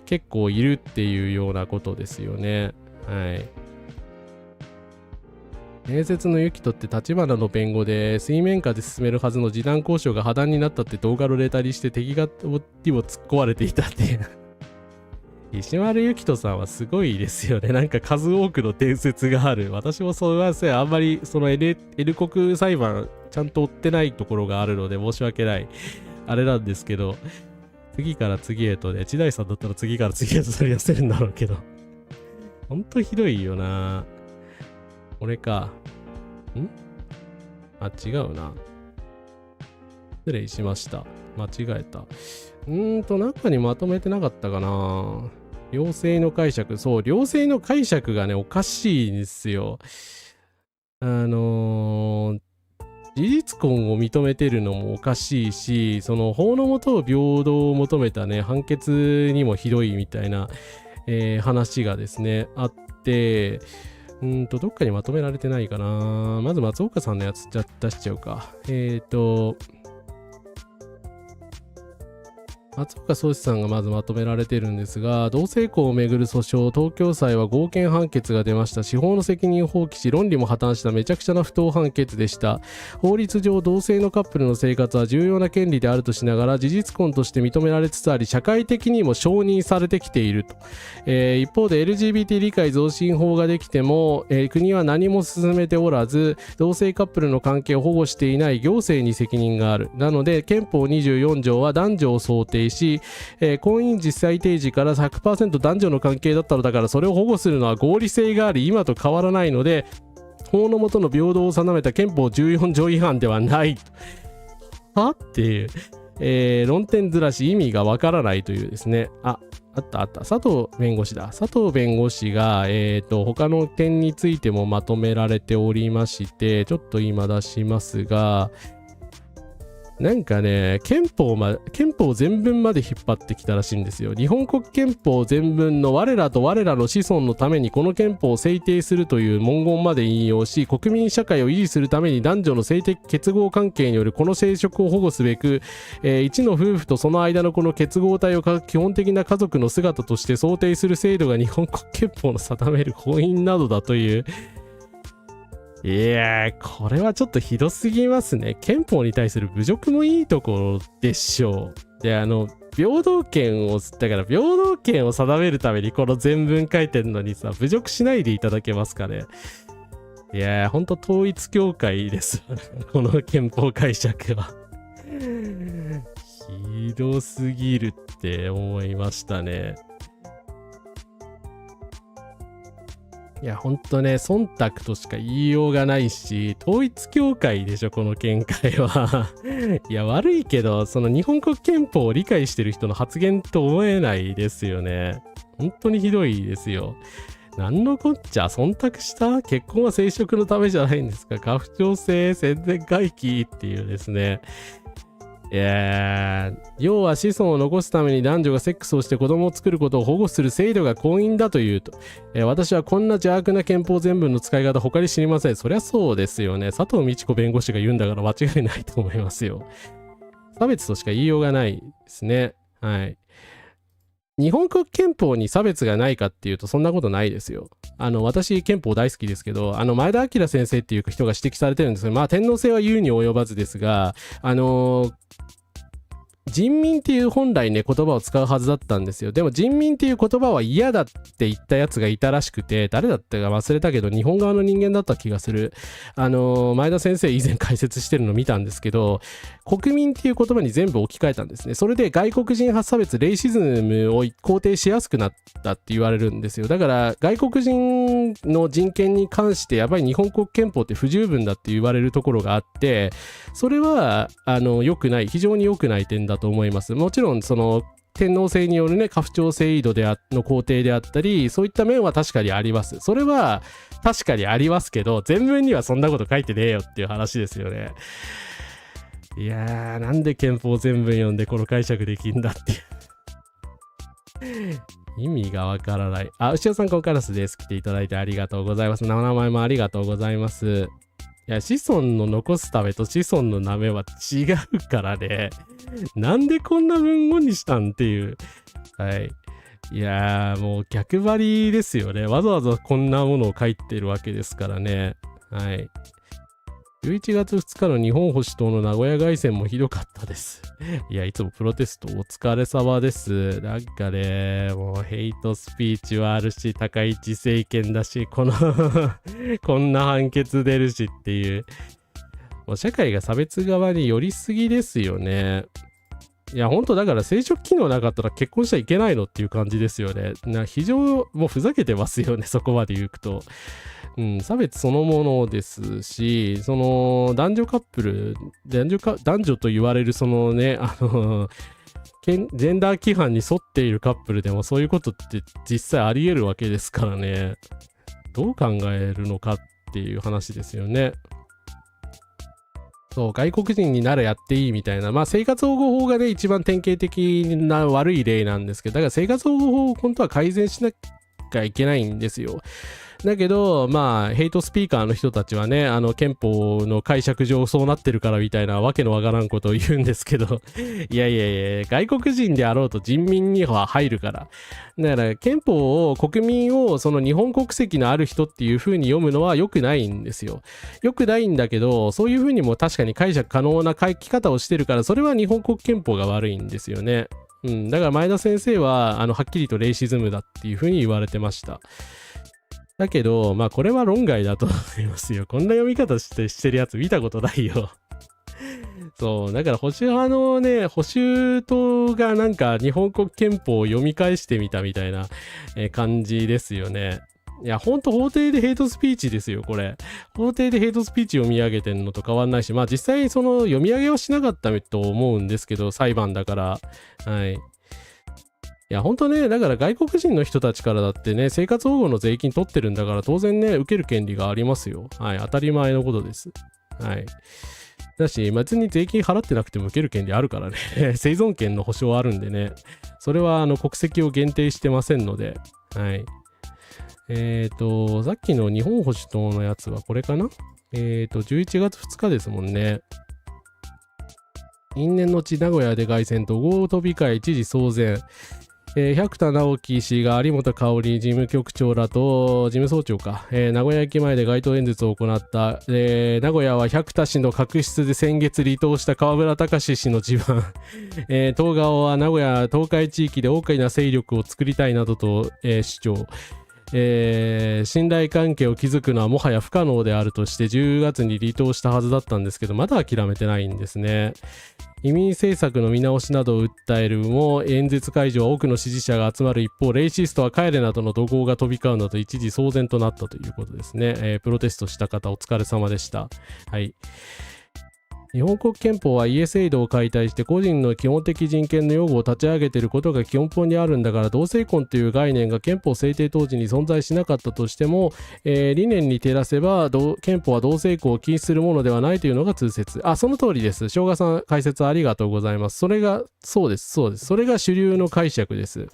結構いるっていうようなことですよね。はい。伝説のユキトって立花の弁護で水面下で進めるはずの示談交渉が破談になったって動画のレタリして敵が手を突っ込まれていたっていう石丸ユキトさんはすごいですよね。なんか数多くの伝説がある。私もそうはあんまりその L 国裁判ちゃんと追ってないところがあるので申し訳ないあれなんですけど、次から次へとね、千代さんだったら次から次へと取り出せるんだろうけどほんとひどいよな。これか。違うな。失礼しました。間違えた。中にまとめてなかったかな。両性の解釈。そう、両性の解釈がね、おかしいんですよ。事実婚を認めてるのもおかしいし、その法の下を平等を求めたね、判決にもひどいみたいな、話がですね、あって、どっかにまとめられてないかな。まず松岡さんのやつ出しちゃうか。松岡宗志さんがまずまとめられてるんですが、同性婚をめぐる訴訟、東京裁は合憲判決が出ました。司法の責任を放棄し、論理も破綻しためちゃくちゃな不当判決でした。法律上、同性のカップルの生活は重要な権利であるとしながら、事実婚として認められつつあり、社会的にも承認されてきていると。一方で LGBT 理解増進法ができても、国は何も進めておらず、同性カップルの関係を保護していない行政に責任がある。なので、憲法24条は男女を想定し、婚姻実際提示から 100% 男女の関係だったのだからそれを保護するのは合理性があり今と変わらないので法の下の平等を定めた憲法14条違反ではないはっていう、論点ずらし意味がわからないというですね。あった佐藤弁護士だ。佐藤弁護士が他の点についてもまとめられておりまして、ちょっと今出しますが、なんかね、憲法全文まで引っ張ってきたらしいんですよ。日本国憲法全文の我らと我らの子孫のためにこの憲法を制定するという文言まで引用し、国民社会を維持するために男女の性的結合関係によるこの生殖を保護すべく、一の夫婦とその間のこの結合体を基本的な家族の姿として想定する制度が日本国憲法の定める婚姻などだという。いやー、これはちょっとひどすぎますね。憲法に対する侮辱もいいところでしょう。で、平等権を定めるためにこの全文書いてんのにさ、侮辱しないでいただけますかね。いやー、ほんと統一教会です。この憲法解釈は。ひどすぎるって思いましたね。いや、ほんとね、忖度としか言いようがないし、統一教会でしょ、この見解は。いや、悪いけど、その日本国憲法を理解してる人の発言と思えないですよね。本当にひどいですよ。なんのこっちゃ、忖度した結婚は生殖のためじゃないんですか。家父長制、宣伝回帰っていうですね。要は子孫を残すために男女がセックスをして子供を作ることを保護する制度が婚姻だというと、私はこんな邪悪な憲法全文の使い方他に知りません。そりゃそうですよね。佐藤美智子弁護士が言うんだから間違いないと思いますよ。差別としか言いようがないですね。はい。日本国憲法に差別がないかっていうとそんなことないですよ。私憲法大好きですけど、前田明先生っていう人が指摘されてるんですけど、まあ天皇制は言うに及ばずですが、人民っていう本来ね言葉を使うはずだったんですよ。でも人民っていう言葉は嫌だって言ったやつがいたらしくて、誰だったか忘れたけど日本側の人間だった気がする。前田先生以前解説してるの見たんですけど、国民っていう言葉に全部置き換えたんですね。それで外国人派差別レイシズムを肯定しやすくなったって言われるんですよ。だから外国人の人権に関してやっぱり日本国憲法って不十分だって言われるところがあって、それは良くない、非常に良くない点だと思います。もちろんその天皇制によるね家父長制度の肯定であったり、そういった面は確かにあります。それは確かにありますけど、全文にはそんなこと書いてねえよっていう話ですよね。いやー、なんで憲法全部読んでこの解釈できんだっていう意味がわからない。あ、牛尾さん、コンカラスです。来ていただいてありがとうございます。名前もありがとうございます。いや、子孫の残すためと子孫のなめは違うからね。なんでこんな文言にしたんっていう。はい。いやー、もう逆張りですよね。わざわざこんなものを書いてるわけですからね。はい。11月2日の日本保守党の名古屋凱旋もひどかったです。いや、いつもプロテストお疲れ様です。なんかね、もうヘイトスピーチはあるし、高市政権だし、こんな判決出るしっていう。もう社会が差別側に寄りすぎですよね。いや、ほんとだから生殖機能なかったら結婚しちゃいけないのっていう感じですよね。非常、もうふざけてますよね、そこまで言うと。差別そのものですし、その男女カップル、男女と言われるそのね、ジェンダー規範に沿っているカップルでもそういうことって実際あり得るわけですからね。どう考えるのかっていう話ですよね。そう、外国人にならやっていいみたいな、まあ生活保護法がね、一番典型的な悪い例なんですけど、だから生活保護法を本当は改善しなきゃいけないんですよ。だけど、まあ、ヘイトスピーカーの人たちはね、憲法の解釈上そうなってるからみたいなわけのわからんことを言うんですけど、いやいやいや、外国人であろうと人民には入るから。だから、憲法を、国民を、その日本国籍のある人っていう風に読むのは良くないんですよ。良くないんだけど、そういう風にも確かに解釈可能な書き方をしてるから、それは日本国憲法が悪いんですよね。だから前田先生は、はっきりとレイシズムだっていう風に言われてました。だけど、まあこれは論外だと思いますよ。こんな読み方してるやつ見たことないよ。そう、だから保守派のね、保守党がなんか日本国憲法を読み返してみたみたいな感じですよね。いや、ほんと法廷でヘイトスピーチですよ、これ。法廷でヘイトスピーチ読み上げてんのと変わんないし、まあ実際その読み上げはしなかったと思うんですけど、裁判だから。はい。いや、ほんとね、だから外国人の人たちからだってね、生活保護の税金取ってるんだから当然ね、受ける権利がありますよ。はい、当たり前のことです。はい。だし、別に税金払ってなくても受ける権利あるからね。生存権の保障あるんでね。それは国籍を限定してませんので。はい。さっきの日本保守党のやつはこれかな11月2日ですもんね。因縁の地名古屋で凱旋と合飛び会知事騒然。百田直樹氏が有本香織事務局長らと事務総長か、名古屋駅前で街頭演説を行った、名古屋は百田氏の確執で先月離党した河村隆氏の地盤、東側は名古屋東海地域で大きな勢力を作りたいなどと、主張。信頼関係を築くのはもはや不可能であるとして10月に離党したはずだったんですけど、まだ諦めてないんですね。移民政策の見直しなどを訴えるも、演説会場は多くの支持者が集まる一方、レイシストは帰れなどの怒号が飛び交うなど一時騒然となったということですね。プロテストした方お疲れ様でした。はい。日本国憲法はイエスエイドを解体して個人の基本的人権の擁護を立ち上げていることが基本にあるんだから、同性婚という概念が憲法制定当時に存在しなかったとしても、理念に照らせば憲法は同性婚を禁止するものではないというのが通説。その通りです。生姜さん解説ありがとうございます。そうです。それが主流の解釈です。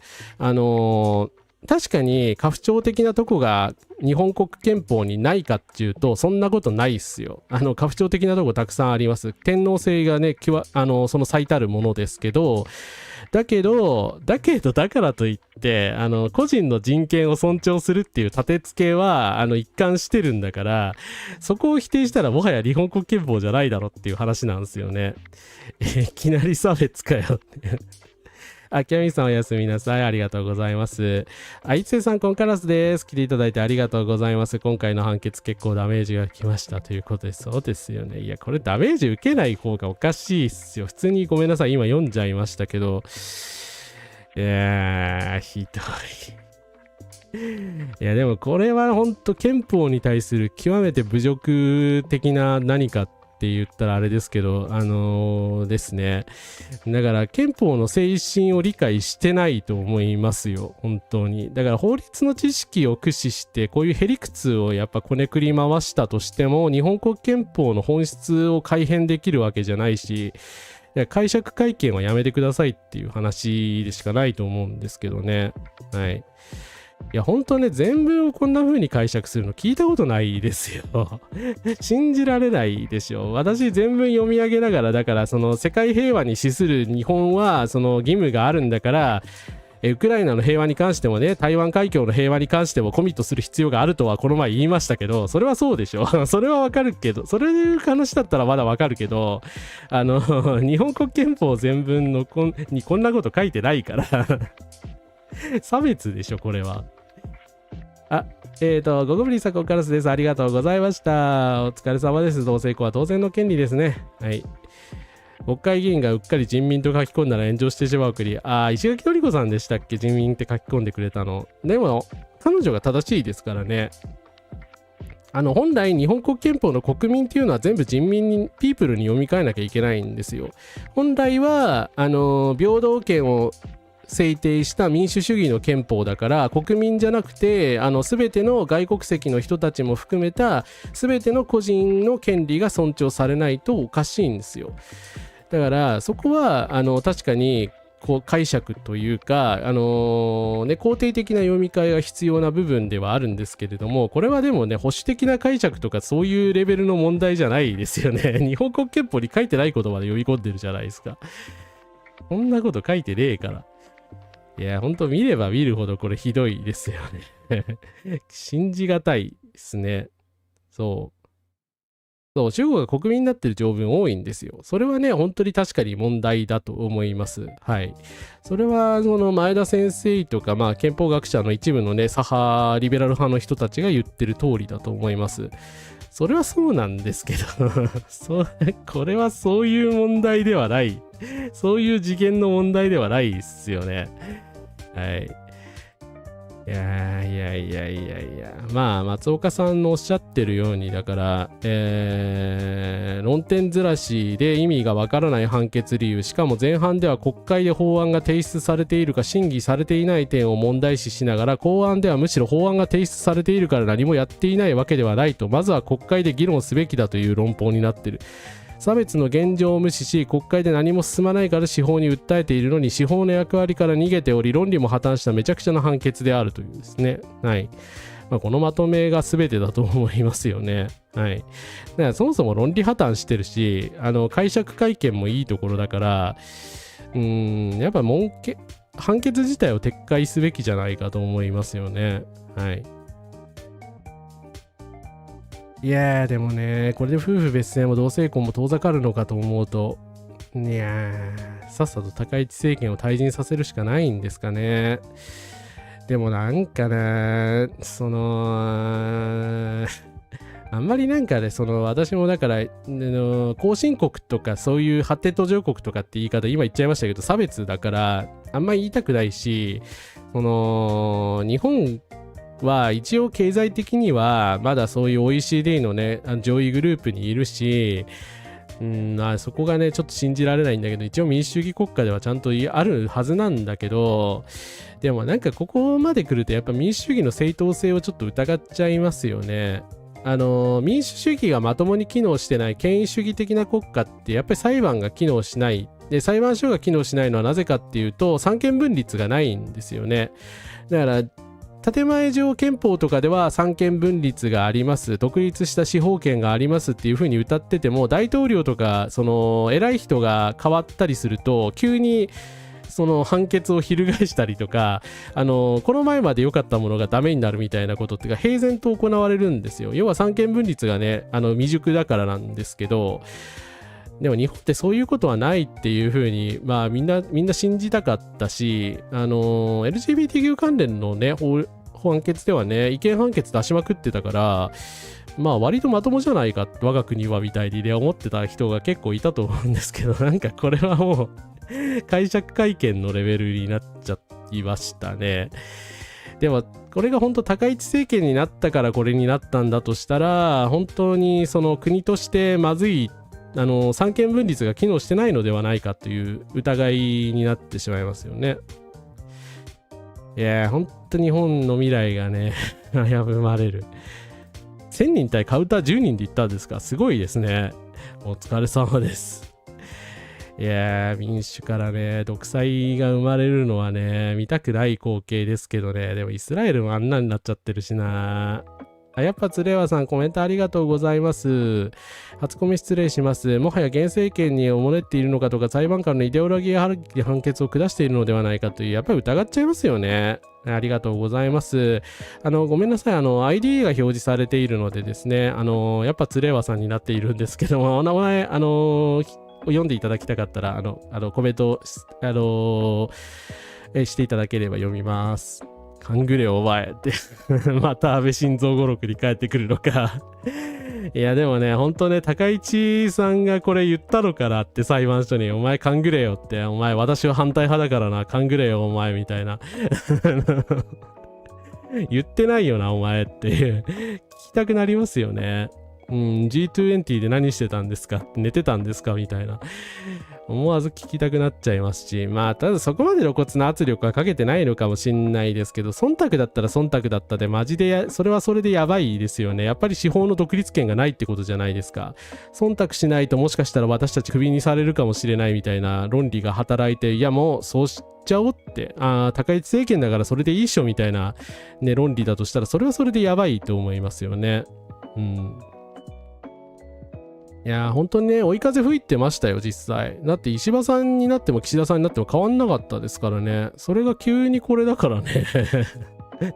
確かに家父長的なとこが日本国憲法にないかっていうとそんなことないっすよ。家父長的なとこたくさんあります。天皇制がねその最たるものですけど、だからといって個人の人権を尊重するっていう立て付けは一貫してるんだから、そこを否定したらもはや日本国憲法じゃないだろっていう話なんですよね。いきなり差別かよってキャミさんおやすみなさい。ありがとうございます。一星さんコンカラスです。来ていただいてありがとうございます。今回の判決結構ダメージが来ましたということです。そうですよね。いや、これダメージ受けない方がおかしいっすよ。普通にごめんなさい。今読んじゃいましたけど。ひどい。いや、でもこれは本当憲法に対する極めて侮辱的な何かっって言ったらあれですけど、ですね。だから憲法の精神を理解してないと思いますよ、本当に。だから法律の知識を駆使して、こういうへりくつをやっぱこねくり回したとしても、日本国憲法の本質を改変できるわけじゃないし、解釈会見はやめてくださいっていう話でしかないと思うんですけどね。はい。いや、本当ね、全文をこんな風に解釈するの聞いたことないですよ。信じられないでしょ。私、全文読み上げながら、だから、その世界平和に資する日本は、その義務があるんだから、ウクライナの平和に関してもね、台湾海峡の平和に関してもコミットする必要があるとはこの前言いましたけど、それはそうでしょ。それはわかるけど、それいう話だったらまだわかるけど、日本国憲法全文のにこんなこと書いてないから差別でしょ、これは。ゴゴブリンさん、ここからです。ありがとうございました。お疲れ様です。同性婚は当然の権利ですね。はい。国会議員がうっかり人民と書き込んだら炎上してしまうくり。石垣のり子さんでしたっけ、人民って書き込んでくれたの。でも、彼女が正しいですからね。本来日本国憲法の国民っていうのは全部人民に、ピープルに読み替えなきゃいけないんですよ。本来は、平等権を制定した民主主義の憲法だから、国民じゃなくて全ての外国籍の人たちも含めた全ての個人の権利が尊重されないとおかしいんですよ。だからそこは確かにこう解釈というか肯定的な読み替えが必要な部分ではあるんですけれども、これはでもね、保守的な解釈とかそういうレベルの問題じゃないですよね。日本国憲法に書いてないことまで読み込んでるじゃないですか。こんなこと書いてねえから。いや、ほんと見れば見るほどこれひどいですよね。信じがたいですね。そう。中国が国民になってる条文多いんですよ。それはね、本当に確かに問題だと思います。はい。それは、前田先生とか、憲法学者の一部のね、左派リベラル派の人たちが言ってる通りだと思います。それはそうなんですけどこれはそういう問題ではない。そういう次元の問題ではないですよね。はい。いや。松岡さんのおっしゃってるように、だから、論点ずらしで意味がわからない判決理由、しかも前半では国会で法案が提出されているか審議されていない点を問題視しながら、後案ではむしろ法案が提出されているから何もやっていないわけではないと、まずは国会で議論すべきだという論法になっている。差別の現状を無視し、国会で何も進まないから司法に訴えているのに、司法の役割から逃げており、論理も破綻しためちゃくちゃな判決であるというですね。はい。このまとめが全てだと思いますよね。はい。だからそもそも論理破綻してるし、解釈会見もいいところだから、やっぱ判決自体を撤回すべきじゃないかと思いますよね。はい。いやー、でもね、これで夫婦別姓も同性婚も遠ざかるのかと思うと、いやー、さっさと高市政権を退陣させるしかないんですかね。でもなんかね、あんまりなんかね、私もだから、後進国とかそういう発展途上国とかって言い方今言っちゃいましたけど、差別だから、あんまり言いたくないし、日本は一応経済的にはまだそういう OECD のね、上位グループにいるし、そこがね、ちょっと信じられないんだけど、一応民主主義国家ではちゃんとあるはずなんだけど、でもなんかここまで来るとやっぱ民主主義の正当性をちょっと疑っちゃいますよね。民主主義がまともに機能してない権威主義的な国家ってやっぱり裁判が機能しない。で、裁判所が機能しないのはなぜかっていうと、三権分立がないんですよね。だから建前上憲法とかでは三権分立があります、独立した司法権がありますっていう風に歌ってても、大統領とか偉い人が変わったりすると急に判決を翻したりとか、この前まで良かったものがダメになるみたいなことっていうか平然と行われるんですよ。要は三権分立がね未熟だからなんですけど、でも日本ってそういうことはないっていう風にみんな信じたかったし、LGBTQ 関連のね判決ではね違憲判決出しまくってたから、割とまともじゃないか我が国はみたいにね思ってた人が結構いたと思うんですけど、なんかこれはもう解釈会見のレベルになっちゃいましたね。でもこれが本当高市政権になったからこれになったんだとしたら、本当に国としてまずい三権分立が機能してないのではないかという疑いになってしまいますよね。いやー、ほんと日本の未来がね危ぶまれる。1000人対カウンター10人でいったんですか。すごいですね。お疲れ様です。いやー、民主からね、独裁が生まれるのはね、見たくない光景ですけどね。でもイスラエルもあんなになっちゃってるしな。やっぱつれわさん、コメントありがとうございます。初コメ失礼します。もはや現政権におもねっているのかとか、裁判官のイデオロギー判決を下しているのではないかという、やっぱり疑っちゃいますよね。ありがとうございます。ごめんなさい。ID が表示されているのでですね、やっぱつれわさんになっているんですけども、お名前、読んでいただきたかったら、コメント、していただければ読みます。勘ぐれお前ってまた安倍晋三語録に帰ってくるのかいやでもね、ほんとね、高市さんがこれ言ったのかなって裁判所に、お前勘ぐれよって、お前私は反対派だからな、勘ぐれよお前みたいな言ってないよなお前っていう聞きたくなりますよね。G20 で何してたんですか、寝てたんですかみたいな思わず聞きたくなっちゃいますし、まあただそこまで露骨な圧力はかけてないのかもしんないですけど、忖度だったら忖度だったで、マジでそれはそれでやばいですよね。やっぱり司法の独立権がないってことじゃないですか。忖度しないともしかしたら私たちクビにされるかもしれないみたいな論理が働いて、いやもうそうしちゃおうって、高市政権だからそれでいいっしょみたいなね論理だとしたら、それはそれでやばいと思いますよね。いやー本当にね、追い風吹いてましたよ実際。だって石破さんになっても岸田さんになっても変わんなかったですからね。それが急にこれだからね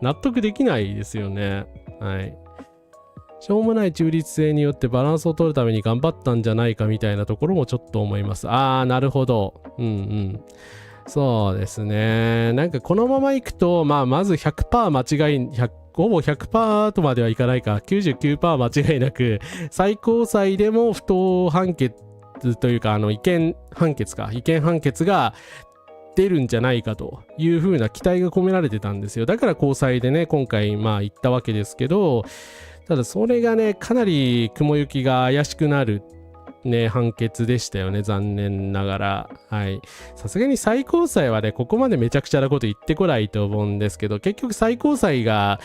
納得できないですよね。はい。しょうもない中立性によってバランスを取るために頑張ったんじゃないかみたいなところもちょっと思います。なるほど。そうですね。なんかこのままいくと、まず100% 間違い、ほぼ 100% とまではいかないか、99% 間違いなく、最高裁でも不当判決というか、違憲判決が出るんじゃないかという風な期待が込められてたんですよ。だから高裁でね、今回行ったわけですけど、ただそれがね、かなり雲行きが怪しくなるね、判決でしたよね、残念ながら。はい。さすがに最高裁はね、ここまでめちゃくちゃなこと言ってこないと思うんですけど、結局最高裁が、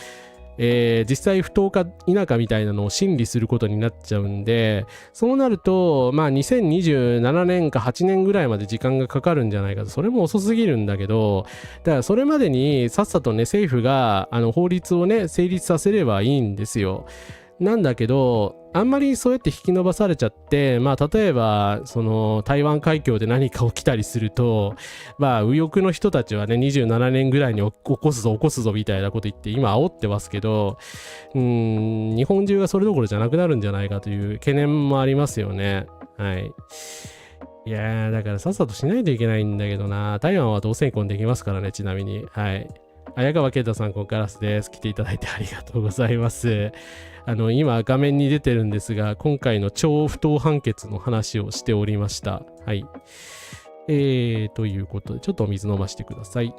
実際不当か否かみたいなのを審理することになっちゃうんで、そうなると、2027年か8年ぐらいまで時間がかかるんじゃないかと。それも遅すぎるんだけど、だからそれまでにさっさとね、政府が法律をね、成立させればいいんですよ。なんだけど、あんまりそうやって引き伸ばされちゃって、例えば、台湾海峡で何か起きたりすると、右翼の人たちはね、27年ぐらいに起こすぞ、みたいなこと言って、今煽ってますけど、日本中がそれどころじゃなくなるんじゃないかという懸念もありますよね。はい。いやー、だからさっさとしないといけないんだけどな。台湾は同性婚できますからね、ちなみに。はい。綾川啓太さん、こんからすです。来ていただいてありがとうございます。今画面に出てるんですが、今回の超不当判決の話をしておりました。はい。ということで、ちょっとお水飲ませてください。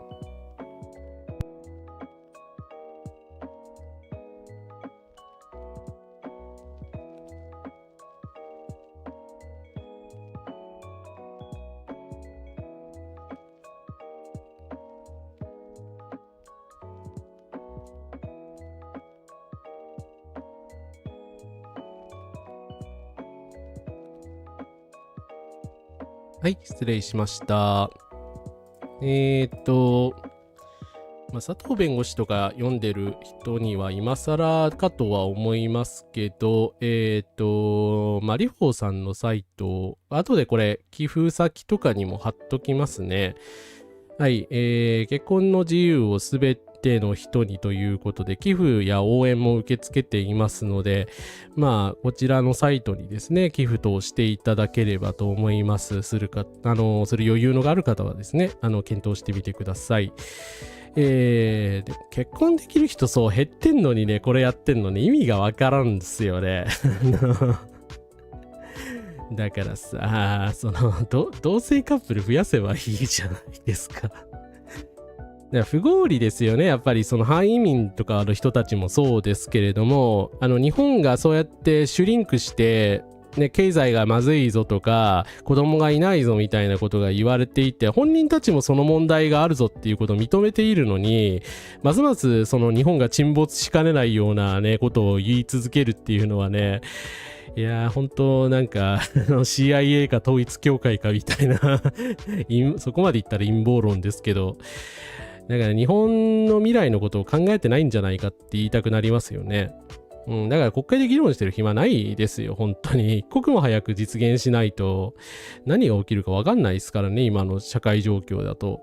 はい、失礼しました。佐藤弁護士とか読んでる人には今更かとは思いますけど、リホーさんのサイト、後でこれ、寄付先とかにも貼っときますね。はい、結婚の自由をすべての人にということで、寄付や応援も受け付けていますので、こちらのサイトにですね、寄付等していただければと思います。する余裕のがある方はですね、検討してみてください。でも結婚できる人そう減ってんのにね、これやってんのに意味がわからんですよね。だからさ、同性カップル増やせばいいじゃないですか。不合理ですよね。やっぱり反移民とかの人たちもそうですけれども、日本がそうやってシュリンクして、ね、経済がまずいぞとか、子供がいないぞみたいなことが言われていて、本人たちもその問題があるぞっていうことを認めているのに、ますますその日本が沈没しかねないようなね、ことを言い続けるっていうのはね、いやー、本当なんかCIA か統一教会かみたいなそこまで言ったら陰謀論ですけど、だから日本の未来のことを考えてないんじゃないかって言いたくなりますよね。だから国会で議論してる暇ないですよ、本当に。一刻も早く実現しないと何が起きるか分かんないですからね、今の社会状況だと。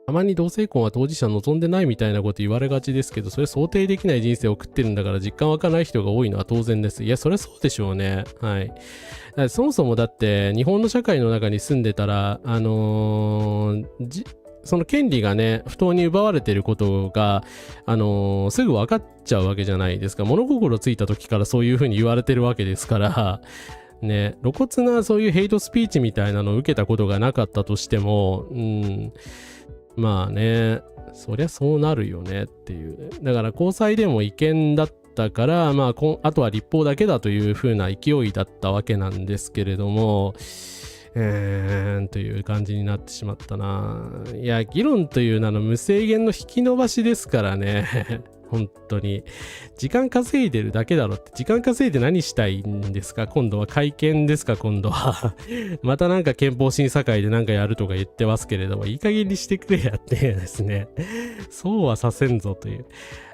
たまに同性婚は当事者望んでないみたいなこと言われがちですけど、それ想定できない人生を送ってるんだから実感湧かない人が多いのは当然です。いや、それそうでしょうね。はい。そもそもだって日本の社会の中に住んでたら、その権利がね、不当に奪われていることが、すぐ分かっちゃうわけじゃないですか。物心ついた時からそういうふうに言われてるわけですから、ね、露骨なそういうヘイトスピーチみたいなのを受けたことがなかったとしても、まあね、そりゃそうなるよねっていう。だから高裁でも違憲だったから、まあ、あとは立法だけだというふうな勢いだったわけなんですけれども、という感じになってしまったな。いや、議論という名の無制限の引き延ばしですからね。本当に。時間稼いでるだけだろって。時間稼いで何したいんですか？今度は会見ですか？今度は。またなんか憲法審査会でなんかやるとか言ってますけれども、いい加減にしてくれやってですね。そうはさせんぞという。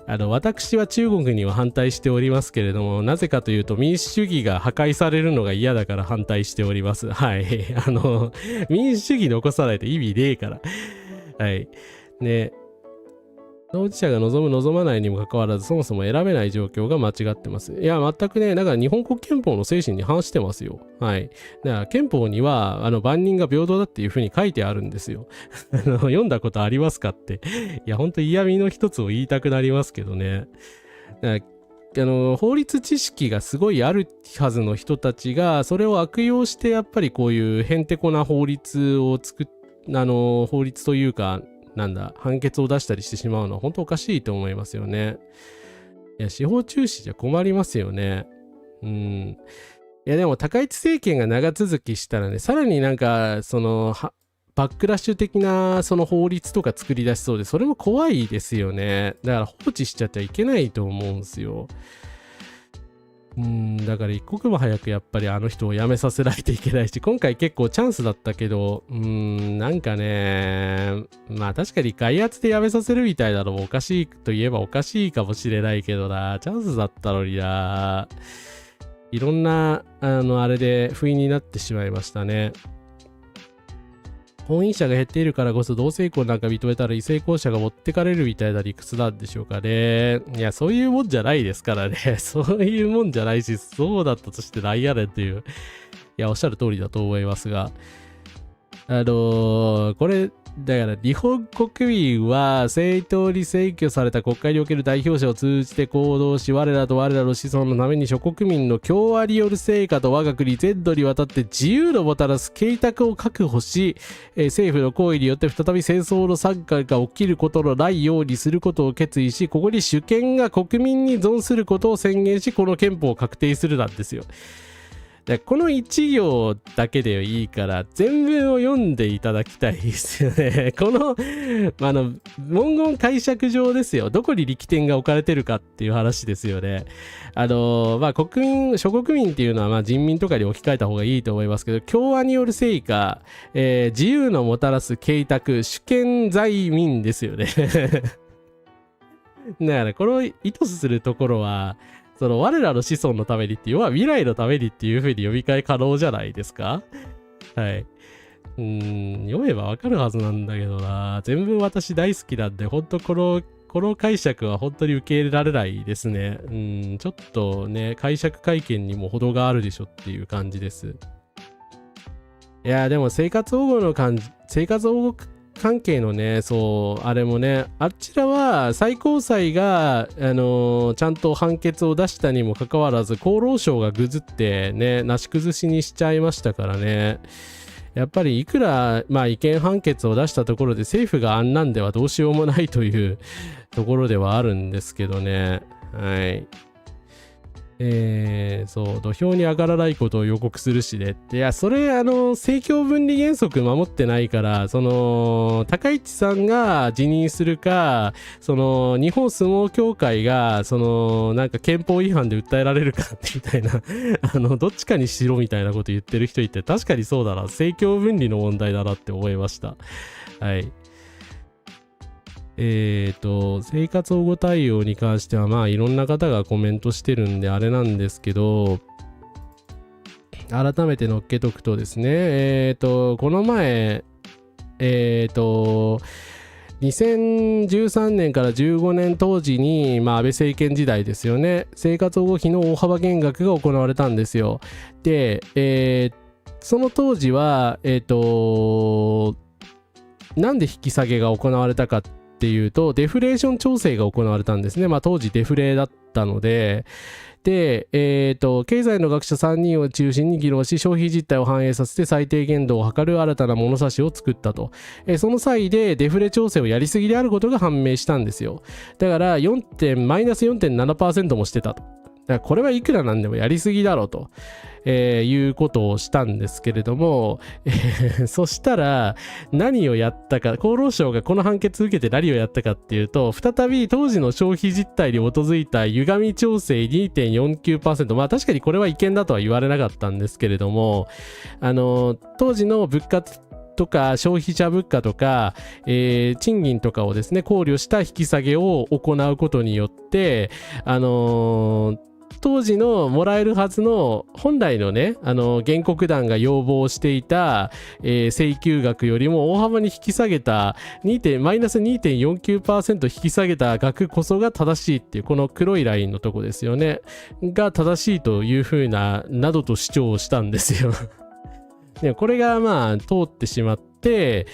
私は中国には反対しておりますけれども、なぜかというと民主主義が破壊されるのが嫌だから反対しております。はい。民主主義残さないと意味ねえから。はい。ね。当事者が望む望まないにもかかわらず、そもそも選べない状況が間違ってます。いや、全くね、だから日本国憲法の精神に反してますよ。はい。だから憲法には、万人が平等だっていうふうに書いてあるんですよ。読んだことありますかって。いや、ほんと嫌味の一つを言いたくなりますけどね。法律知識がすごいあるはずの人たちが、それを悪用して、やっぱりこういうへんてこな法律を法律というか、判決を出したりしてしまうのは本当おかしいと思いますよね。いや、司法中止じゃ困りますよね。いや、でも高市政権が長続きしたらね、さらになんか、バックラッシュ的なその法律とか作り出しそうで、それも怖いですよね。だから放置しちゃってはいけないと思うんですよ。だから一刻も早くやっぱりあの人を辞めさせないといけないし、今回結構チャンスだったけど、なんかね、まあ確かに外圧で辞めさせるみたいなのもおかしいといえばおかしいかもしれないけどな、チャンスだったのにな、いろんな、あれで不意になってしまいましたね。婚姻者が減っているからこそ同性婚なんか認めたら異性婚者が持ってかれるみたいな理屈なんでしょうかね。いや、そういうもんじゃないですからね。そういうもんじゃないし、そうだったとしてなんやねんっていう。いや、おっしゃる通りだと思いますが。これ、だから日本国民は正当に選挙された国会における代表者を通じて行動し、我らと我らの子孫のために諸国民の共和による成果と我が国全土にわたって自由のもたらす計画を確保し、政府の行為によって再び戦争の惨禍が起きることのないようにすることを決意し、ここに主権が国民に存することを宣言し、この憲法を確定するなんですよ。この一行だけでいいから全文を読んでいただきたいですよね。この文言解釈上ですよ。どこに力点が置かれてるかっていう話ですよね。諸国民っていうのは人民とかに置き換えた方がいいと思いますけど、共和による成果、自由のもたらす計画、主権在民ですよね。だからこの意図するところは、我らの子孫のためにっていう、未来のためにっていう風に読み替え可能じゃないですか？はい。読めばわかるはずなんだけどな。全文私大好きなんで、ほんとこの解釈は本当に受け入れられないですね。ちょっとね、解釈会見にも程があるでしょっていう感じです。いや、でも生活保護関係のね、あれもね、あちらは最高裁が、ちゃんと判決を出したにもかかわらず、厚労省がぐずってね、なし崩しにしちゃいましたからね。やっぱりいくら、違憲判決を出したところで政府があんなんではどうしようもないというところではあるんですけどね。はい。そう、土俵に上がらないことを予告するしねって。いや、それ、政教分離原則守ってないから、高市さんが辞任するか、日本相撲協会が、なんか憲法違反で訴えられるか、みたいな、どっちかにしろみたいなこと言ってる人いて、確かにそうだな、政教分離の問題だなって思いました。はい。生活保護対応に関しては、まあ、いろんな方がコメントしてるんで、あれなんですけど、改めて載っけとくとですね、この前、2013年から15年当時に、まあ、安倍政権時代ですよね、生活保護費の大幅減額が行われたんですよ。で、その当時は、なんで引き下げが行われたかっていうと、デフレーション調整が行われたんですね。まあ当時デフレだったので、で、経済の学者3人を中心に議論し、消費実態を反映させて最低限度を図る新たな物差しを作ったと。その際でデフレ調整をやりすぎであることが判明したんですよ。だからマイナス 4.7% もしてたと。だからこれはいくらなんでもやりすぎだろうと。いうことをしたんですけれども、そしたら何をやったか、厚労省がこの判決を受けて何をやったかっていうと、再び当時の消費実態に基づいた歪み調整 2.49%、 まあ確かにこれは違憲だとは言われなかったんですけれども、当時の物価とか消費者物価とか、賃金とかをですね考慮した引き下げを行うことによって、当時のもらえるはずの本来のね、原告団が要望していた、請求額よりも大幅に引き下げたマイナス 2.49% 引き下げた額こそが正しいっていう、この黒いラインのとこですよねが正しいというふうなどと主張をしたんですよ。でこれがまあ通ってしまって、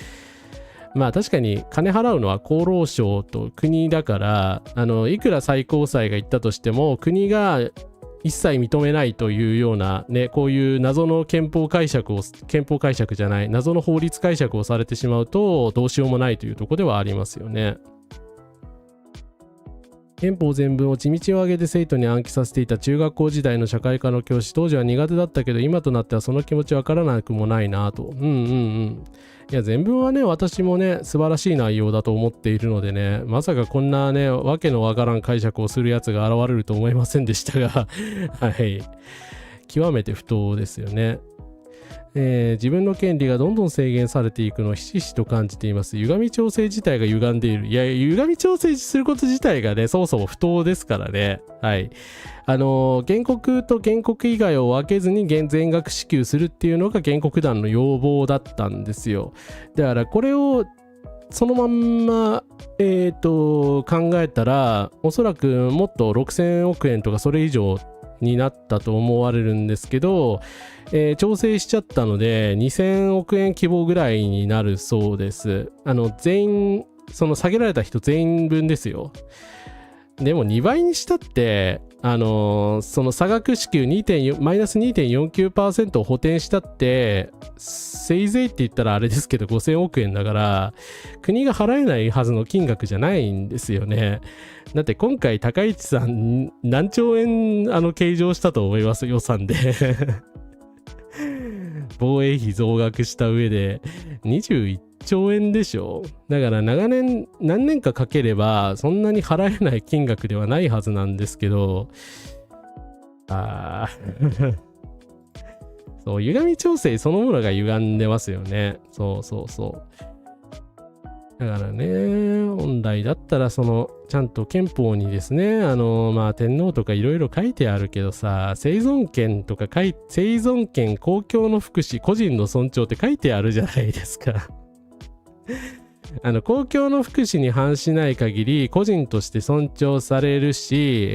まあ確かに金払うのは厚労省と国だから、いくら最高裁が言ったとしても国が一切認めないというようなね、こういう謎の謎の法律解釈をされてしまうとどうしようもないというところではありますよね。憲法全文を地道を上げて生徒に暗記させていた中学校時代の社会科の教師、当時は苦手だったけど今となってはその気持ちわからなくもないなと。いや全文はね、私もね素晴らしい内容だと思っているのでね、まさかこんなねわけのわからん解釈をするやつが現れると思いませんでしたがはい、極めて不当ですよね。自分の権利がどんどん制限されていくのをひしひしと感じています。歪み調整自体が歪んでいる。いや、歪み調整すること自体がね、そもそも不当ですからね。はい。原告と原告以外を分けずに全額支給するっていうのが原告団の要望だったんですよ。だからこれをそのまんま、考えたら、おそらくもっと6000億円とかそれ以上になったと思われるんですけど、調整しちゃったので2000億円規模ぐらいになるそうです。全員、その下げられた人全員分ですよ。でも2倍にしたって、その差額支給マイナス 2.49% を補填したって、せいぜいって言ったらあれですけど5000億円だから、国が払えないはずの金額じゃないんですよね。だって今回高市さん何兆円計上したと思います、予算で。防衛費増額した上で21兆円でしょ。だから何年かかければそんなに払えない金額ではないはずなんですけど、そう、歪み調整そのものが歪んでますよね。そうだからね、本来だったらちゃんと憲法にですね、天皇とかいろいろ書いてあるけどさ、生存権、公共の福祉、個人の尊重って書いてあるじゃないですか。公共の福祉に反しない限り個人として尊重されるし、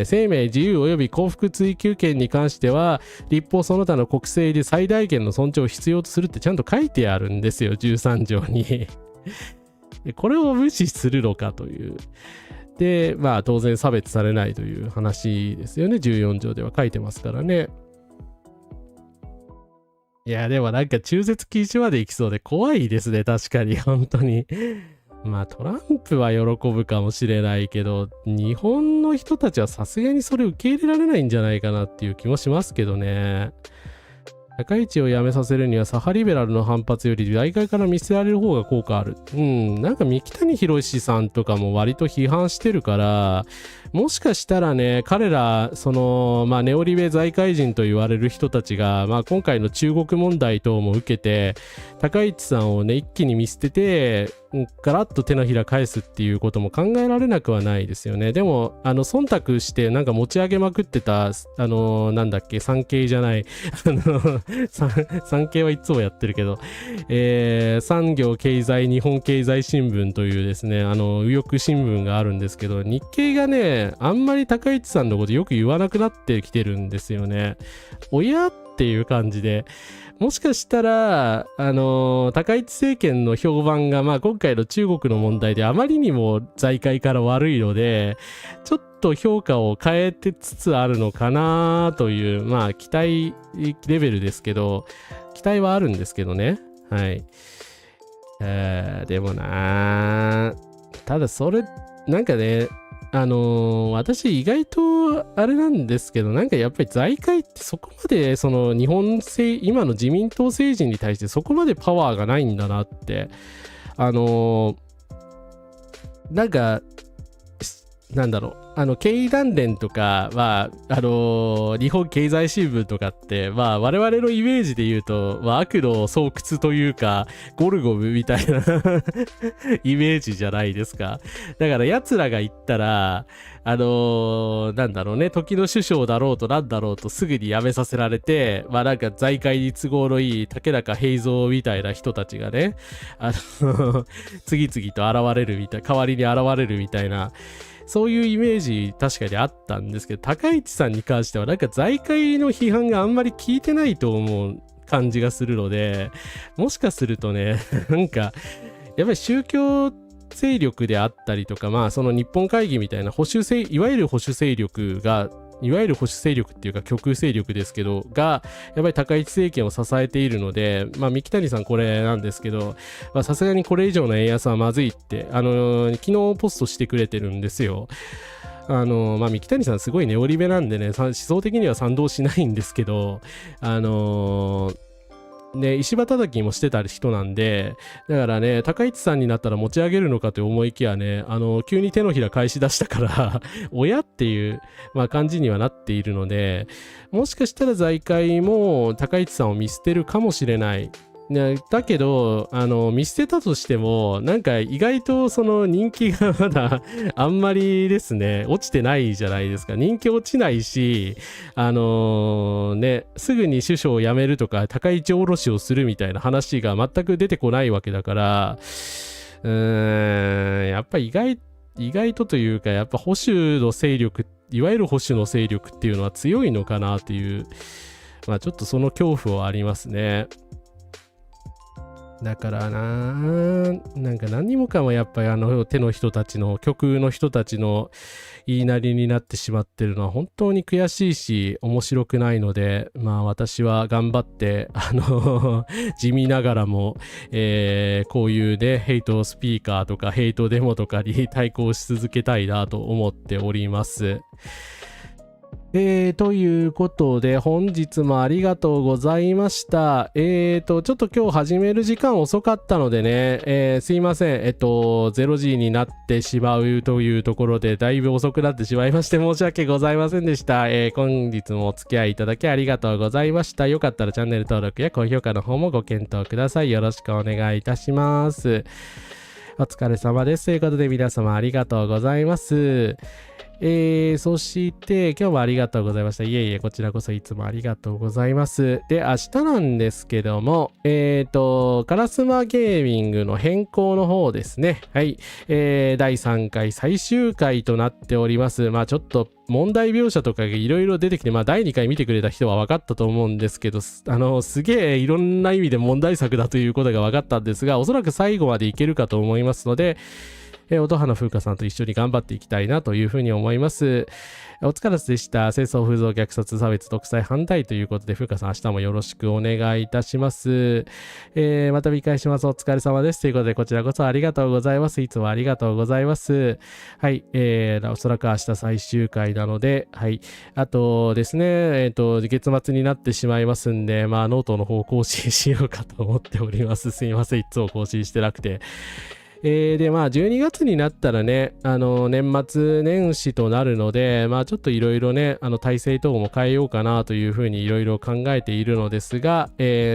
生命自由及び幸福追求権に関しては立法その他の国政で最大限の尊重を必要とするってちゃんと書いてあるんですよ、13条に。これを無視するのかという。で、まあ当然差別されないという話ですよね。14条では書いてますからね。いや、でもなんか中絶禁止まで行きそうで怖いですね。確かに、本当に。まあトランプは喜ぶかもしれないけど、日本の人たちはさすがにそれ受け入れられないんじゃないかなっていう気もしますけどね。高市を辞めさせるには左派リベラルの反発より大会から見捨てられる方が効果ある。なんか三木谷浩さんとかも割と批判してるから、もしかしたらね、彼ら、ネオリベ財界人と言われる人たちが、今回の中国問題等も受けて、高市さんをね、一気に見捨てて、ガラッと手のひら返すっていうことも考えられなくはないですよね。でも、忖度してなんか持ち上げまくってた、産経じゃない、産経はいつもやってるけど、産業経済日本経済新聞というですね、右翼新聞があるんですけど、日経がね、あんまり高市さんのことよく言わなくなってきてるんですよね。親っていう感じで。もしかしたら、高市政権の評判が、今回の中国の問題であまりにも財界から悪いので、ちょっと評価を変えてつつあるのかなという、期待レベルですけど、期待はあるんですけどね。はい。でもなただそれ、なんかね、私意外とあれなんですけど、なんかやっぱり財界ってそこまで今の自民党政治に対してそこまでパワーがないんだなって、なんかなんだろう、経団連とかは、日本経済新聞とかって、我々のイメージで言うと、悪の巣窟というか、ゴルゴムみたいなイメージじゃないですか。だから奴らが言ったら、なんだろうね、時の首相だろうとなんだろうとすぐに辞めさせられて、なんか財界に都合のいい竹中平蔵みたいな人たちがね、次々と代わりに現れるみたいな、そういうイメージ確かにあったんですけど、高市さんに関してはなんか財界の批判があんまり効いてないと思う感じがするので、もしかするとね、なんかやっぱり宗教勢力であったりとか、その日本会議みたいないわゆる保守勢力っていうか極右勢力ですけどがやっぱり高市政権を支えているので、三木谷さんこれなんですけど、さすがにこれ以上の円安はまずいって昨日ポストしてくれてるんですよ。三木谷さんすごいネオリベなんでね、思想的には賛同しないんですけど、石破叩きもしてた人なんで、だからね、高市さんになったら持ち上げるのかと思いきやね、急に手のひら返し出したから親っていう、感じにはなっているので、もしかしたら財界も高市さんを見捨てるかもしれない。だけど見捨てたとしてもなんか意外とその人気がまだあんまりですね落ちてないじゃないですか。人気落ちないしすぐに首相を辞めるとか高市下ろしをするみたいな話が全く出てこないわけだから、やっぱ意外とというか、やっぱ保守の勢力、いわゆる保守の勢力っていうのは強いのかなっていう、ちょっとその恐怖はありますね。だからなんか何もかもやっぱり手の人たちの極右の人たちの言いなりになってしまってるのは本当に悔しいし面白くないので、私は頑張って地味ながらも、こういうねヘイトスピーカーとかヘイトデモとかに対抗し続けたいなと思っております。ということで本日もありがとうございました。ちょっと今日始める時間遅かったのでね、すいません。0時になってしまうというところでだいぶ遅くなってしまいまして申し訳ございませんでした。本日もお付き合いいただきありがとうございました。よかったらチャンネル登録や高評価の方もご検討ください。よろしくお願いいたします。お疲れ様です。ということで皆様ありがとうございます。そして今日もありがとうございました。いえいえ、こちらこそいつもありがとうございます。で、明日なんですけども、カラスマゲーミングの変更の方ですね。はい。第3回最終回となっております。ちょっと問題描写とかがいろいろ出てきて、第2回見てくれた人は分かったと思うんですけど、すげえいろんな意味で問題作だということが分かったんですが、おそらく最後までいけるかと思いますので、音羽の風花さんと一緒に頑張っていきたいなというふうに思います。お疲れ様でした。戦争、風造、虐殺、差別、独裁、反対ということで、風花さん明日もよろしくお願いいたします。また見返します。お疲れ様です。ということで、こちらこそありがとうございます。いつもありがとうございます。はい。おそらく明日最終回なので、はい。あとですね、月末になってしまいますんで、ノートの方更新しようかと思っております。すいません。いつも更新してなくて。で、12月になったらね、年末年始となるので、ちょっといろいろね、体制等も変えようかなというふうにいろいろ考えているのですが、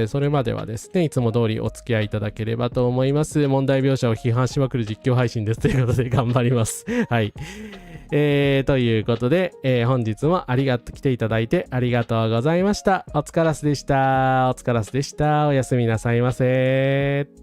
それまではですね、いつも通りお付き合いいただければと思います。問題描写を批判しまくる実況配信です。ということで頑張ります。はい。ということで、本日も来ていただいてありがとうございました。お疲れ様でした。おやすみなさいませ。